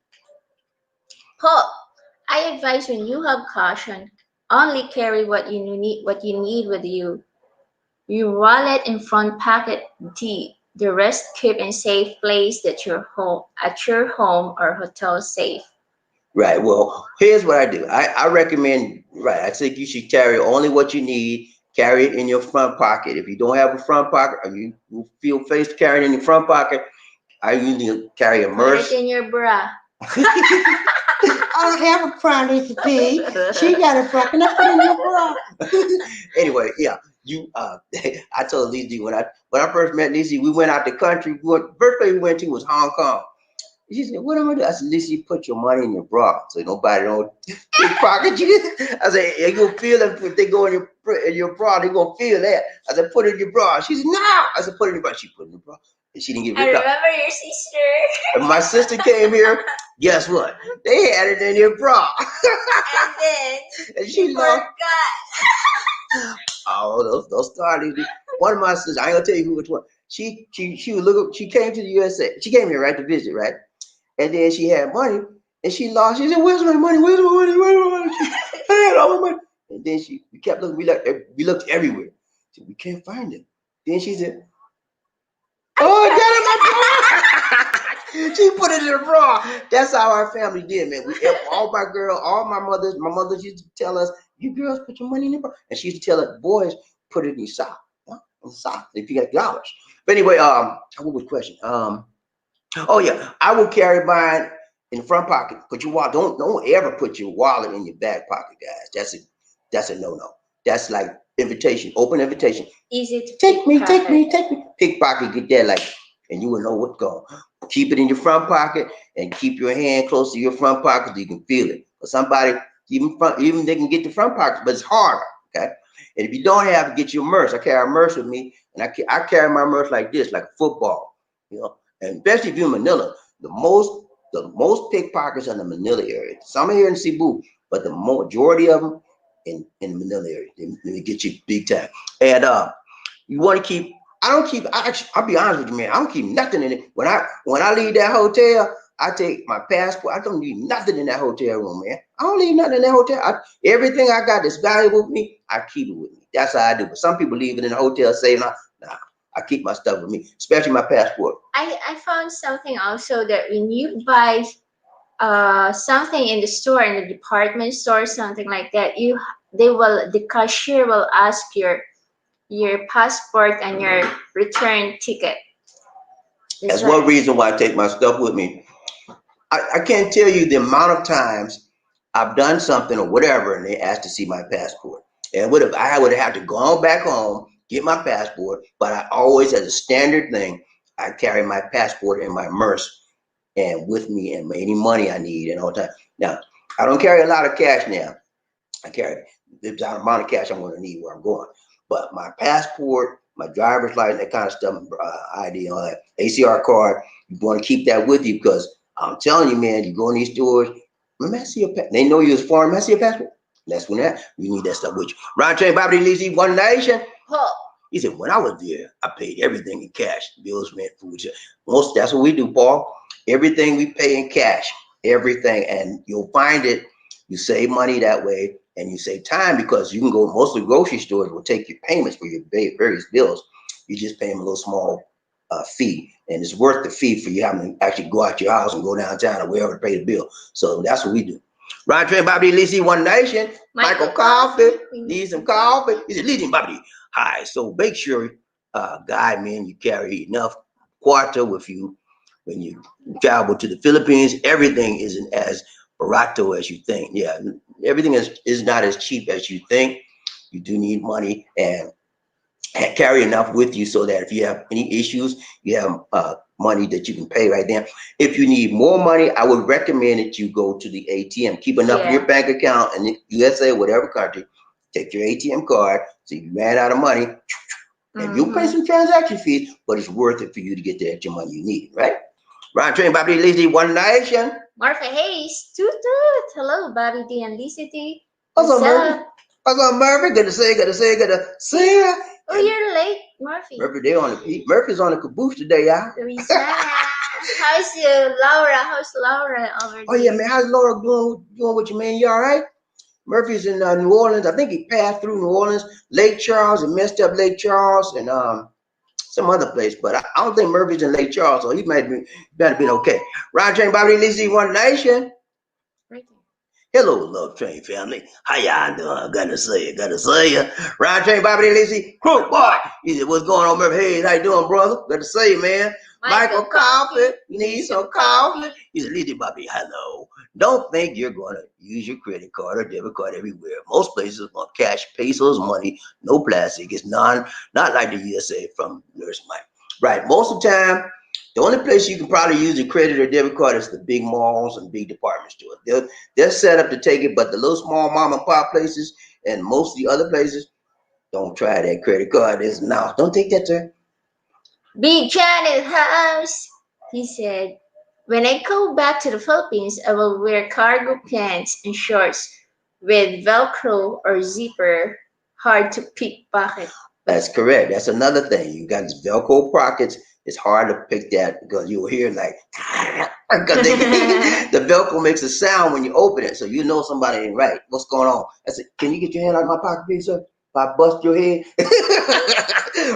Paul, I advise when you have caution, only carry what you need with you. Your wallet in front pocket D. The rest keep in safe place at your home or hotel safe. Right. Well, here's what I do. I recommend. Right. I think you should carry only what you need. Carry it in your front pocket. If you don't have a front pocket, or you feel safe to carry it in your front pocket, I usually carry a Put purse. it in your bra. I don't have a private today. She got a front. Can I put in your bra? Anyway, yeah, I told Lizzie when I first met Lizzie, we went out the country. First place we went to was Hong Kong. She said, "What am I doing?" I said, "Lizzie, put your money in your bra so nobody don't pickpocket you." I said, "You gonna feel it if they go in your bra. They gonna feel that." I said, "Put it in your bra." She said, "No." I said, "Put it in your bra." She put it in your bra, and she didn't get I ripped up. remember your sister. And my sister came here. Guess what? They had it in their bra. And then And she she lost. forgot. Oh, those started. One of my sisters, I ain't gonna tell you which one. She was looking. She came to the USA. She came here, right, to visit, right? And then she had money, and she lost. She said, "Where's my money? Where's my money? Where's my money?" I had all my money. And then we kept looking. We looked everywhere. So we can't find it. Then she said, "Oh, get in my drawer." She put it in the drawer. That's how our family did, man. All my mothers used to tell us, "You girls put your money in the drawer," and she used to tell us, "Boys, put it in your sock, huh? In the sock if you got dollars." But anyway, what was the question? Oh yeah, I will carry mine in the front pocket. Put your wallet. Don't ever put your wallet in your back pocket, guys. That's a no. That's like invitation, open invitation. Easy to Take me, take pickpocket. me, take me. Pickpocket, get that like, and you will know what's going. Keep it in your front pocket and keep your hand close to your front pocket so you can feel it. But somebody even they can get the front pocket, but it's harder. Okay. And if you don't have it, get your merce. I carry a merce with me, and I carry my merce like this, like a football. You know, and especially if you're in Manila, the most pickpockets are in the Manila area. Some are here in Cebu, but the majority of them in the Manila area. They get you big time. And you want to keep. I don't keep. I'll be honest with you, man. I don't keep nothing in it. When I leave that hotel, I take my passport. I don't leave nothing in that hotel room, man. I don't leave nothing in that hotel. Everything I got that's valuable with me, I keep it with me. That's how I do. But some people leave it in the hotel, saying, "Nah, I keep my stuff with me, especially my passport." I found something also that when you buy something in the store, in the department store, something like that, the cashier will ask your passport and your return ticket. That's That's one right. reason why I take my stuff with me. I can't tell you the amount of times I've done something or whatever, and they asked to see my passport. And I would have had to go on back home, get my passport, but I always, as a standard thing, I carry my passport in my purse and with me and any money I need and all the time. Now, I don't carry a lot of cash now. I carry the amount of cash I'm going to need where I'm going. But my passport, my driver's license, that kind of stuff, ID, all that, ACR card, you want to keep that with you because I'm telling you, man, you go in these stores, let me see your passport. They know you're foreign. Let me see your passport. That's when you need that stuff with you. Ron Train, Bobby Lizzie, One Nation. Oh, He said, when I was there, I paid everything in cash, bills, rent, food. That's what we do, Paul. Everything we pay in cash, everything. And you'll find it, you save money that way and you save time because you can go, most of the grocery stores will take your payments for your various bills. You just pay them a little small fee. And it's worth the fee for you having to actually go out your house and go downtown or wherever to pay the bill. So that's what we do. Ron Train, Bobby Lizzie, One Nation. Michael Coffee, need some coffee. He said, Lizzie, Bobby. Hi, so make sure, guy, man, you carry enough quarter with you when you travel to the Philippines. Everything isn't as barato as you think. Yeah, everything is not as cheap as you think. You do need money and carry enough with you so that if you have any issues, you have money that you can pay right there. If you need more money, I would recommend that you go to the ATM. Keep enough in your bank account in the USA, whatever country. Take your ATM card. So you ran out of money, and you'll pay some transaction fees, but it's worth it for you to get the extra money you need, right? Ron Train, Bobby Lizzie, One Nation. Martha Hayes, toot toot. Hello, Bobby D and Lizzie T. What's up, What's Murphy? up? What's up, Murphy? Good to see you. Good to see you. Good to see you. Oh, you're late, Murphy. Murphy's on the caboose today, y'all. Reasona. How's Laura? How's Laura over there? Oh yeah, man. How's Laura doing with you, man? You all right? Murphy's in New Orleans. I think he passed through New Orleans, Lake Charles, and messed up Lake Charles and some other place. But I don't think Murphy's in Lake Charles, so he might have been okay. Ron Train, Bobby Lizzie, One Nation. Right Hello, Love Train family. How y'all doing? Gotta say you. Ron Train, Bobby Lizzie, Crook Boy. He said, what's going on, Murphy? Hey, how you doing, brother? Good to see you, man. Michael Coffee, need some coffee? He said, Lizzie, Bobby, hello. Don't think you're going to use your credit card or debit card everywhere. Most places want cash, pesos, money, no plastic. It's not like the USA from Nurse Mike. Right, most of the time, the only place you can probably use your credit or debit card is the big malls and big department stores. They're set up to take it, but the little small mom and pop places and most of the other places, don't try that credit card. Don't take that, sir. Big Janet House. He said, when I go back to the Philippines, I will wear cargo pants and shorts with Velcro or zipper, hard to pickpocket. That's correct. That's another thing. You got these Velcro pockets it's hard to pick that because you'll hear like because the Velcro makes a sound when you open it, so you know somebody ain't right. What's going on? I said, can you get your hand out of my pocket, please, sir? If I bust your head,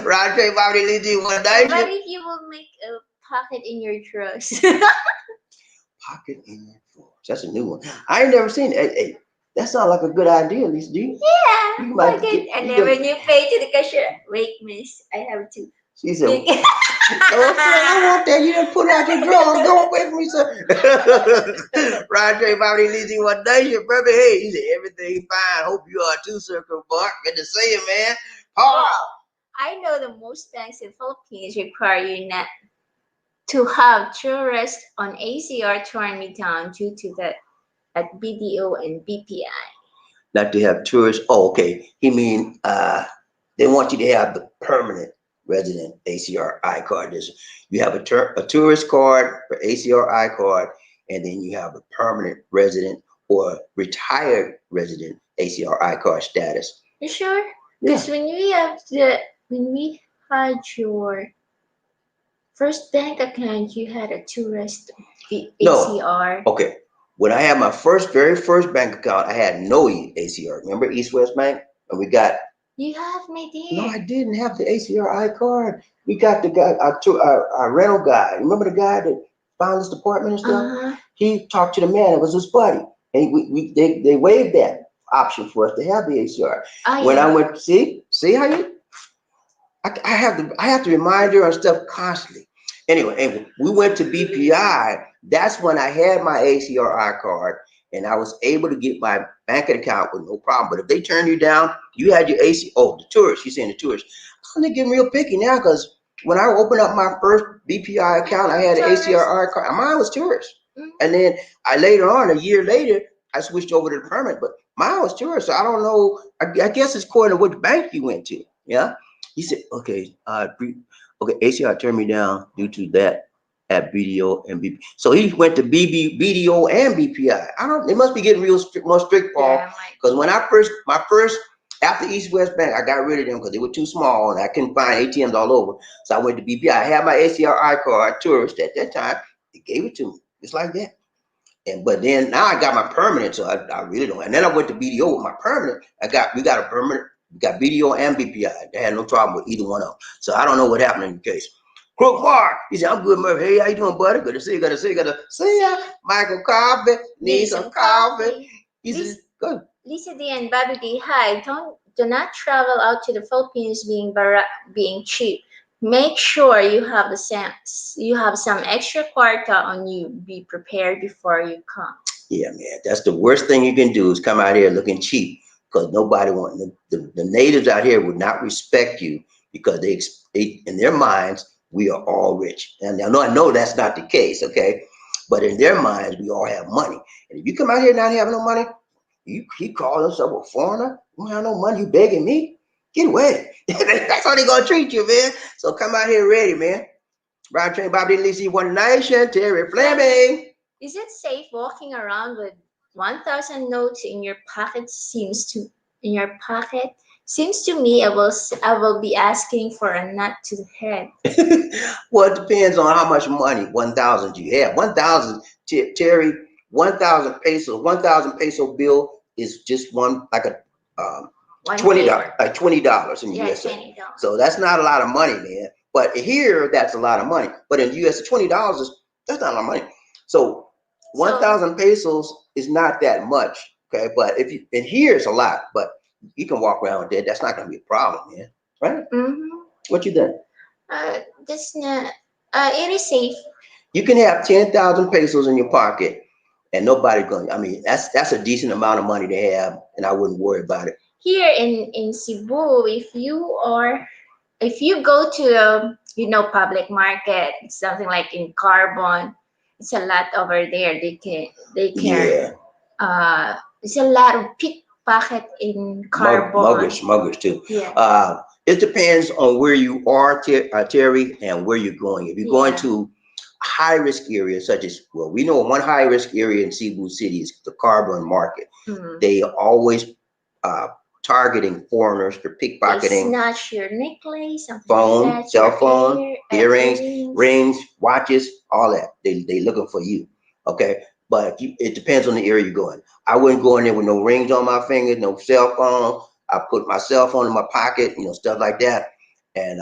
Roger, Bobby, lead you one night. What if you will make a pocket in your dress? Pocket in your drawers. That's a new one. I ain't never seen it. Hey, that sounds like a good idea, Lisa. Do you? Yeah, You might pocket. get. And You then get when you pay to the cashier, wait, miss, I have to. she said, "Oh, sir, I want that. You didn't put it out your drawers. Go away from me, sir." Roger, Bobby, lead you one night. Your brother, hey, he said, everything fine. Hope you are too, Sir Mark. Good to see you, man. Paul. I know the most banks in Philippines require you not to have tourists on ACR turn me down due to that at BDO and BPI. Not to have tourists. Oh, okay. He mean they want you to have the permanent resident ACRI card. You have a tourist card for ACRI card, and then you have a permanent resident or retired resident ACRI card status. You sure? Yeah. Because when we had your first bank account, you had a tourist No. ACR. Okay. When I had my very first bank account, I had no ACR. Remember East West Bank? And we got. You have, my dear. No, I didn't have the ACRI card. We got the guy, our rental guy. Remember the guy that found this apartment and stuff? Uh-huh. He talked to the man. It was his buddy, and they waived that option for us to have the ACR. When yeah. I went, see how you. I have to remind her of stuff constantly. Anyway, and we went to BPI. That's when I had my ACRI card, and I was able to get my bank account with no problem. But if they turn you down, you had your AC. Oh, the tourist. You're saying the tourist. I'm gonna get real picky now because when I opened up my first BPI account, I had an ACRI card. Mine was tourist, and then later on, a year later, I switched over to the permit. But mine was tourist, so I don't know. I guess it's according to which bank you went to. Yeah. He said, okay, ACR turned me down due to that at BDO and BP. So he went to BDO and BPI. They must be getting more strict, Paul. Because when my first, after East West Bank, I got rid of them because they were too small and I couldn't find ATMs all over. So I went to BPI. I had my ACRI card, tourist at that time. They gave it to me, just like that. But then now I got my permanent, so I really don't. And then I went to BDO with my permanent. We got a permanent. We got BDO and BPI. They had no problem with either one of them. So I don't know what happened in the case. Crook Mark, he said, I'm good, Murphy. Hey, how you doing, buddy? Good to see you. Good to see you. Good to see ya. Michael Coffee. Need some coffee. He said, good. Lisa D and Bobby D, hi. Do not travel out to the Philippines being cheap. Make sure you have some extra kwarta on you. Be prepared before you come. Yeah, man. That's the worst thing you can do is come out here looking cheap. Because nobody the natives out here would not respect you because they in their minds we are all rich. And I know that's not the case, okay? But in their minds we all have money. And if you come out here not having no money, he calls himself a foreigner. You don't have no money. You begging me? Get away. That's how they gonna treat you, man. So come out here ready, man. Brian Train, Bobby Lisi, One Nation, Terry Fleming. Is it safe walking around with 1,000 notes in your pocket? Seems to me I will be asking for a nut to the head. Well, it depends on how much money. 1,000 you have. 1,000, Terry. 1,000 pesos. 1,000 peso bill is just one like a $20, like $20 in the USA. $20. So that's not a lot of money, man. But here, that's a lot of money. But in the US, $20 that's not a lot of money. So 1,000 pesos is not that much, okay? But and here it's a lot, but you can walk around with that. That's not going to be a problem, man. Right? Mm-hmm. What you think? That's not. It is safe. You can have 10,000 pesos in your pocket, and nobody going. I mean, that's a decent amount of money to have, and I wouldn't worry about it. Here in Cebu, if you go to a public market, something like in Carbon. It's a lot over there. They can. Yeah. It's a lot of pickpocket in Carbon. Muggers too. Yeah. It depends on where you are, Terry, and where you're going. If you're going to high risk areas such as, well, we know one high risk area in Cebu City is the Carbon Market. Mm-hmm. They always targeting foreigners for They pickpocketing, snatch your necklace, something phone, like that, cell your phone, earrings, earrings. rings, watches, all that. They looking for you. Okay. But if you, it depends on the area you're going. I wouldn't go in there with no rings on my fingers, no cell phone. I put my cell phone in my pocket, stuff like that. And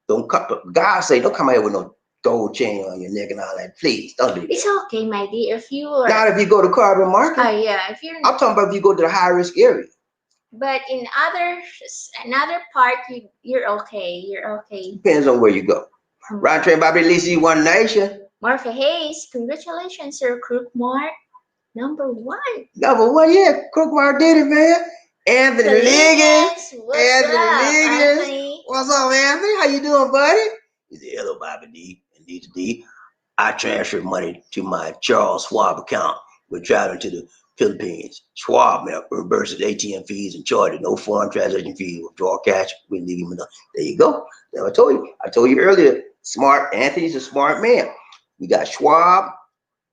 don't come. God say, don't come out here with no gold chain on your neck and all that. Please don't do that. It's okay, my dear. If you are, Not if you go to carbon market. yeah, if you're, I'm talking about if you go to the high risk area. but in another part, you're okay. You're okay. Depends on where you go. Right train, Bobby Lisi, One Nation. Martha Hayes, congratulations, Sir Crook Mark. Number 1. Number 1, yeah, Crookmar did it, man. Anthony Liggins. What's Anthony up, Liggins. Anthony? What's up, Anthony? How you doing, buddy? He said, hello, Bobby D. And Lisa D. I transferred money to my Charles Schwab account. We're traveling to the Philippines. Schwab reimburses ATM fees and charges no foreign transaction fees. Withdraw cash. We leave him enough. There you go. Now I told you. I told you earlier. Smart. Anthony's a smart man. We got Schwab,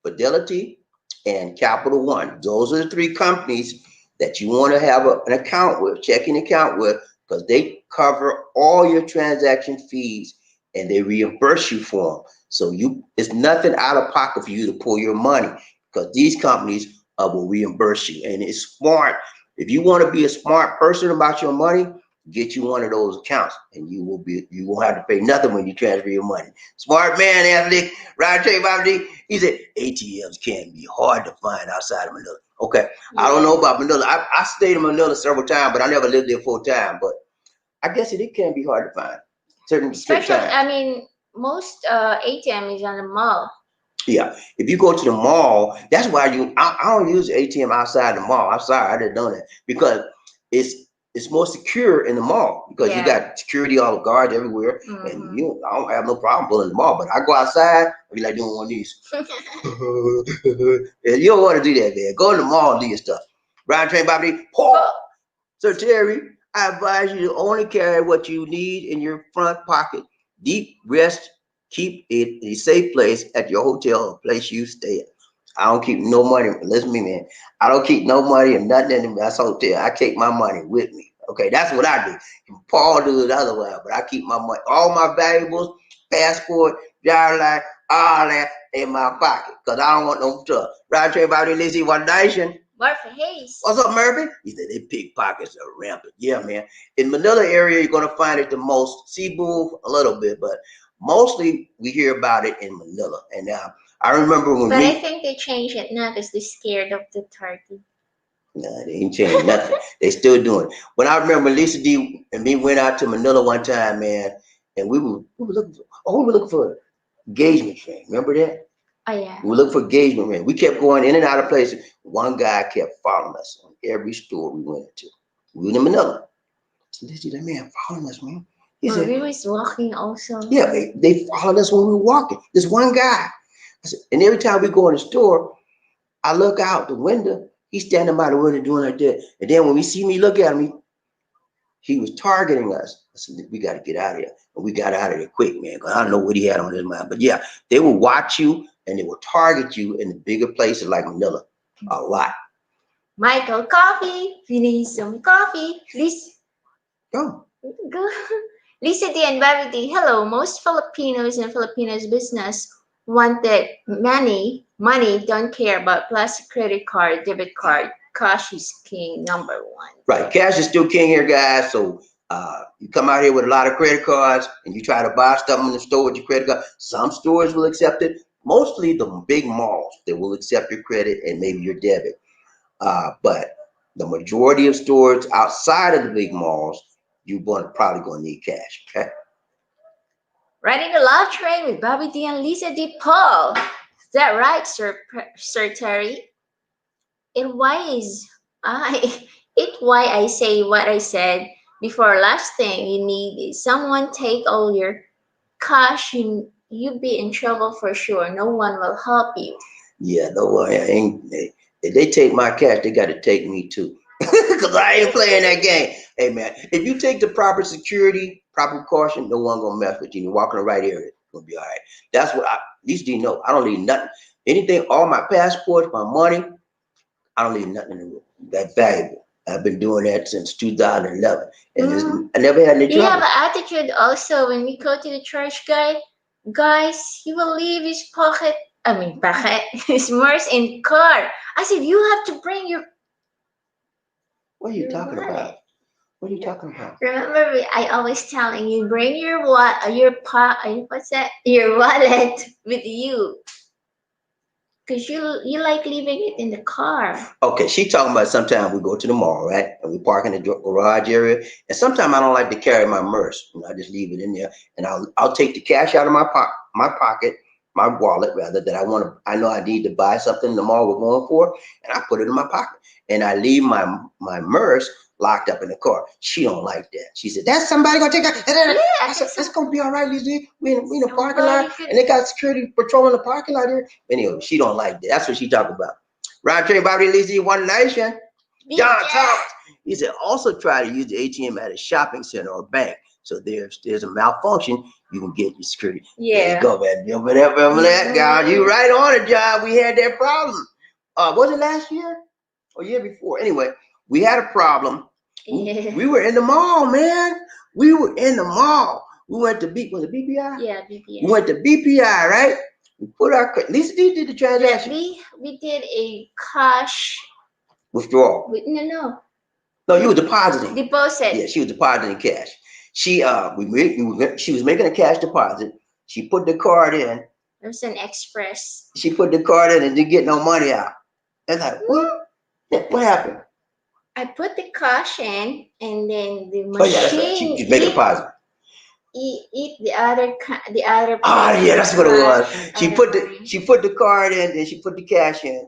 Fidelity, and Capital One. Those are the 3 companies that you want to have an account with, checking account with, because they cover all your transaction fees and they reimburse you for them. So it's nothing out of pocket for you to pull your money, because these companies will reimburse you. And it's smart. If you want to be a smart person about your money, get you one of those accounts, and you won't have to pay nothing when you transfer your money. Smart man, Anthony. Right, Trey Bobby. He said ATMs can be hard to find outside of Manila. Okay, I don't know about Manila. I stayed in Manila several times, but I never lived there full time. But I guess it can be hard to find certain Especially, times. I mean, most ATM is on the mall. Yeah, if you go to the mall, that's why I don't use ATM outside the mall. I'm sorry, I didn't know that, because it's more secure in the mall, because you got security, all the guards everywhere, and I don't have no problem pulling the mall. But I go outside, I be like doing one of these. And you don't want to do that, man. Go to the mall and do your stuff. Brian Train Bobby, Paul. So Terry, I advise you to only carry what you need in your front pocket. Deep rest. Keep it a safe place at your hotel or place you stay at. I don't keep no money. Listen to me, man. I don't keep no money or nothing in that hotel. I take my money with me. Okay, that's what I do. Paul does otherwise, but I keep my money, all my valuables, passport, driver's license, all that in my pocket, because I don't want no trouble. Right, everybody, Lizzie, One Nation. Martha Hayes. What's up, Murphy? He said they pickpockets are rampant. Yeah, man. In Manila area, you're gonna find it the most. Cebu, a little bit, but mostly we hear about it in Manila. And I remember when I think they changed it now because they're scared of the turkey. No, they ain't changed nothing. They still doing it. When I remember Lisa D and me went out to Manila one time, man, and we were looking for engagement ring. Remember that? Oh yeah. We were looking for engagement ring. We kept going in and out of places. One guy kept following us on every store we went into. We were in Manila. So Lisa, that man following us, man. He said, we was walking also. Yeah, they followed us when we were walking. This one guy. I said, and every time we go in the store, I look out the window. He's standing by the window doing like that. And then when we see me look at him, he was targeting us. I said, we got to get out of here. And we got out of there quick, man, because I don't know what he had on his mind. But yeah, they will watch you and they will target you in the bigger places like Manila a lot. Michael Coffee, if you need some coffee, please Go. Lisa D and Bobby D. Hello, most Filipinos and Filipinos business wanted money, don't care about plastic credit card, debit card. Cash is king, number 1. Right, cash is still king here, guys. So you come out here with a lot of credit cards and you try to buy stuff in the store with your credit card. Some stores will accept it. Mostly the big malls that will accept your credit and maybe your debit. But the majority of stores outside of the big malls, probably going to need cash. Okay. Riding the love train with Bobby D and Lisa D. Paul. Is that right, Sir Terry? And why I say what I said before. Last thing you need is someone take all your cash. You be in trouble for sure. No one will help you. Yeah, no one ain't. If they take my cash, they got to take me too, because I ain't playing that game. Hey man, if you take the proper security, proper caution, no one gonna mess with you. You walk in the right area, it's gonna be all right. That's what at least you know. I don't need nothing. Anything, all my passports, my money, I don't need nothing in the room. That's valuable. I've been doing that since 2011, and Mm. I never had any You have trouble. an attitude also when we go to the church, guys, he will leave his pocket, pocket, his purse in car. I said, you have to bring What are you your talking wallet. about? What are you talking about? Remember, I always telling you, bring your what's that? Your wallet with you, cause you like leaving it in the car. Okay, she talking about sometimes we go to the mall, right? And we park in the garage area. And sometimes I don't like to carry my purse. I just leave it in there, and I'll take the cash out of my wallet rather, that I know I need to buy something in the mall we're going for, and I put it in my pocket. And I leave my purse locked up in the car. She don't like that. She said, "That's somebody gonna take that." Yeah, I said, "It's gonna be all right, Lizzie. We in the parking nobody lot, could. and they got security patrolling the parking lot here." Anyway, she don't like that. That's what she talking about. Round train, Bobby Lizzie, One Nation. John Thomas. He said, also try to use the ATM at a shopping center or bank. So there's a malfunction, you can get your security. There you Yeah. go, man. Remember that, guy. You right on it, John. We had that problem. Was it last year or year before? Anyway, we had a problem. Yeah. We were in the mall, man. We were in the mall. We went to was it BPI? Yeah, BPS. We went to BPI, right? We put our Lisa did the Yeah, transaction. we did a cash. Withdrawal. No. No, you were depositing. Deposit. Yeah, she was depositing cash. She she was making a cash deposit. She put the card in. There's an express. She put the card in and didn't get no money out. And like, what? What happened? I put the cash in, and then the Oh yeah, that's right. machine She made a deposit. eat the other. Ah, yeah, that's what it was. She other put money. the card in, and she put the cash in,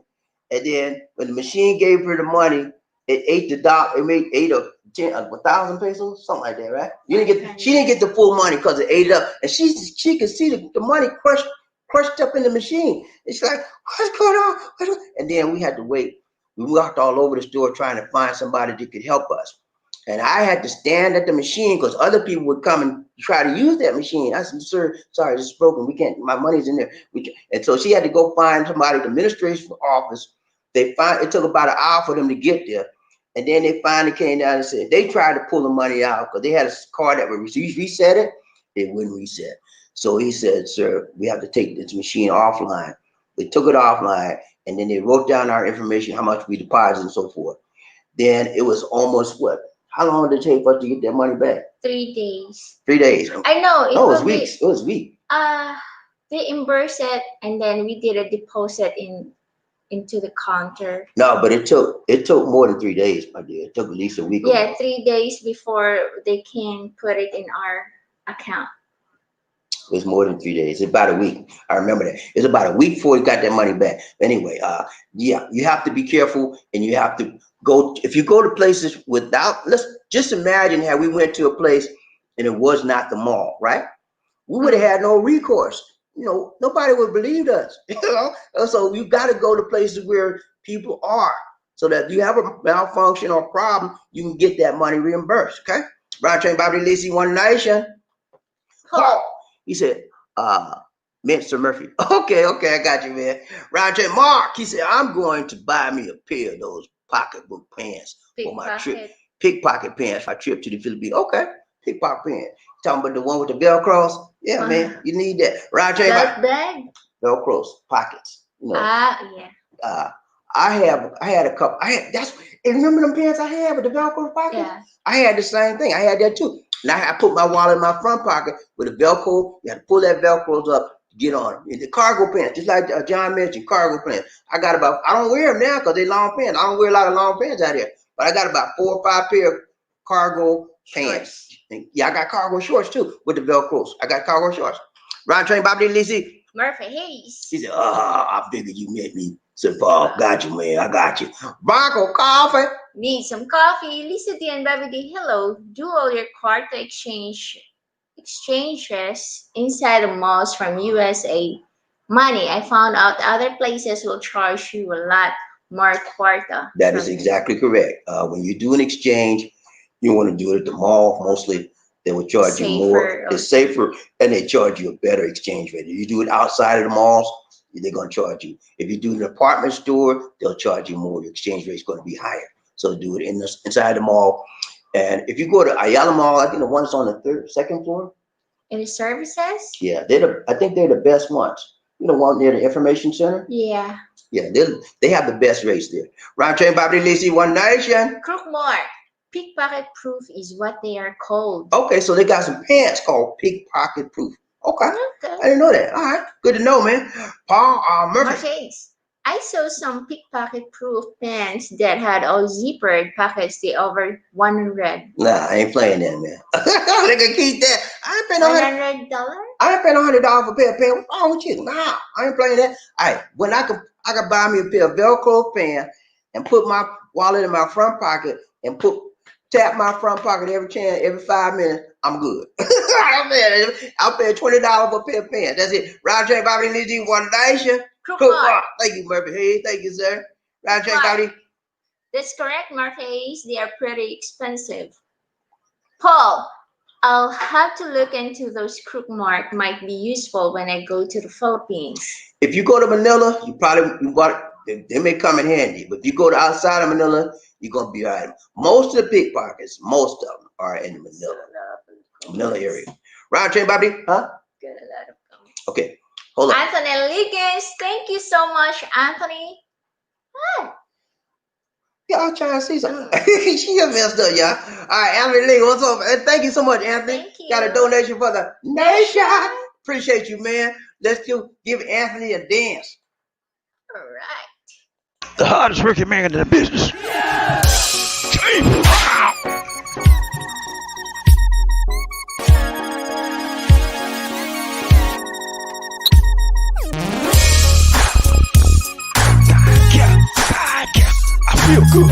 and then when the machine gave her the money, it ate the dollar. It ate a 1,000 pesos, something like that, right? She didn't get the full money because it ate it up, and she could see the money crushed up in the machine. It's like, what's going on? And then we had to wait. We walked all over the store trying to find somebody that could help us. And I had to stand at the machine because other people would come and try to use that machine. I said, "Sir, sorry, this is broken. We can't. My money's in there." And so she had to go find somebody at the administration office. It took about an hour for them to get there, and then they finally came down and said they tried to pull the money out because they had a card that would reset it. It wouldn't reset. So he said, "Sir, we have to take this machine offline." They took it offline, and then they wrote down our information, how much we deposited, and so forth. Then it was almost what? How long did it take for us to get that money back? 3 days. 3 days. I know. No, it was weeks. It was weeks. They reimbursed it, and then we did a deposit into the counter. No, but it took more than 3 days, my dear. It took at least a week. Yeah, 3 days before they can put it in our account. It was more than 3 days. It's about a week. I remember that. It's about a week before we got that money back. Anyway, yeah, you have to be careful, and you have to go. If you go to places without, let's just imagine how we went to a place and it was not the mall, right? We would have had no recourse. Nobody would have believed us. So you got to go to places where people are, so that if you have a malfunction or problem, you can get that money reimbursed. Okay. Round train, Bobby Lacey, One Nation. Paul. He said, Mr. Murphy. Okay, I got you, man. Round train, Mark. He said, I'm going to buy me a pair of those pocketbook pants for my trip. Pickpocket pants for my trip to the Philippines. Okay, pickpocket pants. Talking about the one with the Velcros? Yeah, man, you need that. Round train, bag. Velcros pockets. Yeah. I had a couple. And remember them pants I had with the Velcro pockets? Yeah. I had the same thing. I had that too. Now I put my wallet in my front pocket with a Velcro. You have to pull that Velcro up to get on. And the cargo pants, just like John mentioned, cargo pants. I don't wear them now because they long pants. I don't wear a lot of long pants out here. But I got about 4 or 5 pair of cargo pants. Yeah, I got cargo shorts too with the Velcros. I got cargo shorts. Round train, Bobby Lizzie. Murphy Hayes. He said, I figured you met me. Said, Paul, got you, man. I got you. Bronco coffee. Need some coffee. Lisa D and Baby D, hello. Do all your quarter exchanges inside the malls from USA. Money. I found out other places will charge you a lot more quarter. That is exactly correct. When you do an exchange, you want to do it at the mall. Mostly they will charge you more. It's safer, and they charge you a better exchange rate. If you do it outside of the malls, they're going to charge you. If you do an apartment store, they'll charge you more. Your exchange rate is going to be higher. So they do it inside the mall. And if you go to Ayala Mall, I think the one that's on the second floor. Any services? Yeah, I think they're the best ones. You know, one near the information center. Yeah. Yeah, they have the best rates there. Round train, Bobby Lacey, One Nation. Crookmart. Pickpocket proof is what they are called. Okay, so they got some pants called pickpocket proof. Okay, Okay. I didn't know that. All right, good to know, man. Paul Murphy. Marques. I saw some pickpocket proof pants that had all zippered pockets. They over 100. Nah, I ain't playing that, man. They can keep that. I ain't paying no $100? I ain't paying $100 for a pair of pants. What's wrong with you? Nah, I ain't playing that. All right, when I could buy me a pair of Velcro pants and put my wallet in my front pocket and tap my front pocket every 5 minutes, I'm good. I'm paying $20 for a pair of pants. That's it. Round train, Bobby, Lizzie, One Nation. Crookmart. Thank you, Murphy. Hey, thank you, sir. Round train, Bobby. That's correct, Marques. They are pretty expensive. Paul, I'll have to look into those Crookmart. Might be useful when I go to the Philippines. If you go to Manila, they may come in handy. But if you go to outside of Manila, you're gonna be all right. Most of the pickpockets, most of them are in the Manila area. Round train, Bobby, huh? Got a lot of comments. Okay, hold on. Anthony Liggins, thank you so much, Anthony. Yeah, I was trying to see something. She got messed up, y'all. All right, Anthony Lee, what's up? And thank you so much, Anthony. Thank you. Got a donation for the nation. Appreciate you, man. Let's give Anthony a dance. All right. The hardest working man in the business. I feel good.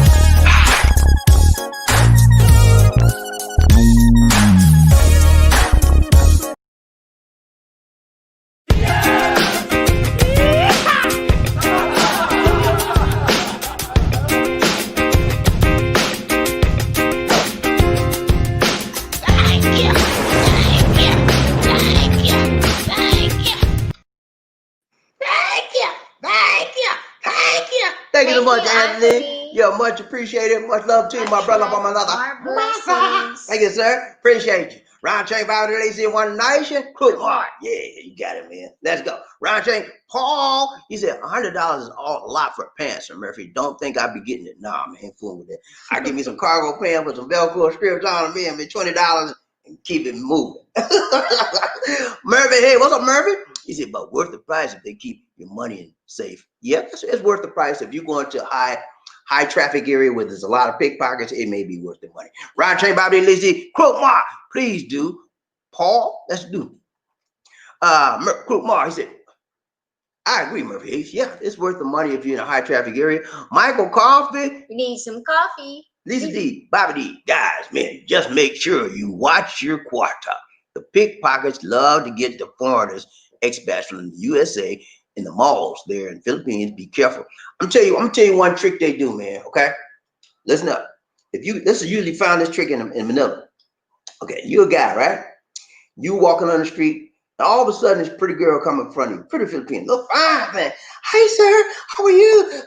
Thank you so much, you, Anthony. Yeah, much appreciated. Much love to you, my brother, from another. More blessings. Thank you, sir. Appreciate you. Round chain, Bobby Lacey, One Nation. Crookmart. Yeah, you got it, man. Let's go. Round chain, Paul. He said $100 is a lot for pants, Sir Murphy. Don't think I'll be getting it. Nah, man, ain't fooling with that. I give me some cargo pants with some Velcro strips on them, man, $20 and keep it moving. Murphy, hey, what's up, Murphy? He said, but worth the price if they keep your money safe. Yep, it's worth the price. If you go into a high traffic area where there's a lot of pickpockets, it may be worth the money. Round train, Bobby Lizzie, Crookmart, please do. Paul, let's do. Crookmart, he said, I agree, Murphy. Yeah, it's worth the money if you're in a high traffic area. Michael Coffee. We need some coffee. Lisa D, Bobby D, guys, man, just make sure you watch your quarter. The pickpockets love to get the foreigners, expats from the USA, in the malls there in the Philippines. Be careful. I'm tell you one trick they do, man. Okay, listen up. This is usually found this trick in Manila. Okay, you're a guy, right? You walking on the street, and all of a sudden, this pretty girl come in front of you, pretty Philippine, look fine, man. Hi, sir, how are you?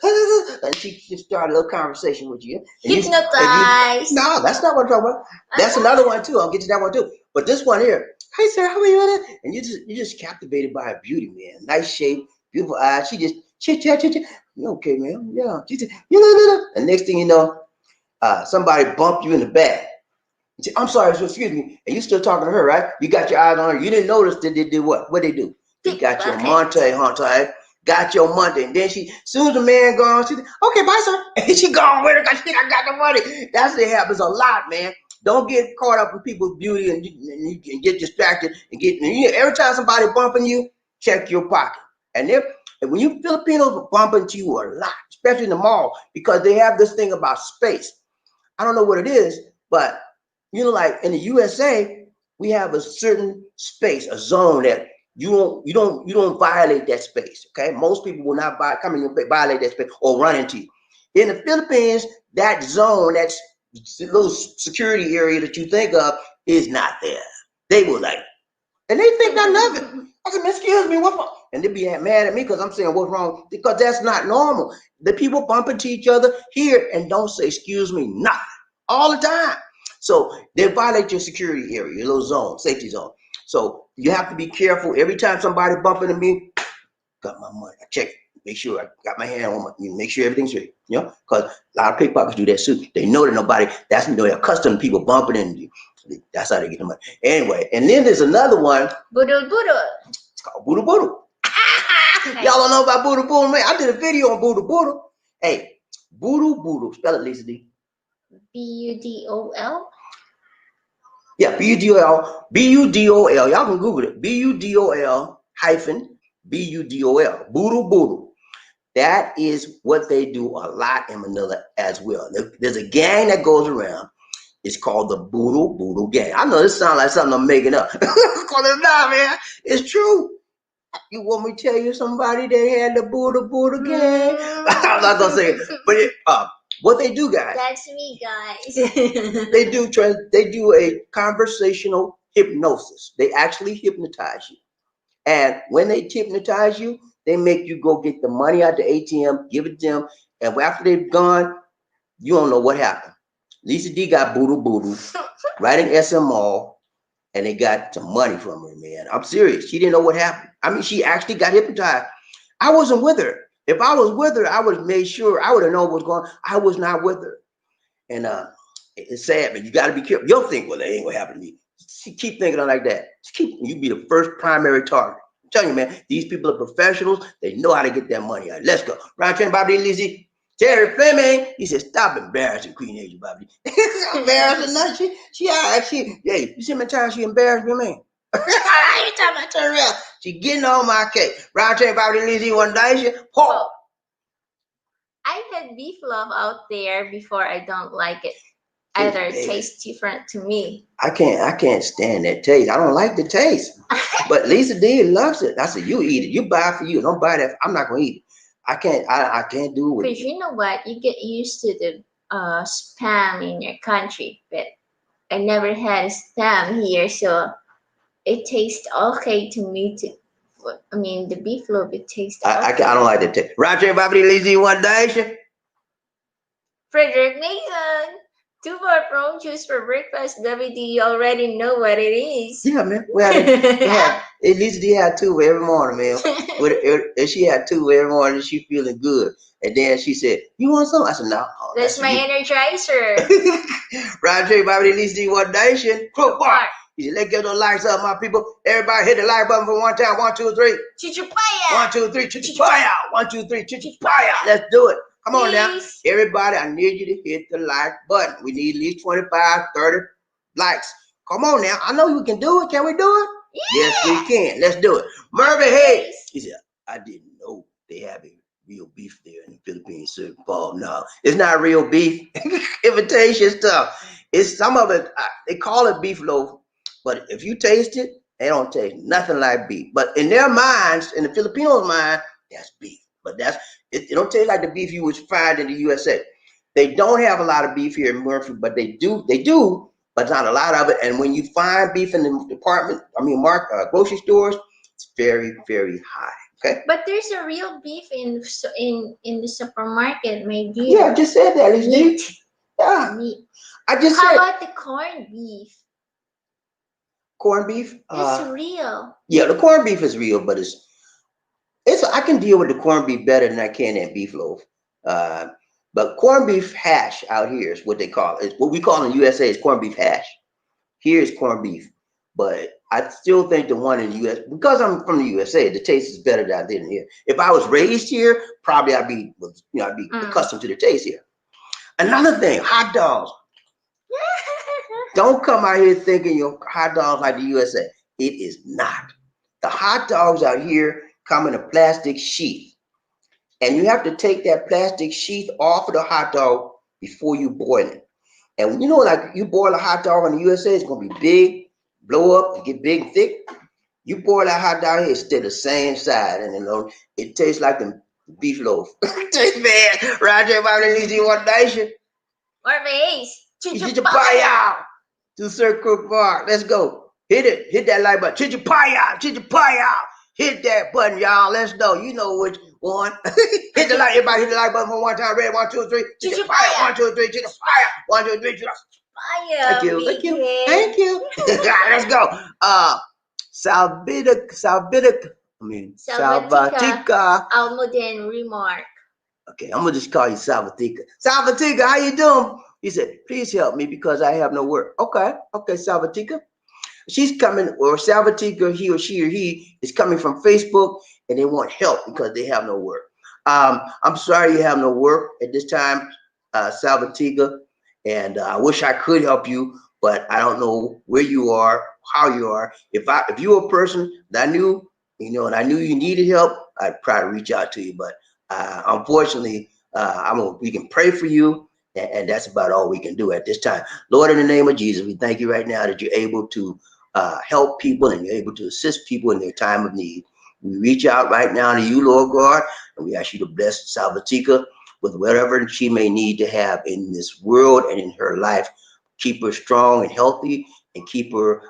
And she just started a little conversation with you. Hypnotized. No, that's not what I'm talking about. That's another one too. I'll get to that one too. But this one here, hi, sir, how are you? And you're just captivated by her beauty, man. Nice shape, beautiful eyes. She just chit chat. You okay, man? Yeah. She said, and next thing you know, somebody bumped you in the back. You say, I'm sorry, so excuse me. And you still talking to her, right? You got your eyes on her. You didn't notice that they did what? What they do? They got your monte, got your money. And then as soon as the man gone, she said, okay, bye, sir. And she gone with her because she think I got the money. That's what happens a lot, man. Don't get caught up in people's beauty and get distracted and every time somebody bumping you, check your pocket. And when you Filipinos are bumping to you a lot, especially in the mall, because they have this thing about space. I don't know what it is, but like in the USA, we have a certain space, a zone that you don't violate that space. Okay, most people will not violate that space or run into you. In the Philippines, that zone, that's little security area that you think of is not there. They will and they think nothing of it. I said, excuse me, what's wrong? And they be mad at me because I'm saying what's wrong, because that's not normal. The people bump into each other here and don't say excuse me, nothing, all the time. So they violate your security area, your little zone, safety zone. So you have to be careful every time somebody bump into me. Got my money. I check, make sure I got my hand on my, make sure everything's ready. You know, because a lot of pickpockets do that too. They know that nobody, that's, they're accustomed to people bumping into you. That's how they get the money. Anyway, and then there's another one. Budul budul. It's called Boodle Boodle. Y'all don't know about Boodle Boodle, man. I did a video on Boodle Boodle. Hey, Boodle Boodle. Spell it, Lisa D. Budol. Yeah, B-U-D-O-L. B-U-D-O-L. Y'all can Google it. B-U-D-O-L hyphen B-U-D-O-L. Boodle Boodle. That is what they do a lot in Manila as well. There's a gang that goes around. It's called the Boodle Boodle Gang. I know this sounds like something I'm making up. Call it not, man. It's true. You want me to tell you somebody that had the Boodle Boodle Gang? I'm not gonna say it, but what they do, guys? That's me, guys. They do a conversational hypnosis. They actually hypnotize you, and when they hypnotize you, they make you go get the money out the ATM, give it to them, and after they've gone, you don't know what happened. Lisa D got Boodle Boodle right in SM Mall, and they got some money from her, man. I'm serious. She didn't know what happened. I mean, she actually got hypnotized. I wasn't with her. If I was with her, I would have made sure I would have known what was going on. I was not with her. And it's sad, but you got to be careful. You'll think, well, that ain't gonna happen to me. She keep thinking like that. You be the first primary target. I'm telling you, man, these people are professionals. They know how to get that money out. Let's go. Round train, Bobby Lizzie. Terry Fleming, he said, stop embarrassing Queen Asia, Bobby. Embarrassing nothing. Hey, you see how many times she embarrassed me, man? You talking about turn around. She getting on my cake. Round train, Bobby Lizzie, one day, Oh, I had beef love out there before. I don't like it. Either it tastes different to me. I can't stand that taste. I don't like the taste. But Lisa D loves it. I said, you eat it. You buy it for you. Don't buy that. I'm not gonna eat it. I can't do it with Because you know what? You get used to the spam in your country, but I never had a spam here, so it tastes okay to me. I mean, the beef loaf, it tastes okay. I don't like the taste. Roger, Bobby Lizzie, one day. Frederick Mason, 2 for prone juice for breakfast. WD, you already know what it is. Yeah, man. We had at least they had 2 every morning, man. And she had 2 every morning, and she feeling good. And then she said, "You want some?" I said, "No." Oh, that's my energizer. Roger, Bobby Lizzie, one nation. Quick bar. He said, "Let's get those lights up, my people. Everybody hit the like button for one time. 1, 2, 3. Chichupaya. 1, 2, 3. Chichupaya. 1, 2, 3. Chichupaya. Let's do it. Come on now. Everybody, I need you to hit the like button. We need at least 25, 30 likes. Come on now. I know you can do it. Can we do it? Yeah. Yes, we can. Let's do it. Mervyn Hayes. He said, I didn't know they have a real beef there in the Philippines, Sir Paul. No, it's not real beef. Imitation stuff. It's some of it. They call it beef loaf, but if you taste it, they don't taste nothing like beef. But in their minds, in the Filipinos' mind, that's beef. But it don't taste like the beef you would find in the USA. They don't have a lot of beef here in Murphy, but they do, but not a lot of it. And when you find beef in the grocery stores, it's very, very high. Okay. But there's a real beef in the supermarket, my dear. Yeah, I just said that. It's meat. Yeah. Meat. I just How said. about the corned beef? Corned beef? It's real. Yeah, the corned beef is real, but it's I can deal with the corned beef better than I can that beef loaf. But corned beef hash out here is what they call it. What we call in the USA is corned beef hash. Here is corned beef. But I still think the one in the US, because I'm from the USA, the taste is better than I did in here. If I was raised here, probably I'd be accustomed to the taste here. Another thing, hot dogs. Don't come out here thinking your hot dogs like the USA. It is not. The hot dogs out here come in a plastic sheath. And you have to take that plastic sheath off of the hot dog before you boil it. And you know, like you boil a hot dog in the USA, it's gonna be big, blow up, and get big and thick. You boil that hot dog here, it's still the same size, and it tastes like the beef loaf. Tastes bad. Roger, Bobby, Lizzie, one nation. Or base. Chichipaya. To Sir Cook Bar. Let's go. Hit it. Hit that like button. Chichipaya. Chichipaya. Hit that button, y'all. Let's know. You know which one. Hit the like. Everybody hit the like button for one time. Ready? 1, 2, 3. To the fire. 1, 2, 3. To the fire. 1, 2, 3. To the Fire. Thank you. Big Thank you. head. Thank you. Let's go. Salvatica. Salvatica. Almuden remark. Okay, I'm gonna just call you Salvatica. Salvatica, how you doing? He said, please help me because I have no work. Okay, Salvatica. She's coming, or Salvatica, he or he is coming from Facebook and they want help because they have no work. I'm sorry you have no work at this time, Salvatica, and I wish I could help you, but I don't know where you are, how you are. If you were a person that I knew, and I knew you needed help, I'd try to reach out to you. But unfortunately, we can pray for you, and that's about all we can do at this time. Lord, in the name of Jesus, we thank you right now that you're able to help people and you're able to assist people in their time of need. We reach out right now to you, Lord God, and we ask you to bless Salvatica with whatever she may need to have in this world and in her life. Keep her strong and healthy and keep her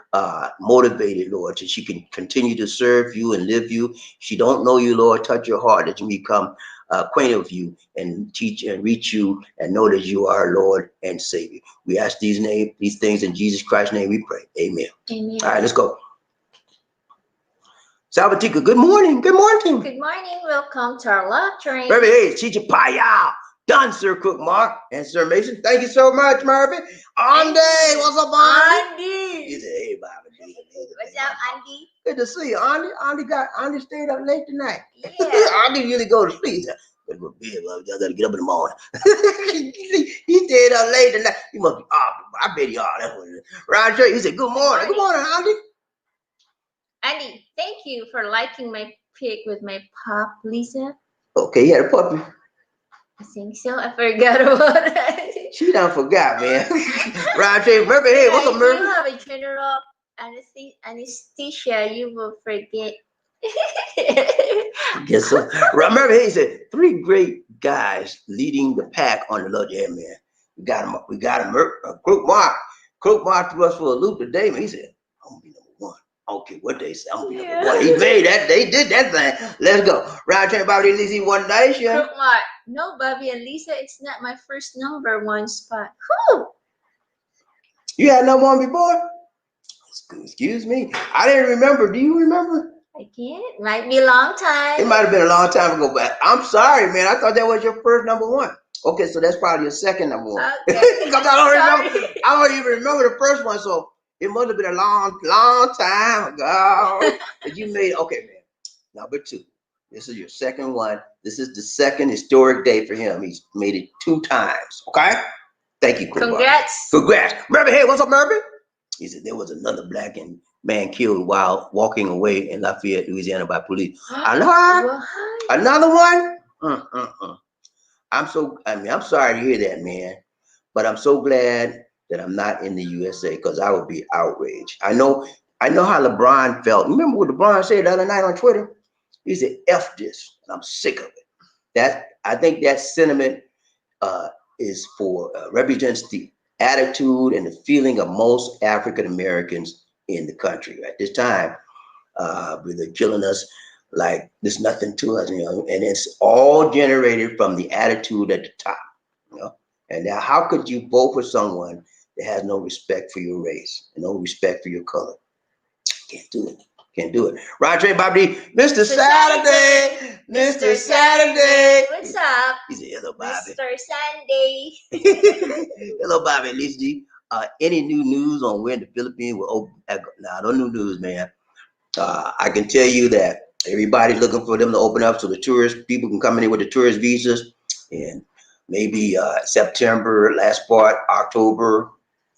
motivated, Lord, so she can continue to serve you and live you. If she don't know you, Lord, touch your heart that you become acquainted with you and teach and reach you and know that you are Lord and Savior. We ask these things in Jesus Christ's name we pray. Amen. Amen. All right, let's go. Salvatica, good morning. Good morning. Good morning. Welcome to our love train. Baby, hey, Chicha Paya. Done, Sir Cook Mark and Sir Mason. Thank you so much, Marvin. Andy, what's up, Andy? He said, hey, Bobby. What's up, Andy? Good to see you, Andy. Andy stayed up late tonight. Yeah. Andy really go to sleep. But go to bed, I gotta get up in the morning. He stayed up late tonight. He must be off. I bet he are. That's what it is. Roger, he said, good morning. Good morning, Andy. Andy, thank you for liking my pic with my pup, Lisa. Okay, he had a puppy. I think so. I forgot about it. She done forgot, man. Roger, Murphy, hey, what's up, If Murphy? you have a general anesthesia, you will forget. Guess so. Remember, he said 3 great guys leading the pack on the load. Yeah, man. We got him. Crook Mark. Crook Mark threw us for a loop today, man. He said, I'm gonna be number 1. I don't care what they say. I'm gonna be number 1. He made that. They did that thing. Let's go. Round train Bobby at least he won nice, yeah. Crook Mark. No, Bobby and Lisa, it's not my first number 1 spot. Whew. You had number 1 before? Excuse me. I didn't remember. Do you remember? I can't. Might be a long time. It might have been a long time ago, but I'm sorry, man. I thought that was your first number 1. Okay, so that's probably your second number 1. Okay. Because I don't even remember the first one, so it must have been a long time ago that you made. Okay, man. Number 2. This is your second one. This is the second historic day for him. He's made it 2 times. Okay? Thank you, Congrats. Congrats. Murphy, hey, what's up, Murphy? He said there was another black man killed while walking away in Lafayette, Louisiana by police. Another one? I'm sorry to hear that, man. But I'm so glad that I'm not in the USA because I would be outraged. I know how LeBron felt. Remember what LeBron said the other night on Twitter? He said, F this, and I'm sick of it. I think that sentiment represents the attitude and the feeling of most African Americans in the country at this time. They're killing us like there's nothing to us, and it's all generated from the attitude at the top, And now, how could you vote for someone that has no respect for your race and no respect for your color? Can't do it. Can't do it. Roger Bobby, Mr. Saturday. Mr. Saturday. What's up? He said, hello, Bobby. Mr. Sunday. Hello, Bobby and Lisa G. Any new news on when the Philippines will open? Nah, no new news, man. I can tell you that everybody's looking for them to open up so the people can come in here with the tourist visas. And maybe September, last part, October.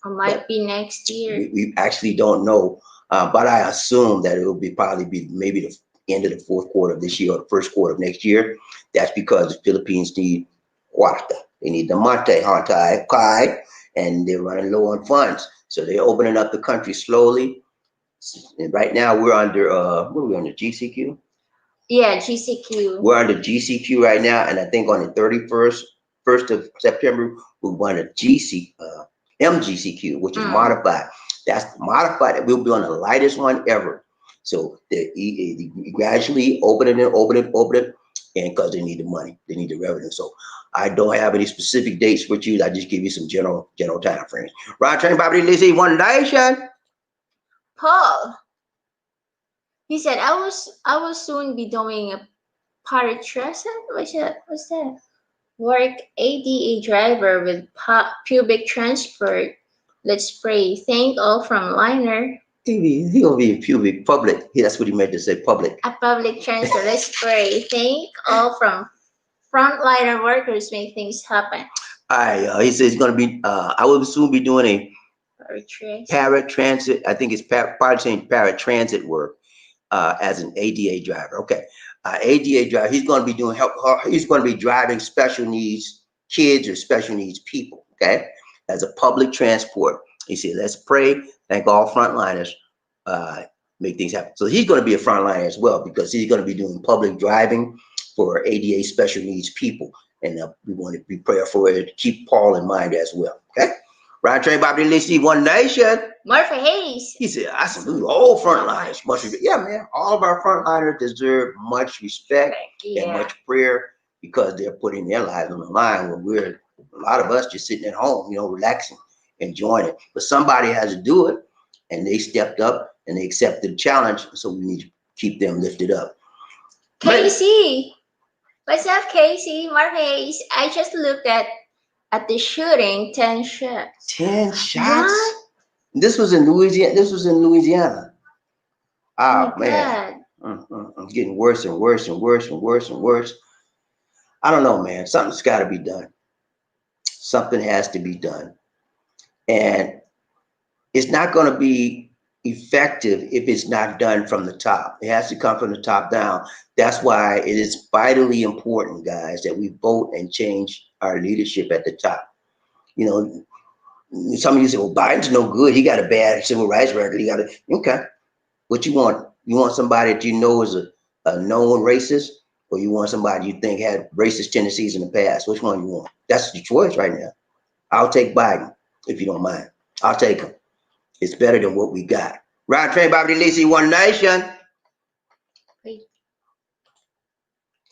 Or might be next year. We actually don't know. But I assume that it will probably be maybe the end of the 4th quarter of this year or the 1st quarter of next year. That's because the Philippines need cuarta. They need the kai, and they're running low on funds. So they're opening up the country slowly. And right now we're under, what are we under, GCQ? Yeah, GCQ. We're under GCQ right now. And I think on the 1st of September, we're under MGCQ, which is modified. That's modified. We'll be on the lightest one ever. So they gradually open it, and because they need the money, they need the revenue. So I don't have any specific dates for you. I just give you some general time frames. Right, train property leasing one nation. Paul, he said, I will soon be doing a paratresin. What's that? Work ADA driver with pubic transport. Let's pray. Thank all from liner. He gonna be in pubic public. That's what he meant to say, public. A public transport. Let's pray. Thank all from frontliner workers make things happen. He says he's gonna be. I will soon be doing a Paratresin. paratransit. I think it's paratransit work as an ADA driver. Okay, ADA driver. He's going to be doing help. He's going to be driving special needs kids or special needs people. Okay, as a public transport. He said, "Let's pray. Thank all frontliners. Make things happen." So he's going to be a frontliner as well because he's going to be doing public driving for ADA special needs people, and we want to be prayerful to keep Paul in mind as well. Okay. Right train, Bobby Lacey, One Nation. Murphy Hayes. He said, I salute all frontliners. Much respect. Yeah, man. All of our frontliners deserve much respect and much prayer because they're putting their lives on the line when a lot of us just sitting at home, relaxing, enjoying it. But somebody has to do it, and they stepped up and they accepted the challenge. So we need to keep them lifted up. Casey. What's up, Casey? Murphy Hayes. I just looked at the shooting, 10 shots. 10 shots? What? This was in Louisiana. Oh, my man. It's getting worse and worse and worse and worse and worse. I don't know, man. Something's got to be done. Something has to be done. And it's not going to be effective if it's not done from the top. It has to come from the top down. That's why it is vitally important, guys, that we vote and change our leadership at the top. Some of you say, well, Biden's no good. He got a bad civil rights record. Okay. What you want? You want somebody that you know is a known racist, or you want somebody you think had racist tendencies in the past? Which one you want? That's your choice right now. I'll take Biden, if you don't mind. I'll take him. It's better than what we got. Right train, Bobby Lacey, One Nation.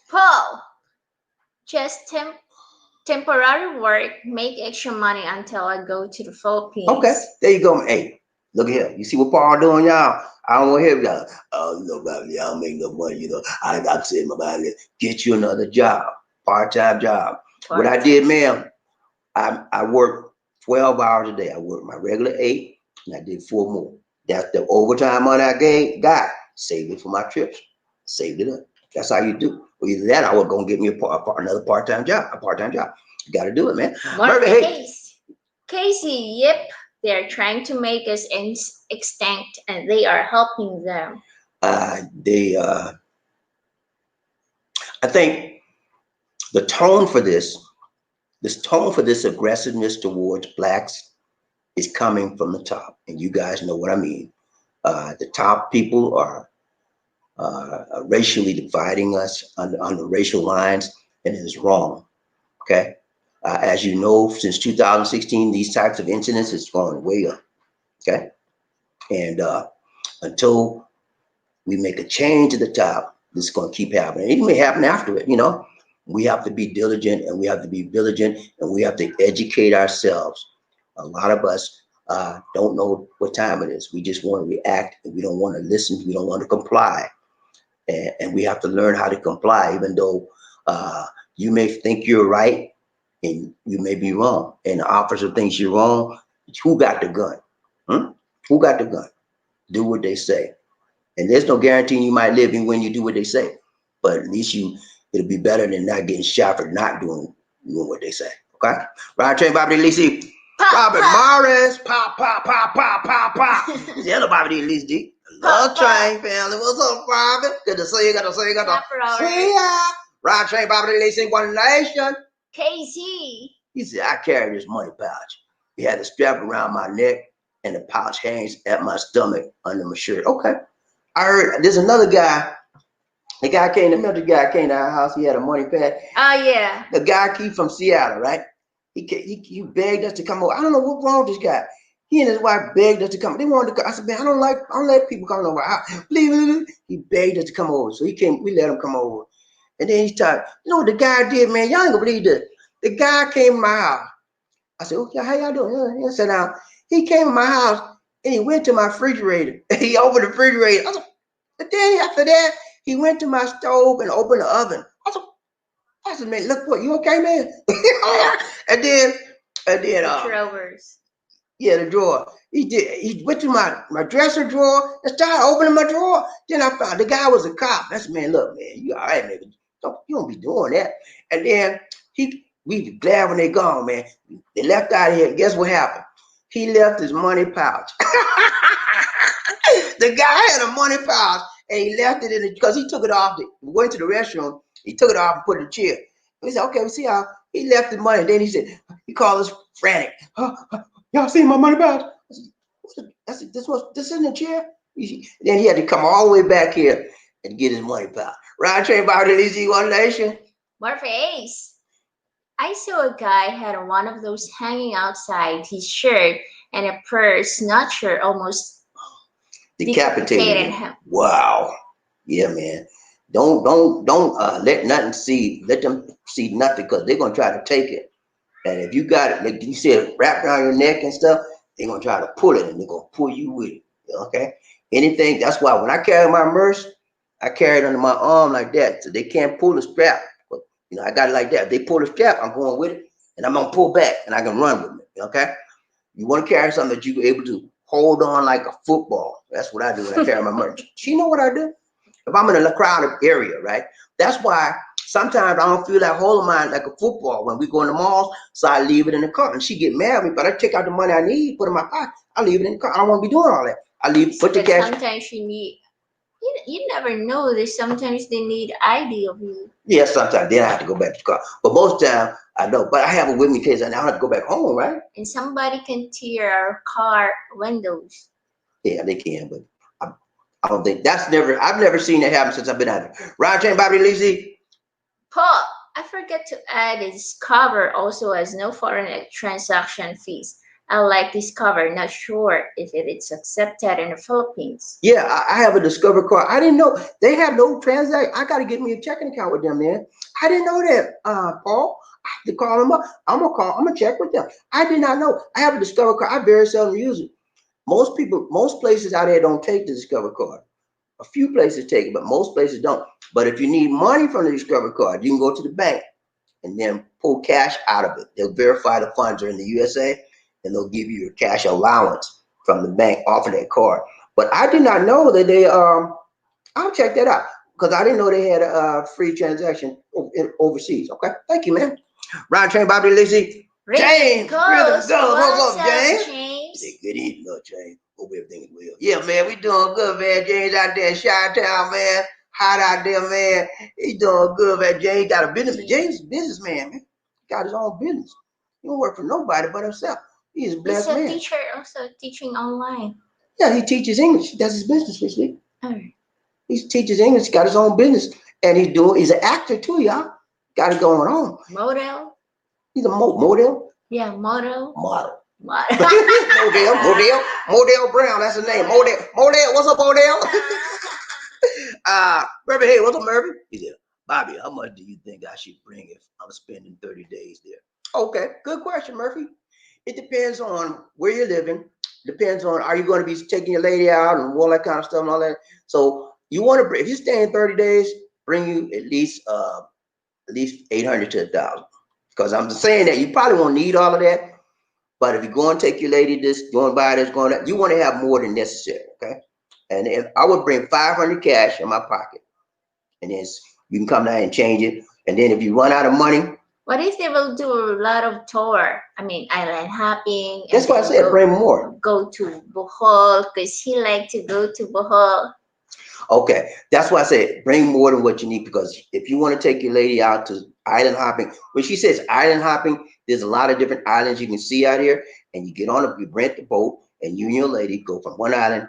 Paul, just temporary work, make extra money until I go to the Philippines. Okay, there you go. Hey, look here. You see what Paul doing, y'all? I don't want to hear y'all. Oh, Bobby, I don't make no money. I'm saying my body. Get you another job, part-time job. What I did, ma'am, I worked 12 hours a day. I worked my regular 8, and I did 4 more. That's the overtime money I got. Saved it for my trips. Saved it up. That's how you do. Or either that, I was gonna get me another part-time job. You got to do it, man. Casey, yep, they're trying to make us extinct, and they are helping them. I think the tone for this aggressiveness towards blacks is coming from the top, and you guys know what I mean. The top people are racially dividing us on the racial lines, and it is wrong. Okay, as you know, since 2016, these types of incidents has gone way up. Okay, and until we make a change at the top, this is going to keep happening. It may happen after it. We have to be diligent, and we have to be vigilant, and we have to educate ourselves. A lot of us don't know what time it is. We just want to react, and we don't want to listen. We don't want to comply. And we have to learn how to comply, even though you may think you're right and you may be wrong. And the officer thinks you're wrong. Who got the gun? Who got the gun? Do what they say. And there's no guarantee you might live when you do what they say. But at least it'll be better than not getting shot for not doing what they say. Okay? Right train, Bobby Lacey. Robert Morris. Pop, pop, pop, pop, pop, pop. Hello, Bobby Lacey. Love train family. What's up, Robert? Good to see you. Good to see you. See ya. Right train, Bobby Lacey, One Nation. Casey. He said, I carry this money pouch. He had a strap around my neck, and the pouch hangs at my stomach under my shirt. Okay. I heard there's another guy. The military guy came to our house. He had a money pad. Oh, yeah. The guy came from Seattle, right? He begged us to come over. I don't know what's wrong with this guy. He and his wife begged us to come. They wanted to come. I said, man, I don't let people come over. Please. He begged us to come over. So he came, we let him come over. And then he started, you know what the guy did, man? Y'all ain't gonna believe this. The guy came to my house. I said, okay, how y'all doing? Yeah, sit down. He came to my house and he went to my refrigerator. He opened the refrigerator. I said, but then after that, he went to my stove and opened the oven. I said, man, look what, you okay, man? and then, Throwers. yeah, the drawer. He went to my dresser drawer and started opening my drawer. Then I found the guy was a cop. I said, man, look, man, you all right, man. You don't be doing that. And then we be glad when they gone, man. They left out of here. Guess what happened? He left his money pouch. The guy had a money pouch and he left it in it because he took it off. Went to the restroom. He took it off and put it in the chair. He said, okay, we see how he left the money. Then he said, he called us frantic. Y'all see my money pouch? I said, this in the chair? Then he had to come all the way back here and get his money pouch. Ryan Train about it, easy one nation. More face. I saw a guy had one of those hanging outside his shirt and a purse, not sure, almost Decapitated him. Wow. Yeah, man. Don't let them see nothing because they're gonna try to take it. And if you got it, like you said, wrapped around your neck and stuff, they're gonna try to pull it and they're gonna pull you with it. Okay? Anything, that's why when I carry my purse, I carry it under my arm like that. So they can't pull the strap. But you know, I got it like that. If they pull the strap, I'm going with it and I'm gonna pull back and I can run with it. Okay? You want to carry something that you're able to hold on like a football. That's what I do when I carry my merch. You know what I do? If I'm in a crowded area, right? That's why sometimes I don't feel that holding mine like a football when we go in the malls. So I leave it in the car, and she get mad at me. But I take out the money I need, put it in my pocket. I leave it in the car. I don't want to be doing all that. I leave, put the But cash. sometimes you need, you never know. There's sometimes they need ID of you. Yeah, sometimes then I have to go back to the car. But most time I don't. But I have it with me in case I now have to go back home, right? And somebody can tear our car windows. Yeah, they can, but I don't think I've never seen that happen since I've been out there. Ron Chain, Bobby Lizzie. Paul, I forget to add this cover also has no foreign transaction fees. I like this cover, not sure if it is accepted in the Philippines. Yeah, I have a Discover card. I didn't know they have no transaction. I got to get me a checking account with them, man. I didn't know that, Paul. I have to call them up. I'm gonna check with them. I did not know. I have a Discover card. I very seldom use it. Most places out there don't take the Discover card. A few places take it, but most places don't. But if you need money from the Discover card, you can go to the bank and then pull cash out of it. They'll verify the funds are in the USA and they'll give you your cash allowance from the bank off of that card. But I did not know that they I'll check that out because I didn't know they had a free transaction overseas. Okay, thank you, man. Ron Train, Bobby Lizzie, James, What's what's up, up, James? James? Say good evening, little James. Hope everything is well. Yeah, man, we doing good, man. James out there in Chi-Town, man. Hot out there, man. He doing good, man. James got a business. James is a businessman, man. He got his own business. He don't work for nobody but himself. He's a He's blessed a man. teacher, also teaching online. Yeah, he teaches English. That's his business, basically. Alright. He teaches English, got his own business. And he's an actor too, y'all. Got it going on. Model? He's a model. Yeah, model. Model. Model. Model Brown, that's the name. Model, what's up, Model? Murphy, hey, what's up, Murphy? He said, Bobby, how much do you think I should bring if I'm spending 30 days there? Okay, good question, Murphy. It depends on where you're living. Depends on, are you going to be taking your lady out and all that kind of stuff and all that? So you want to, if you're staying 30 days, bring you at least 800 to 1,000. Because I'm saying that you probably won't need all of that. But if you're going to take your lady this, going to buy this, going that, you want to have more than necessary, okay? And if I would bring 500 cash in my pocket, and then you can come down and change it. And then if you run out of money, What if they will do a lot of tour? I mean, island hopping. that's why I said bring more. Go to Bohol because he like to go to Bohol. Okay, that's why I said bring more than what you need, because if you want to take your lady out to island hopping, when she says island hopping, there's a lot of different islands you can see out here, and you get on you rent the boat, and you and your lady go from one island.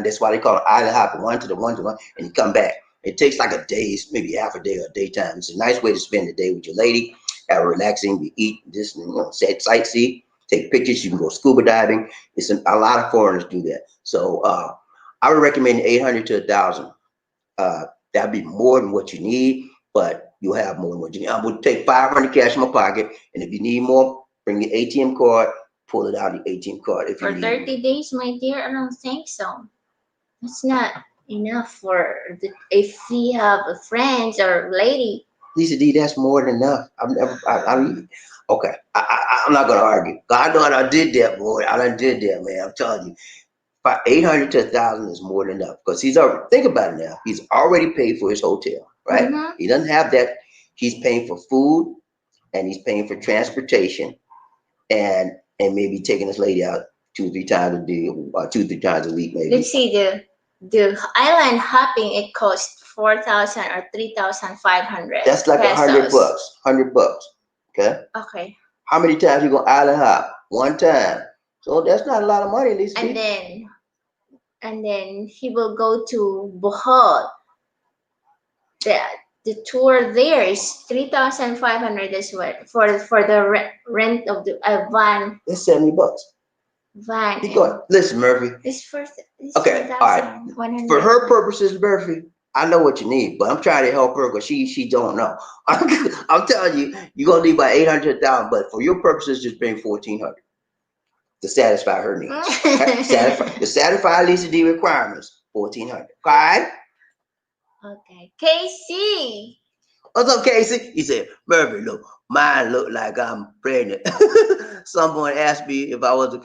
That's why they call it island hopping, one to one, and you come back. It takes like a day's, maybe half a day or a daytime. It's a nice way to spend the day with your lady, have a relaxing, we eat, just sightsee. take pictures. You can go scuba diving. A lot of foreigners do that. So I would recommend 800 to 1,000. That'd be more than what you need, but you'll have more than what you need. I would take 500 cash in my pocket, and if you need more, bring your ATM card, pull it out, your ATM card if you For need 30 more. days, my dear, I don't think so. It's not enough for if we have a friends or lady. Lisa D, that's more than enough. I've never, okay. I'm not gonna argue. I know I did that, boy. I done did that, man. I'm telling you. 800 to 1,000 is more than enough because he's already, think about it now. He's already paid for his hotel, right? Mm-hmm. He doesn't have that. He's paying for food and he's paying for transportation and maybe taking this lady out 2 or 3 times a day, or 2 or 3 times a week, maybe. Let's see the island hopping. It costs 4,000 or 3,500. That's like $100. pesos. $100. Okay. Okay. How many times you gonna island hop? One time. So that's not a lot of money, Lisa. And then he will go to Bohol. The tour there is 3,500 as well for the rent of the van. That's $70. Van. He going, listen, Murphy. It's Okay, all right. 4,100. For her purposes, Murphy, I know what you need, but I'm trying to help her because she don't know. I'm telling you, you're gonna need about 800,000, but for your purposes, just bring 1,400 to satisfy her needs. Okay? satisfy Lisa D requirements, 1,400. All right. Okay. Casey. What's up, Casey? He said, Murphy, look, mine look like I'm pregnant. Someone asked me if I was a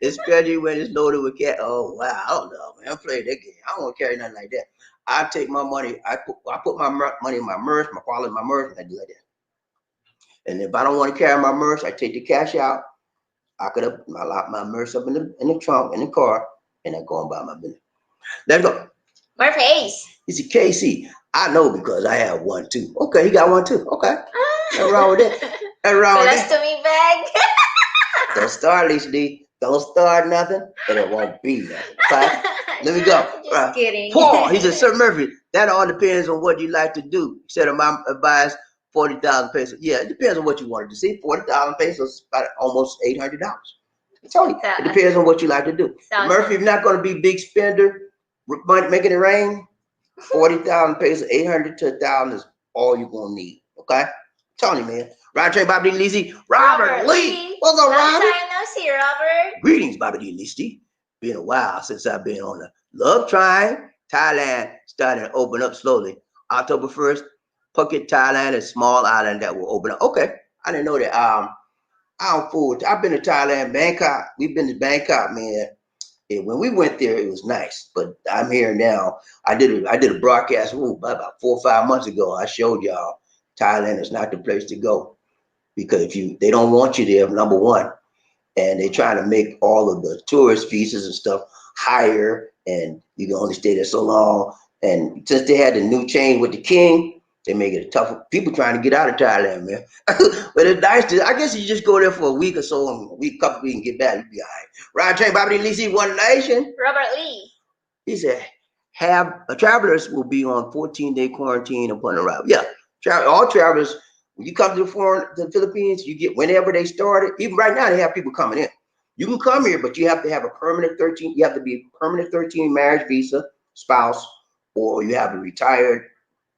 especially when it's loaded with cat. Oh wow, I don't know, man. I'm playing that game. I don't want to carry nothing like that. I take my money. I put my money in my merch, my wallet in my merch, and I do like that. And if I don't want to carry my merch, I take the cash out. I could have lock my merch up in the trunk in the car, and I go and buy my business. Let's go. Murphy's. He said, Casey, I know because I have one too. Okay, he got one too. Okay. Nothing wrong with that. Nothing wrong with that. to me bag. Don't start, Lisa D. Don't start nothing, and it won't be nothing. Okay? Let me go. Just kidding. Paul, he said, Sir Murphy, that all depends on what you like to do. He said, my advice, 40,000 pesos. Yeah, it depends on what you wanted to see. 40,000 pesos, about almost $800. I told you, it depends on what you like to do. Murphy, if you're not going to be big spender, making it rain, 40,000 pesos, 800 to 1,000 is all you're going to need. Okay? Tell you, man. Roger Trey, Bobby D. Lizzie, Robert Lee. What's up, Long Robert? time no see, Robert. Greetings, Bobby D. Lizzie. Been a while since I've been on the Love Triangle. Thailand starting to open up slowly. October 1st, Phuket, Thailand, a small island that will open up. Okay, I didn't know that. I'm fool. I've been to Thailand, Bangkok. We've been to Bangkok, man. And when we went there, it was nice. But I'm here now. I did a broadcast about 4 or 5 months ago. I showed y'all Thailand is not the place to go because they don't want you there. Number one, and they're trying to make all of the tourist visas and stuff higher, and you can only stay there so long. And since they had the new change with the king, they make it tough for people trying to get out of Thailand, man. But it's nice to, I guess you just go there for a week or so, and couple weeks and get back, you'll be all right. Ryan Train, Bobby Lee, One Nation. Robert Lee. He said, travelers will be on 14-day quarantine upon arrival. Yeah, all travelers, when you come to the Philippines, you get whenever they started. Even right now, they have people coming in. You can come here, but you have to have a permanent 13. You have to be a permanent 13 marriage visa, spouse, or you have a retired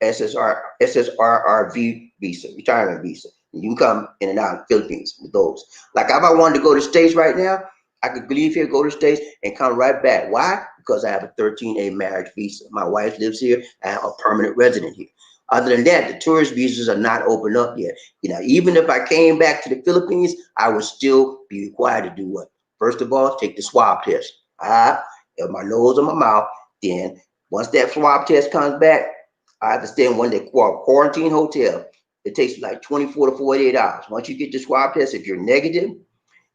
SSRRV visa, retirement visa. You can come in and out of the Philippines with those. Like if I wanted to go to the States right now, I could leave here, go to the States, and come right back. Why? Because I have a 13A marriage visa. My wife lives here. I am a permanent resident here. Other than that, the tourist visas are not open up yet. Even if I came back to the Philippines, I would still be required to do what? First of all, take the swab test. In my nose and my mouth. Then once that swab test comes back, I have to stay in one day quarantine hotel. It takes like 24 to 48 hours. Once you get the swab test, if you're negative,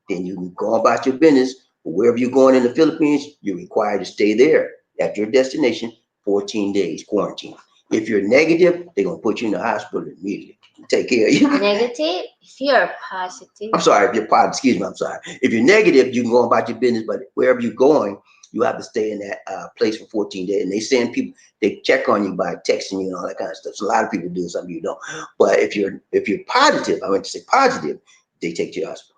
then you can go about your business. But wherever you're going in the Philippines, you're required to stay there at your destination 14 days quarantine. If you're negative, they're going to put you in the hospital immediately. Take care of you. Negative? If you're positive. I'm sorry, if you're positive, excuse me, I'm sorry. If you're negative, you can go about your business, but wherever you're going, you have to stay in that place for 14 days. And they send people, they check on you by texting you and all that kind of stuff. So a lot of people do, some of you don't. But if you're positive, I went to say positive, they take you to the hospital.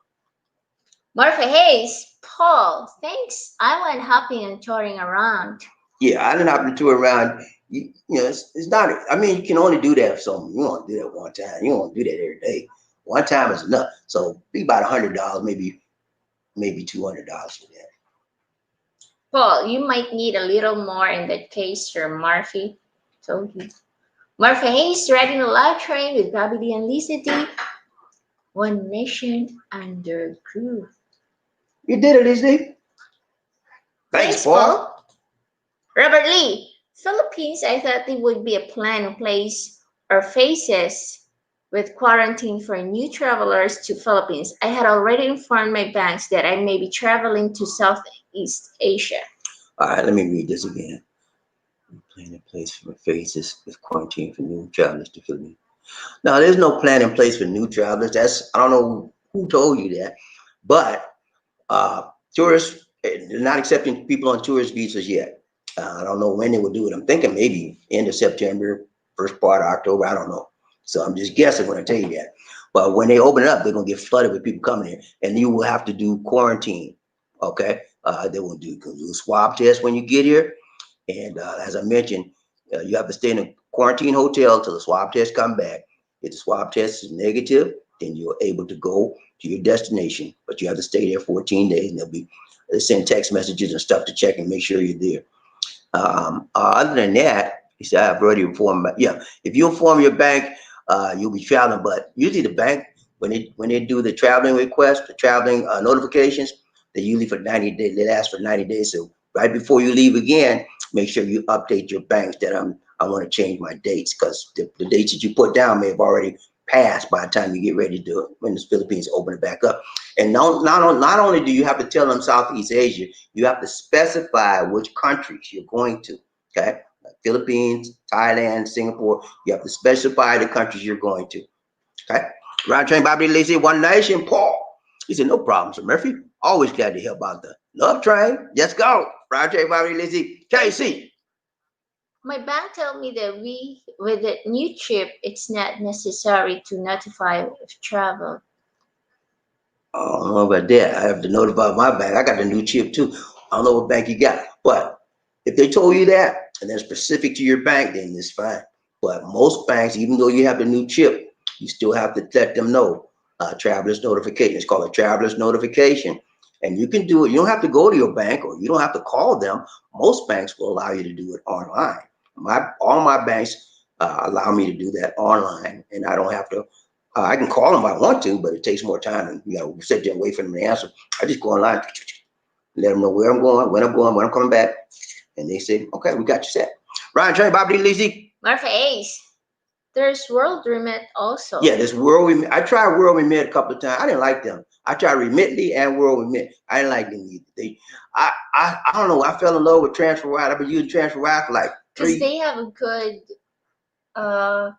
Marfa Hayes, Paul, thanks. I went hopping and touring around. Yeah, I didn't have to tour around. You know, it's not. I mean, you can only do that for something. You want to do that one time. You don't want to do that every day. One time is enough. So be about $100, maybe $200 for that. Paul, you might need a little more in that case, Sir Murphy. Told you. Marfa Hayes riding a live train with Bobby D and Lisa D. One nation under groove. You did it, Lizzie. Thanks, Paul. Robert Lee, Philippines, I thought there would be a plan in place or phases with quarantine for new travelers to Philippines. I had already informed my banks that I may be traveling to Southeast Asia. All right, let me read this again. Plan in place for phases with quarantine for new travelers to Philippines. Now, there's no plan in place for new travelers. I don't know who told you that, but tourists, they're not accepting people on tourist visas yet. I don't know when they will do it. I'm thinking maybe end of September, first part of October. I don't know. So I'm just guessing when I tell you that. But when they open it up, they're going to get flooded with people coming here, and you will have to do quarantine. Okay. They will do a swab test when you get here. And as I mentioned, you have to stay in a quarantine hotel until the swab test come back. If the swab test is negative, then you're able to go to your destination. But you have to stay there 14 days, and they'll send text messages and stuff to check and make sure you're there. Other than that, he said, I've already informed. If you inform your bank, you'll be traveling. But usually the bank, when they do the traveling request, the traveling notifications, they usually for 90 days. They ask for 90 days. So right before you leave again, make sure you update your banks that I want to change my dates, because the dates that you put down may have already passed by the time you get ready to do it when the Philippines open it back up. And not only do you have to tell them Southeast Asia, you have to specify which countries you're going to. Okay, like Philippines, Thailand, Singapore. You have to specify the countries you're going to. Okay, Round Train Bobby Lazy, One Nation, Paul. He said, no problem, Sir Murphy. Always glad to help out the Love Train. Let's go. Round Train Bobby Lazy, KC. My bank told me that with the new chip, it's not necessary to notify of travel. I don't know about that. I have to notify my bank. I got the new chip too. I don't know what bank you got. But if they told you that and they're specific to your bank, then it's fine. But most banks, even though you have the new chip, you still have to let them know. Traveler's notification. It's called a traveler's notification. And you can do it. You don't have to go to your bank, or you don't have to call them. Most banks will allow you to do it online. All my banks allow me to do that online, and I don't have to. I can call them if I want to, but it takes more time, and you know, sit there and wait for them to answer. I just go online, let them know where I'm going, when I'm coming back, and they say, "Okay, we got you set." Ryan Train, Bobby Lizzie. Marfa Ace. There's World Remit also. Yeah, there's World Remit. I tried World Remit a couple of times. I didn't like them. I tried Remitly and World Remit. I didn't like them either. I don't know. I fell in love with TransferWise. I've been using TransferWise for like 3 because they have a good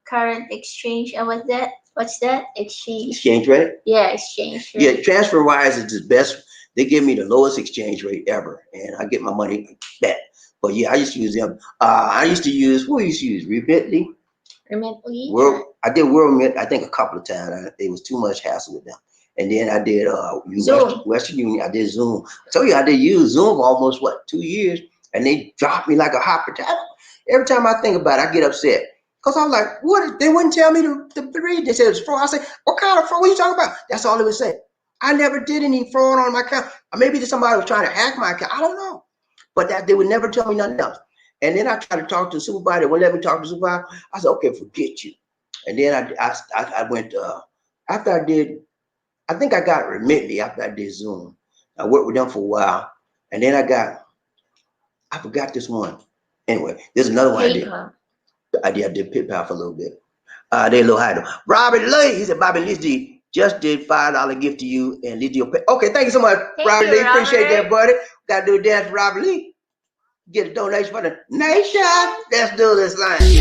current exchange. And what's that? Exchange rate? Yeah, exchange rate. Yeah, TransferWise is the best. They give me the lowest exchange rate ever, and I get my money back. But yeah, I used to use them. I used to use Remitly. Remitly. I did World Remit, I think, a couple of times. It was too much hassle with them. And then I did Western Union. I did Zoom. I told you I did use Zoom for almost 2 years, and they dropped me like a hot potato. Every time I think about it, I get upset, because I'm like, what? They wouldn't tell me to read. They said it's fraud. I said, what kind of fraud? What are you talking about? That's all they would say. I never did any fraud on my account. Or maybe somebody was trying to hack my account. I don't know. But that they would never tell me nothing else. And then I tried to talk to the supervisor. They wouldn't let me talk to the supervisor. I said, okay, forget you. And then I went, after I did, I think I got Remitly after I did Zoom. I worked with them for a while. And then I forgot this one. Anyway, there's another one PayPal. I did PayPal for a little bit. They a little higher. Robert Lee, he said, Bobby Lizzie just did $5 gift to you, and Lizzie will pay. Okay, thank you so much, Robert Lee. Appreciate that, buddy. Got to do a dance for Robert Lee. Get a donation for the nation. Let's do this thing.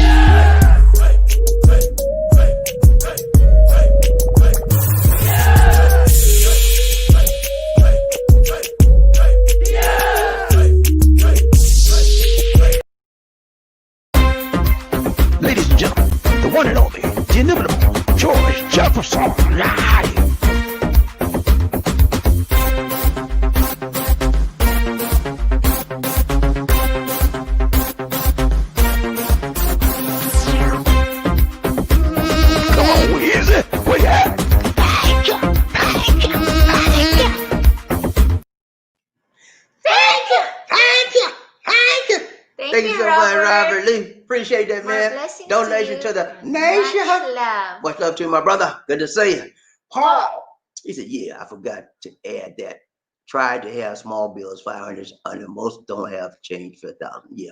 Lee. Appreciate that, More man. blessings Donation to to you. the Much nation. love. Much love to you, my brother. Good to see you. Paul. He said, yeah, I forgot to add that. Tried to have small bills, 500 under. Most don't have change for 1,000. Yeah.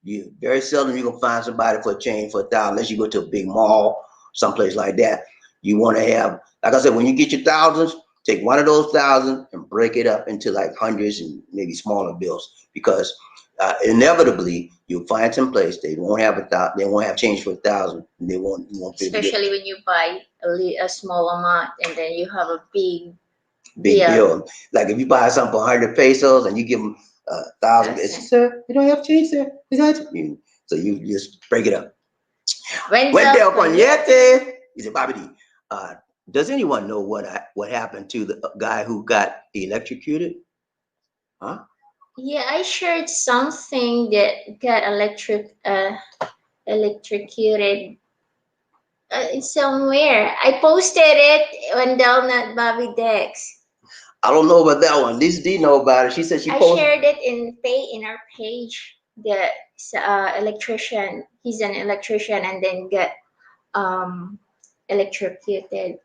You very seldom you're gonna find somebody for a change for 1,000 unless you go to a big mall, someplace like that. You want to have, like I said, when you get your thousands, take one of those thousands and break it up into like hundreds and maybe smaller bills, because inevitably you'll find some place they won't have they won't have change for 1,000, and you won't be able to get Especially when you buy a small amount and then you have a big big bill. bill. Like if you buy something for 100 pesos and you give them 1,000, That's Sir, you don't have change, sir. Is that? so you just break it up. Wendell Wendell Conyete. Conyete. He said, Bobby D, does anyone know what happened to the guy who got electrocuted? Huh? Yeah, I shared something that got electrocuted somewhere. I posted it when down at Bobby Dex. I don't know about that one. Lisa D know about it. She said she I posted. shared it in our page. The electrician, he's an electrician, and then got electrocuted.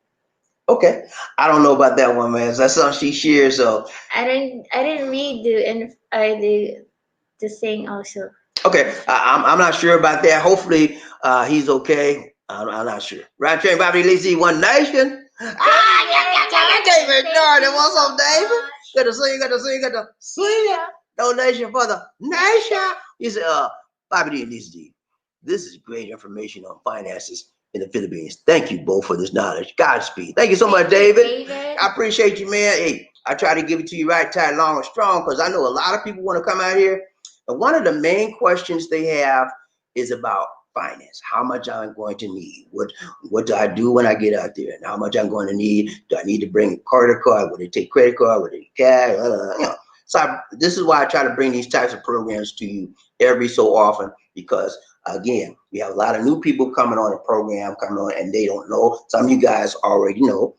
Okay, I don't know about that one, man. That's something she shared. So I didn't read the thing also. okay, I'm not sure about that. Hopefully, he's okay. I'm not sure. Right, train, Bobby Lisa, One Nation. David Jordan, what's up, David? Good to see you. Good to see you. Good to see you. Donation for the nation. He said, Bobby D and Lisa D, this is great information on finances in the Philippines. Thank you both for this knowledge. Godspeed. Thank you so much, David. I appreciate you, man. Hey, I try to give it to you right, tight, long, and strong, because I know a lot of people want to come out here. And one of the main questions they have is about finance. How much I'm going to need? What do I do when I get out there? And how much I'm going to need? Do I need to bring a credit card? Would it take credit card? Would it take cash? You know. So this is why I try to bring these types of programs to you every so often, because again, we have a lot of new people coming on the program, and they don't know. Some of you guys already know,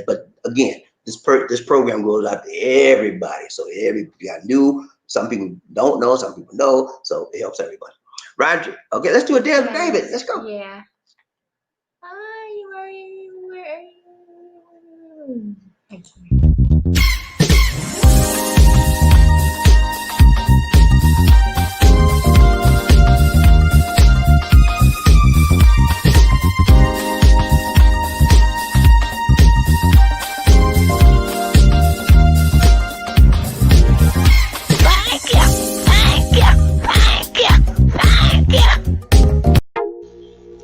but again, this program goes out to everybody. So everybody got new. Some people don't know, some people know, so it helps everybody. Roger. Okay, let's do a dance with David. Let's go. Yeah. Hi, where are you? Thank you.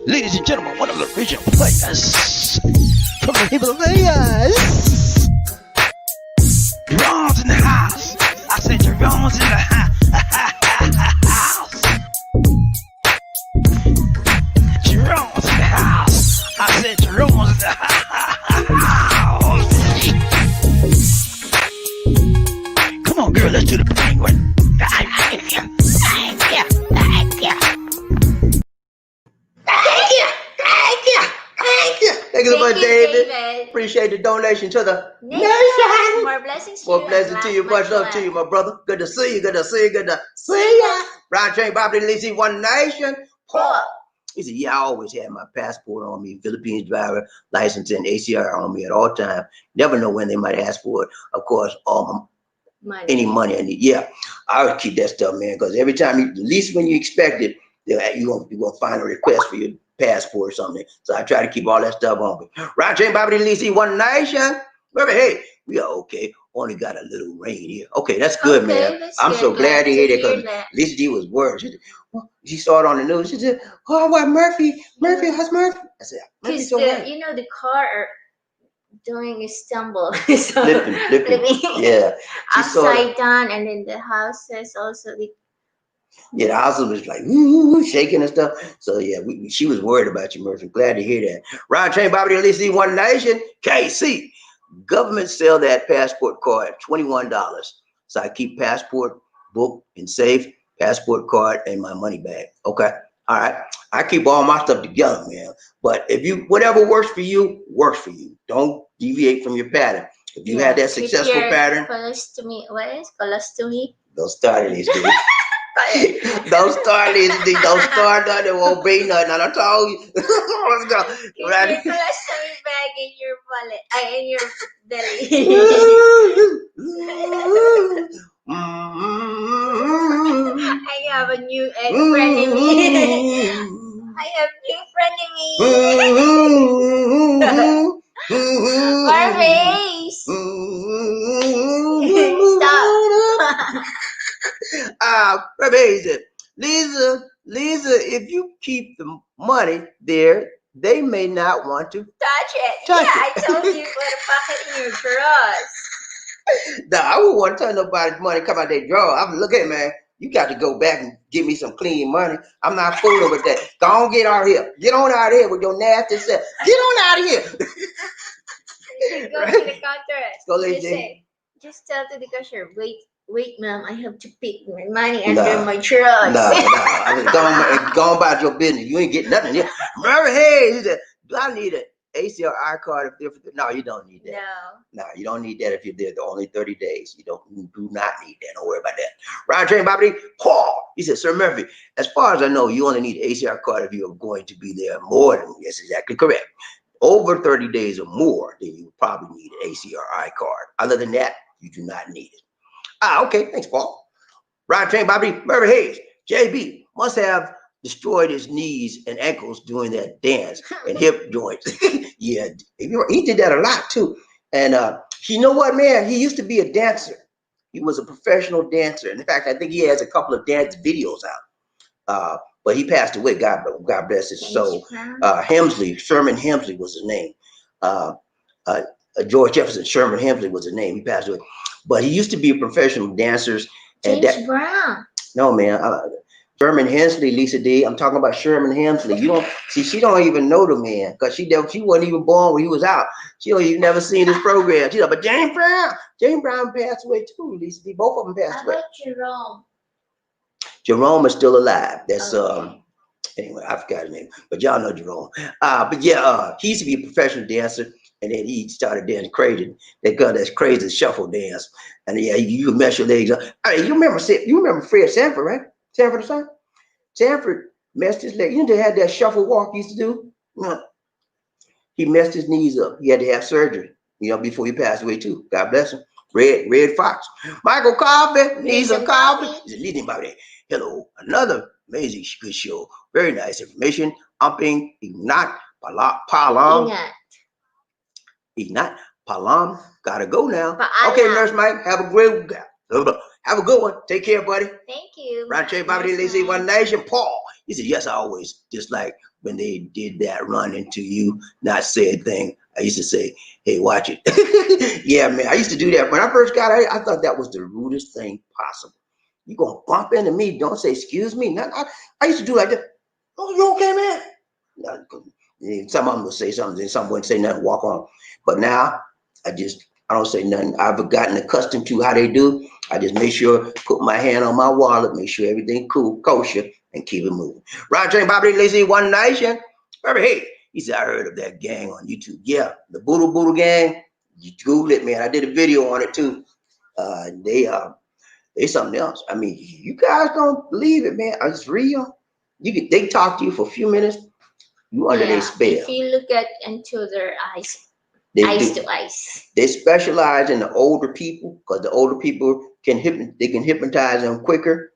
Ladies and gentlemen, one of the original players from the Himalayas. Jerome's in the house. I said Jerome's in the house. Jerome's in the house. I said Jerome's in the house. Come on, girl, let's do the penguin. Thank you so much, David. David. Appreciate the donation to the Nation. More blessings to you. More blessings to you. Much love to you, my brother. Good to see you. Good to see you. Good to see you. Round train, Bobby Lisi, One Nation. Paul. He said, yeah, I always had my passport on me, Philippines driver license and ACR on me at all times. Never know when they might ask for it. Of course, any money I need. Yeah, I would keep that stuff, man, because every time, at least when you expect it, you're gonna find a request for your passport or something. So I try to keep all that stuff on me. Round train, Bobby Lisi, One Nation. Remember, hey, we are okay. Only got a little rain here. Okay, that's good, man. I'm so glad to hear that, because Lisa D was worried. She saw it on the news. She said, "Oh, what Murphy? How's Murphy?" I said, "Murphy's so right." The car are doing a stumble, Flipping. Yeah, she upside down, and then the houses also. Yeah, the house was like woo, shaking and stuff. So yeah, she was worried about you, Murphy. Glad to hear that. Round train, Bobby at least One Nation, KC. Government sell that passport card at $21. So I keep passport book and safe, passport card, and my money bag. Okay. All right. I keep all my stuff together, man. But if whatever works for you, works for you. Don't deviate from your pattern. If you had that successful pattern, Colostomy. What is colostomy? don't start it these days. Don't start listening. Don't start nothing. Won't be nothing. I told you. Let's go. Keep Right. your colostomy bag in your wallet. In your belly. I have a new friend in me. I have new friend in me. Marvis. Stop. Amazing. Lisa, if you keep the money there, they may not want to Touch it. touch Yeah, I it. told you put a pocket in your drawers. No, I wouldn't want to tell nobody's money come out their drawer. I'm look at man. You got to go back and give me some clean money. I'm not fooling with that. Go on, get out of here. Get on out of here with your nasty self. Get on out of here. You go Right? to the counter. Go, lady. Just tell to the cashier, wait, ma'am, I have to pick my money Nah. under my drawers. No. I mean, go on about your business. You ain't getting nothing here. Remember, hey, he said, do I need an ACRI card if they're no, you don't need that. No. No, you don't need that if you're there the only 30 days. You do not need that. Don't worry about that. Ryan Train Bobby Paul. He said, Sir Murphy, as far as I know, you only need an ACR card if you're going to be there more than yes, exactly correct. Over 30 days or more, then you would probably need an ACRI card. Other than that, you do not need it. Okay. Thanks, Paul. Ryan Train Bobby Murphy Hayes. JB must have destroyed his knees and ankles doing that dance and hip joints. Yeah, he did that a lot too. And you know what, man? He used to be a dancer. He was a professional dancer. In fact, I think he has a couple of dance videos out. But he passed away. God bless his soul. Sherman Hemsley was his name. George Jefferson Sherman Hemsley was his name. He passed away. But he used to be a professional dancer. James Brown. No, man. Sherman Hemsley, Lisa D. I'm talking about Sherman Hemsley. You don't see, she don't even know the man because she wasn't even born when he was out. You never seen his program. She's like, but James Brown passed away too, Lisa D. Both of them passed away. How about Jerome? Jerome is still alive. That's Okay. Anyway, I forgot his name, but y'all know Jerome. But yeah, he used to be a professional dancer, and then he started dancing crazy. They got that crazy shuffle dance, and yeah, you mess your legs up. Hey, you remember Fred Sanford, right? Sanford the son. Sanford messed his leg. You know they had that shuffle walk he used to do. He messed his knees up. He had to have surgery. Before he passed away too. God bless him. Red Fox. Michael Coffee needs some coffee. He's a leading about it. Hello, another amazing good show. Very nice information. Umping Ignat Palam. Ignat Palam. Gotta go now. Okay, Nurse Mike. Have a good one. Take care, buddy. Thank you. Ranche Bobby Lazy One Nation. Paul. He said, yes, I always just like when they did that run into you, not say a thing. I used to say, hey, watch it. Yeah, man. I used to do that. When I first got out, I thought that was the rudest thing possible. You gonna bump into me? Don't say excuse me. I used to do like that. Oh, you okay, man? No, some of them will say something, and some wouldn't say nothing, walk on. But now I don't say nothing. I've gotten accustomed to how they do. I just make sure, put my hand on my wallet, make sure everything cool, kosher, and keep it moving. Roger Bobby Lazy One Nation. Hey, he said, I heard of that gang on YouTube. Yeah, the Boodle gang. You Google it, man. I did a video on it too. They something else. I mean, you guys don't believe it, man. It's real. They talk to you for a few minutes. You under their spell. If you look into their eyes, eyes to eyes. They specialize in the older people because the older people can hypnotize them quicker,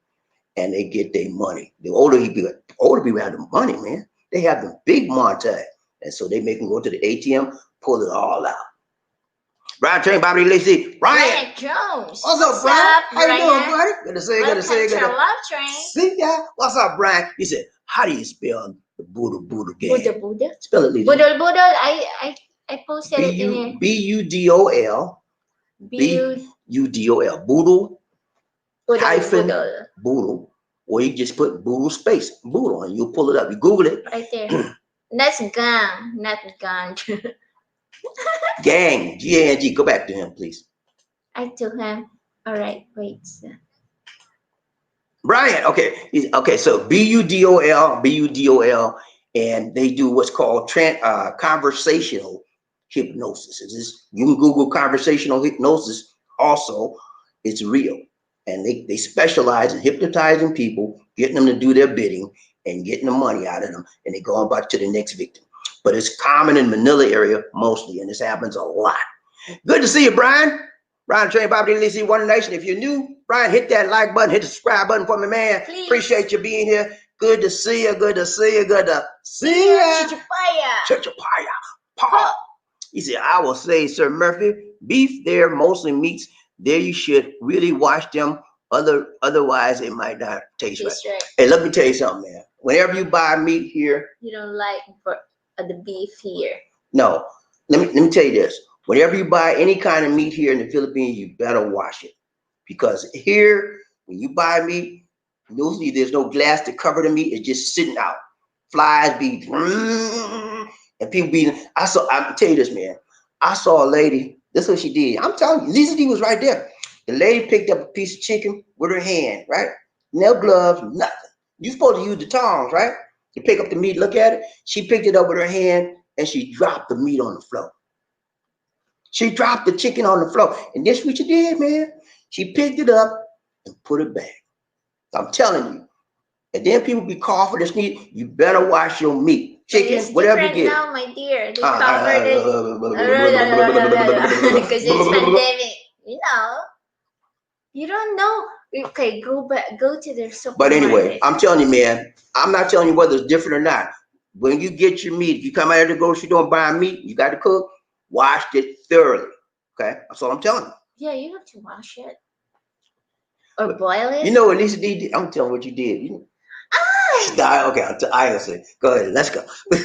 and they get their money. The older people have the money, man. They have the big montage, and so they make them go to the ATM, pull it all out. Ryan Train, Bobby Lacy, Ryan Jones. What's up, Brian? How you doing, buddy? Good to see you. Welcome to Love Train. See ya. What's up, Brian? He said, how do you spell the Boodle gang? Buddha? Spell it, Lisa. Boodle. I posted it in here. B-U-D-O-L. B-U-D-O-L. Boodle. Hyphen Boodle. Or you just put Boodle space Boodle and you pull it up. You Google it. Right there. That's gang, not gang. Gang. G-A-N-G. Go back to him, please. I told him. All right, wait. Brian, okay. So B-U-D-O-L, and they do what's called conversational hypnosis. You can Google conversational hypnosis. Also, it's real. and they specialize in hypnotizing people, getting them to do their bidding, and getting the money out of them, and they go on back to the next victim. But it's common in Manila area mostly, and this happens a lot. Good to see you, Brian. Brian Train Bobby Lizzie One Nation. If you're new, Brian, hit that like button, hit the subscribe button for me, man. Please. Appreciate you being here. Good to see you. Good to see you. Good to see you. Chichapaya. Chichapaya. Paul. He said, I will say, Sir Murphy, beef there mostly meats. There you should really wash them. Otherwise, it might not taste right. Hey, let me tell you something, man. Whenever you buy meat here, you don't like the beef here. No, let me tell you this. Whenever you buy any kind of meat here in the Philippines, you better wash it. Because here, when you buy meat, usually there's no glass to cover the meat. It's just sitting out. Flies be, and people be, I'll tell you this, man. I saw a lady, this is what she did. I'm telling you, Lisa D was right there. The lady picked up a piece of chicken with her hand, right? No gloves, nothing. You're supposed to use the tongs, right? To pick up the meat, look at it. She picked it up with her hand and she dropped the meat on the floor. She dropped the chicken on the floor. And this is what she did, man. She picked it up and put it back. I'm telling you. And then people be calling for this meat. You better wash your meat. Chicken, it's whatever you get. Now, my dear. They covered it. Because it's pandemic. You know. You don't know. Okay, go to their supermarket. But anyway, I'm telling you, man, I'm not telling you whether it's different or not. When you get your meat, if you come out of the grocery store and buy meat, you got to cook, wash it thoroughly. Okay? That's all I'm telling you. Yeah, you have to wash it. Or boil it. You know what Lisa D did? I'm telling what you did. Okay, I ain't gonna say. Go ahead, let's go. I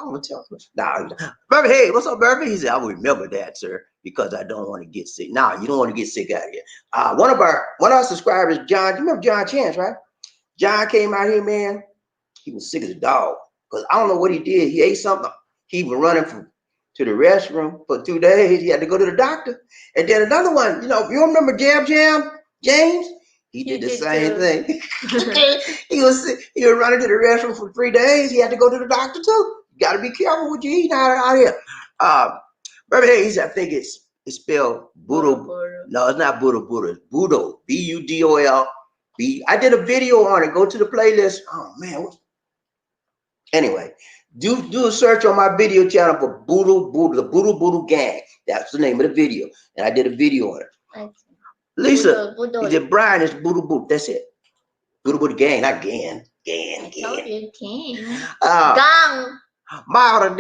want to tell. Nah, Burby, hey, what's up, Burby? He said, I will remember that, sir, because I don't want to get sick. Nah, you don't want to get sick out of here. One of our subscribers, John, you remember John Chance, right? John came out here, man. He was sick as a dog. Because I don't know what he did. He ate something. He was running to the restroom for 2 days. He had to go to the doctor. And then another one, you remember Jam James? He did the same thing. he was running to the restroom for 3 days. He had to go to the doctor too. You got to be careful what you eat out here. Remember, I think it's spelled Budo. No, it's not Budo. It's Budo. Budol. I did a video on it. Go to the playlist. Oh man. Anyway, do a search on my video channel for Budo, the Budo Gang. That's the name of the video, and I did a video on it. Lisa, is it Brian? It's Budo. That's it. Budo Gang, not Gang. Gang. I told you, Gang. Gang. Martin.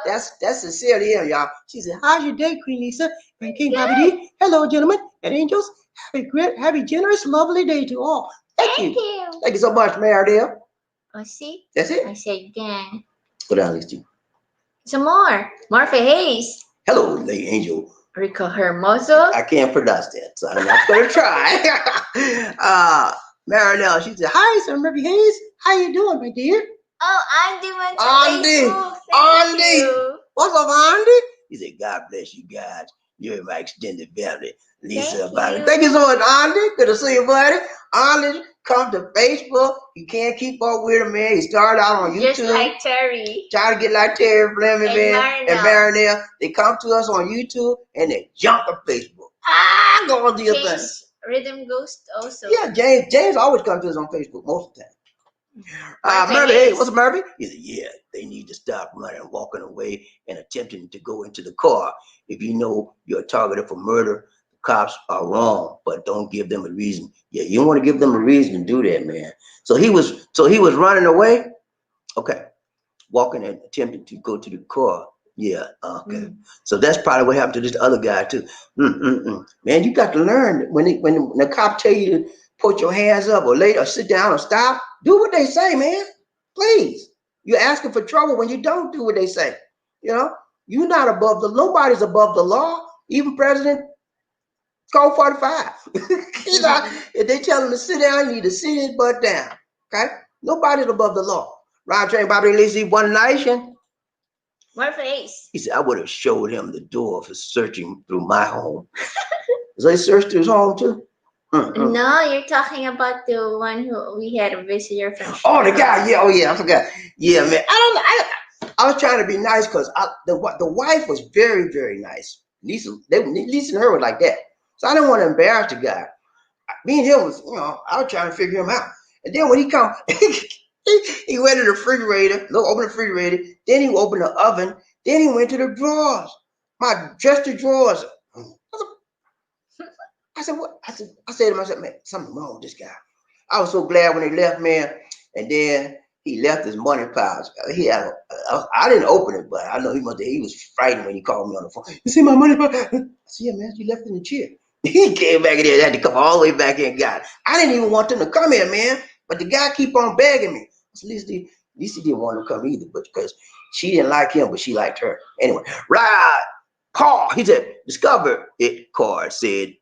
That's Cecilia, y'all. She said, how's your day, Queen Lisa and King Bobby D? Hello, gentlemen and angels. Have a generous, lovely day to all. Thank you. Thank you so much, Maridale. I see. That's it. I said gang. Go down, Lisa. Some more. Marfa Hayes. Hello, Lady Angel. Rico Hermoso. I can't pronounce that, so I'm not going to try. Marinelle, she said, hi, Sir Murphy Hayes. How you doing, my dear? Oh, Andy went to Andy. What's up, Andy? He said, God bless you guys. You're my extended family. Lisa, thank you so much, Andy. Good to see you, buddy. Andy, come to Facebook. You can't keep up with him, man. He started out on YouTube. Just like Terry. Try to get like Terry Fleming, man. And Marinelle. They come to us on YouTube and they jump to Facebook. Go on to your thing. Rhythm Ghost also. Yeah, James always comes to us on Facebook most of the time. Murphy, hey, what's up, Murphy? He said, yeah, they need to stop running, walking away, and attempting to go into the car. If you know you're targeted for murder, the cops are wrong, but don't give them a reason. Yeah, you don't want to give them a reason to do that, man. So he was running away. Okay, walking and attempting to go to the car. Yeah, okay. So that's probably what happened to this other guy too. Man, you got to learn when the cop tell you to put your hands up or lay or sit down or stop. Do what they say, man. Please. You're asking for trouble when you don't do what they say. You're not above nobody's above the law. Even President Code 45. If they tell him to sit down, you need to sit his butt down. Okay? Nobody's above the law. Ron Train, Bobby Lizzie, One Nation. More face. He said, I would have showed him the door for searching through my home. So they searched through his home too? No, you're talking about the one who we had a visitor from. Oh, the guy. Yeah. Oh, yeah. I forgot. Yeah, man. I was trying to be nice because the wife was very, very nice. Lisa and her were like that. So I didn't want to embarrass the guy. Me and him was, I was trying to figure him out. And then when he come, he went to the refrigerator, open the refrigerator, then he opened the oven, then he went to the drawers, my dresser drawers. I said, what? I said to myself, man, something wrong with this guy. I was so glad when they left, man. And then he left his money piles. I didn't open it, but I know he was frightened when he called me on the phone. You see my money pile? I said, yeah, man, you left it in the chair. He came back in there, had to come all the way back in and got it. I didn't even want them to come here, man. But the guy keep on begging me. So Lisa didn't want him to come either, but because she didn't like him, but she liked her. Anyway, right. Paul, he said, discover it card said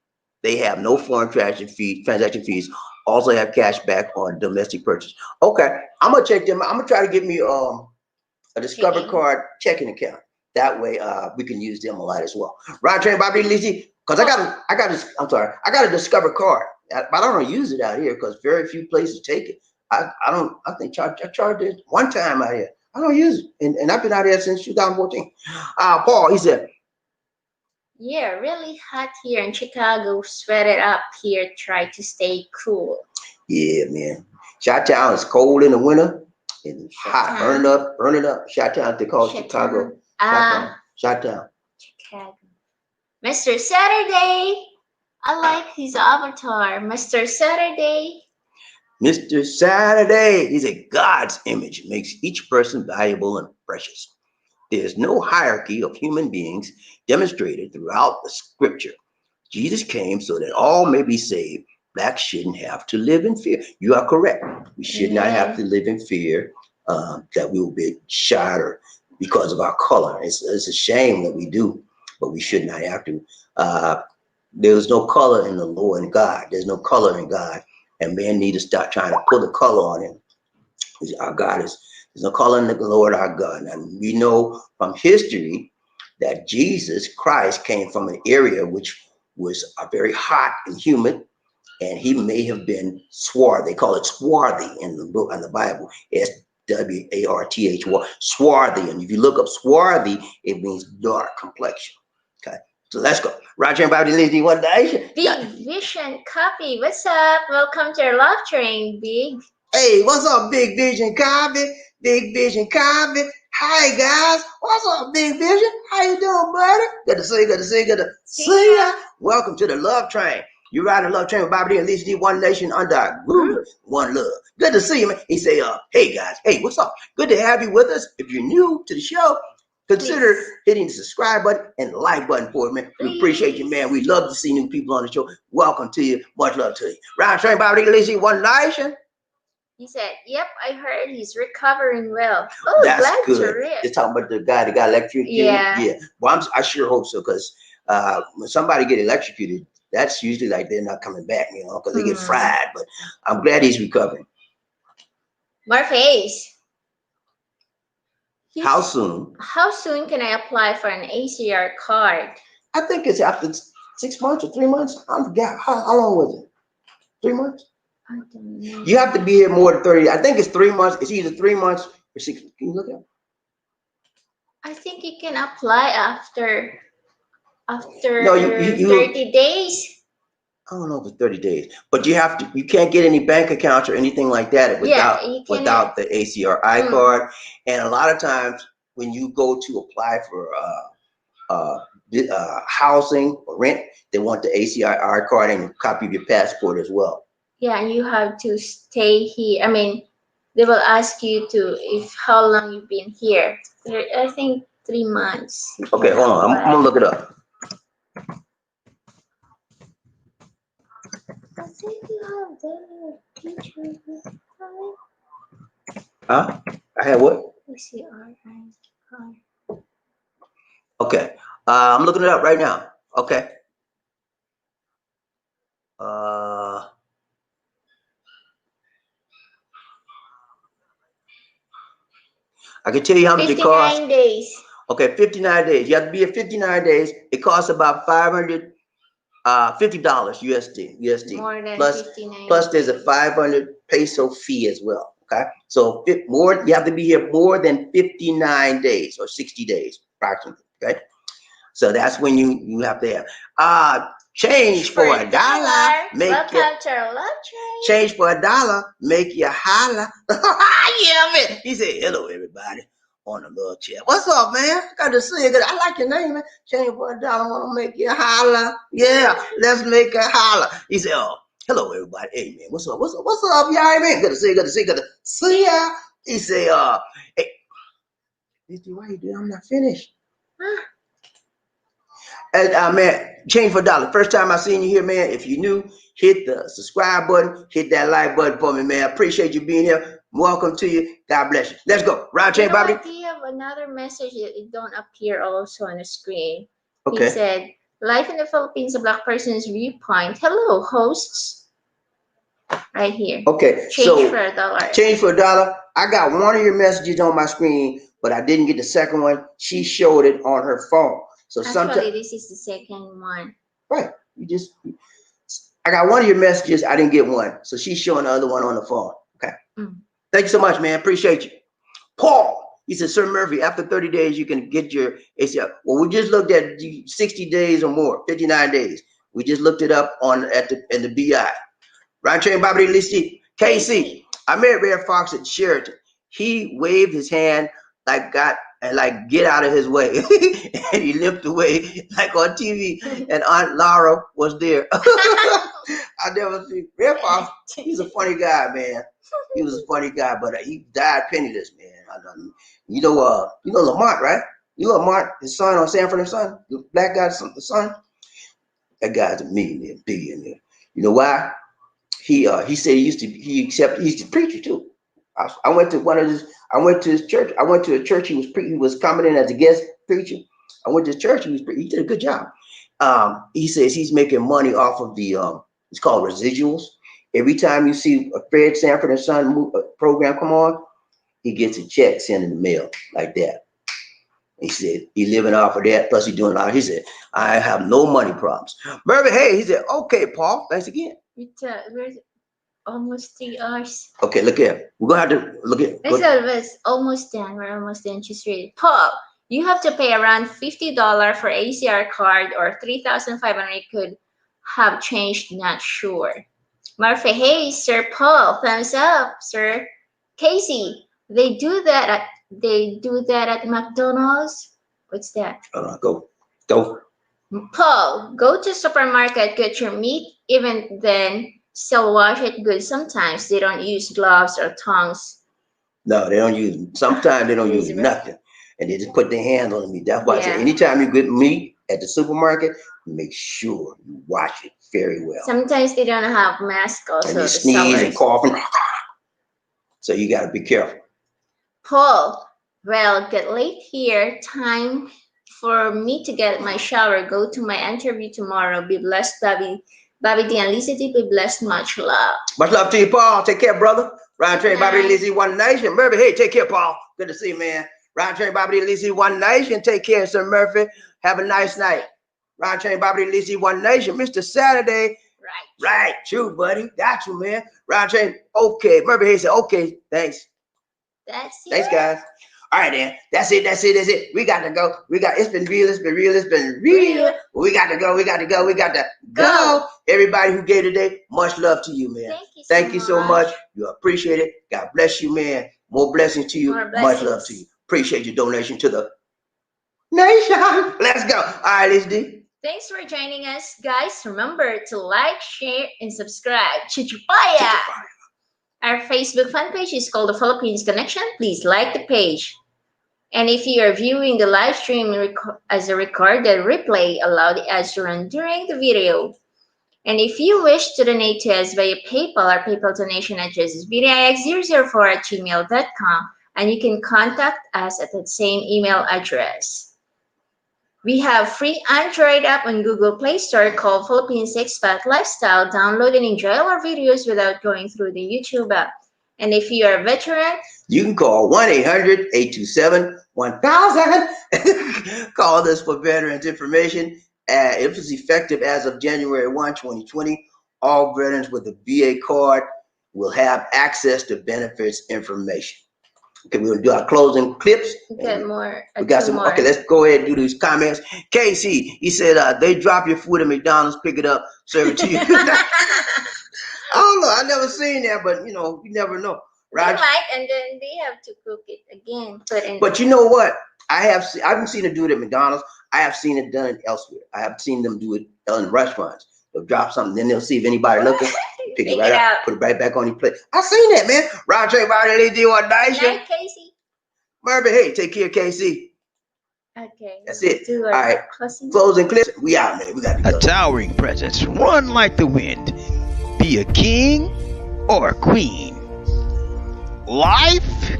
they have no foreign transaction fees, also have cash back on domestic purchase. Okay, I'm gonna check them. I'm gonna try to get me a Discover card checking account. That way we can use them a lot as well. Right, Train Bobby Lizzie? Because I got a Discover card, but I don't use it out here because very few places take it. I charged it one time out here. I don't use it, and I've been out here since 2014. Paul, he said, yeah, really hot here in Chicago. Sweat it up here. Try to stay cool. yeah, man. Chi-town is cold in the winter and it's hot, burning up. Chi-town, they call it Chicago. Chi-town. Chicago. Mr. Saturday. I like his avatar. Mr. Saturday. Mr. Saturday. He's a God's image. Makes each person valuable and precious. There's no hierarchy of human beings demonstrated throughout the scripture. Jesus came so that all may be saved. Blacks shouldn't have to live in fear. You are correct. We should not have to live in fear that we will be shot or because of our color. It's a shame that we do, but we should not have to. There's no color in the Lord and God. There's no color in God, and men need to stop trying to put a color on him. Our God is. There's no color in the Lord our God. And we know from history that Jesus Christ came from an area which was very hot and humid, and he may have been swarthy. They call it swarthy in the book in the Bible. S-W-A-R-T-H, swarthy. And if you look up swarthy, it means dark complexion. Okay, so let's go. Roger and Bobby Lizzie, one day. Big Vision Copy. What's up? Welcome to our love train, Big. Hey, what's up, Big Vision Copy? Big Vision Copy. Hi guys, what's up, Big Vision? How you doing, buddy? Good to see ya. Welcome to the Love Train. You're riding the Love Train with Bobby D and Lisa D, one nation under our group, one love. Good to see you, man. He say, hey guys, hey, what's up? Good to have you with us. If you're new to the show, consider hitting the subscribe button and the like button for it, man. We appreciate you, man. We love to see new people on the show. Welcome to you. Much love to you. Round Train, Bobby D, Lisa D, one nation. He said, yep, I heard he's recovering well. Oh, that's glad good. to hear. They're talking about the guy that got electrocuted. Yeah. Well, I sure hope so, because when somebody get electrocuted, that's usually like they're not coming back, because they get fried. But I'm glad he's recovering. More face. How soon? How soon can I apply for an ACR card? I think it's after 6 months or 3 months. I forgot. How long was it? 3 months? I don't know. You have to be here more than 30. I think it's 3 months. It's either 3 months or 6. Can you look at it? I think you can apply after No, you 30 days. I don't know if it's 30 days, but you can't get any bank accounts or anything like that without the ACRI card. And a lot of times when you go to apply for housing or rent, they want the ACRI card and a copy of your passport as well. Yeah, and you have to stay here. I mean, they will ask you how long you've been here. I think 3 months. Okay, hold on. I'm gonna look it up. I think you have the teacher. Huh? I had what? ACRI card. Okay. I'm looking it up right now. Okay. I can tell you how much it costs. 59 days. Okay, 59 days. You have to be here 59 days. It costs about $550 USD. More than plus 59 plus there's a 500 peso fee as well. Okay, so you have to be here more than 59 days or 60 days approximately. Okay, So that's when you have to have change for $1, make Welcome it to our love train. change for $1, make you holler. Yeah, man. He said, hello, everybody. On the little chair. What's up, man? Got to see it. I like your name, man. Change for $1, want to make you holler. Yeah, let's make a holler. He said, oh, hello, everybody. Hey, man, what's up? What's up? What's up, y'all, man? Good to see you. Good to see you. Good to see ya. He said, hey, why you doing? I'm not finished. And man, change for $1. First time I seen you here, man. If you're new, hit the subscribe button, hit that like button for me, man. I appreciate you being here. Welcome to you. God bless you. Let's go. Round chain, Bobby. We have another message that it don't appear also on the screen. Okay. He said, "Life in the Philippines, a Black person's viewpoint. Hello, hosts." Right here. Okay. Change for $1. Change for $1. I got one of your messages on my screen, but I didn't get the second one. She showed it on her phone. So actually, this is the second one. Right. I got one of your messages. I didn't get one. So she's showing the other one on the phone. Okay. Thank you so much, man. Appreciate you. Paul, he said, Sir Murphy, after 30 days, you can get your ACL. Well, we just looked at 60 days or more, 59 days. We just looked it up in the BI. Right train, Bobby Listy, KC. I met Red Fox at Sheraton. He waved his hand like get out of his way. And he limped away like on TV. And Aunt Laura was there. I never see Red Fox. He's a funny guy, man. He was a funny guy, but he died penniless, man. You know Lamont, right? You know Lamont, his son on Sanford and Son, the black guy's the son. That guy's a millionaire, billionaire. You know why? He said he's a preacher too. I went to his church. I went to a church. He was coming in as a guest preacher. I went to his church. He did a good job. He says he's making money off of the it's called residuals. Every time you see a Fred Sanford and Son program come on, he gets a check sent in the mail like that. He said he's living off of that. Plus he's doing a lot. He said I have no money problems. Murphy, hey, he said okay, Paul. Thanks again. We're almost 3 hours. Okay, look here. We're gonna have to look at. It's almost done. We're almost done. Just read it. Paul, you have to pay around $50 for ACR card or $3,500 could have changed. Not sure. Murphy, hey, Sir Paul, thumbs up, Sir. Casey, they do that at McDonald's. What's that? Go. Paul, go to supermarket, get your meat, even then still wash it good. Sometimes they don't use gloves or tongs. No, they don't use. Sometimes they don't use nothing, and they just put their hands on the meat. That's why I say anytime you get meat at the supermarket, make sure you wash it very well. Sometimes they don't have masks also. And they sneeze and cough, so you got to be careful. Paul, well, get late here. Time for me to get my shower. Go to my interview tomorrow. Be blessed, Bobby D and Lisa D. Be blessed. Much love. Much love to you, Paul. Take care, brother. Ryan Train, Bobby D, Lisa, One Nation. Murphy, hey, take care, Paul. Good to see you, man. Ryan Train, Bobby D, Lisa, One Nation. Take care, Sir Murphy. Have a nice night. Ryan Train, Bobby D, Lisa, One Nation. Mr. Saturday. Right, true, buddy. Got you, man. Ryan Train, okay. Murphy, hey, said, okay, thanks. That's it. Thanks, guys. All right, then. That's it. We got to go. It's been real. We got to go. Everybody who gave today, much love to you, man. Thank you so much. You appreciate it. God bless you, man. More blessings to you. Much love to you. Appreciate your donation to the nation. Let's go. All right, Liz D. Thanks for joining us, guys. Remember to like, share, and subscribe. Chichupaya. Our Facebook fan page is called The Philippines Connection. Please like the page. And if you are viewing the live stream as a recorded replay, allow the ads to run during the video. And if you wish to donate to us via PayPal, our PayPal donation address is bdix004@gmail.com, and you can contact us at that same email address. We have free Android app on Google Play Store called Philippines Expat Lifestyle. Download and enjoy our videos without going through the YouTube app. And if you are a veteran, you can call 1-800-827-1000. Call us for veterans information. It was effective as of January 1, 2020. All veterans with a VA card will have access to benefits information. Okay, we're gonna do our closing clips. Got more. We got two some. more. Okay, let's go ahead and do these comments. Casey, he said they drop your food at McDonald's, pick it up, serve it to you. I don't know. I never seen that, but you never know. They Right? might, and then they have to cook it again. Put in. But you know what? I haven't seen it do it at McDonald's. I have seen it done elsewhere. I have seen them do it in restaurants. They'll drop something, then they'll see if anybody looking, pick it right up, put it right back on your plate. I seen that, man. Roger, they do what nice. Good night, Casey. Marvin, hey, take care, Casey. Okay. That's it. Do All right. closing. Closing clips. We out, man. We got to A go. towering presence, run like the wind. Be a king or a queen. Life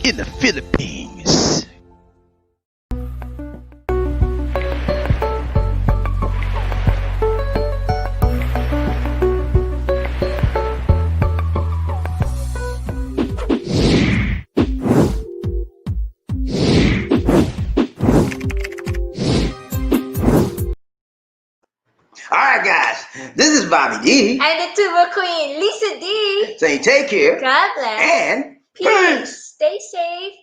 in the Philippines. All right, guys. This is Bobby D. And the tuber queen, Lisa D. Saying take care God bless. and Peace. Stay safe.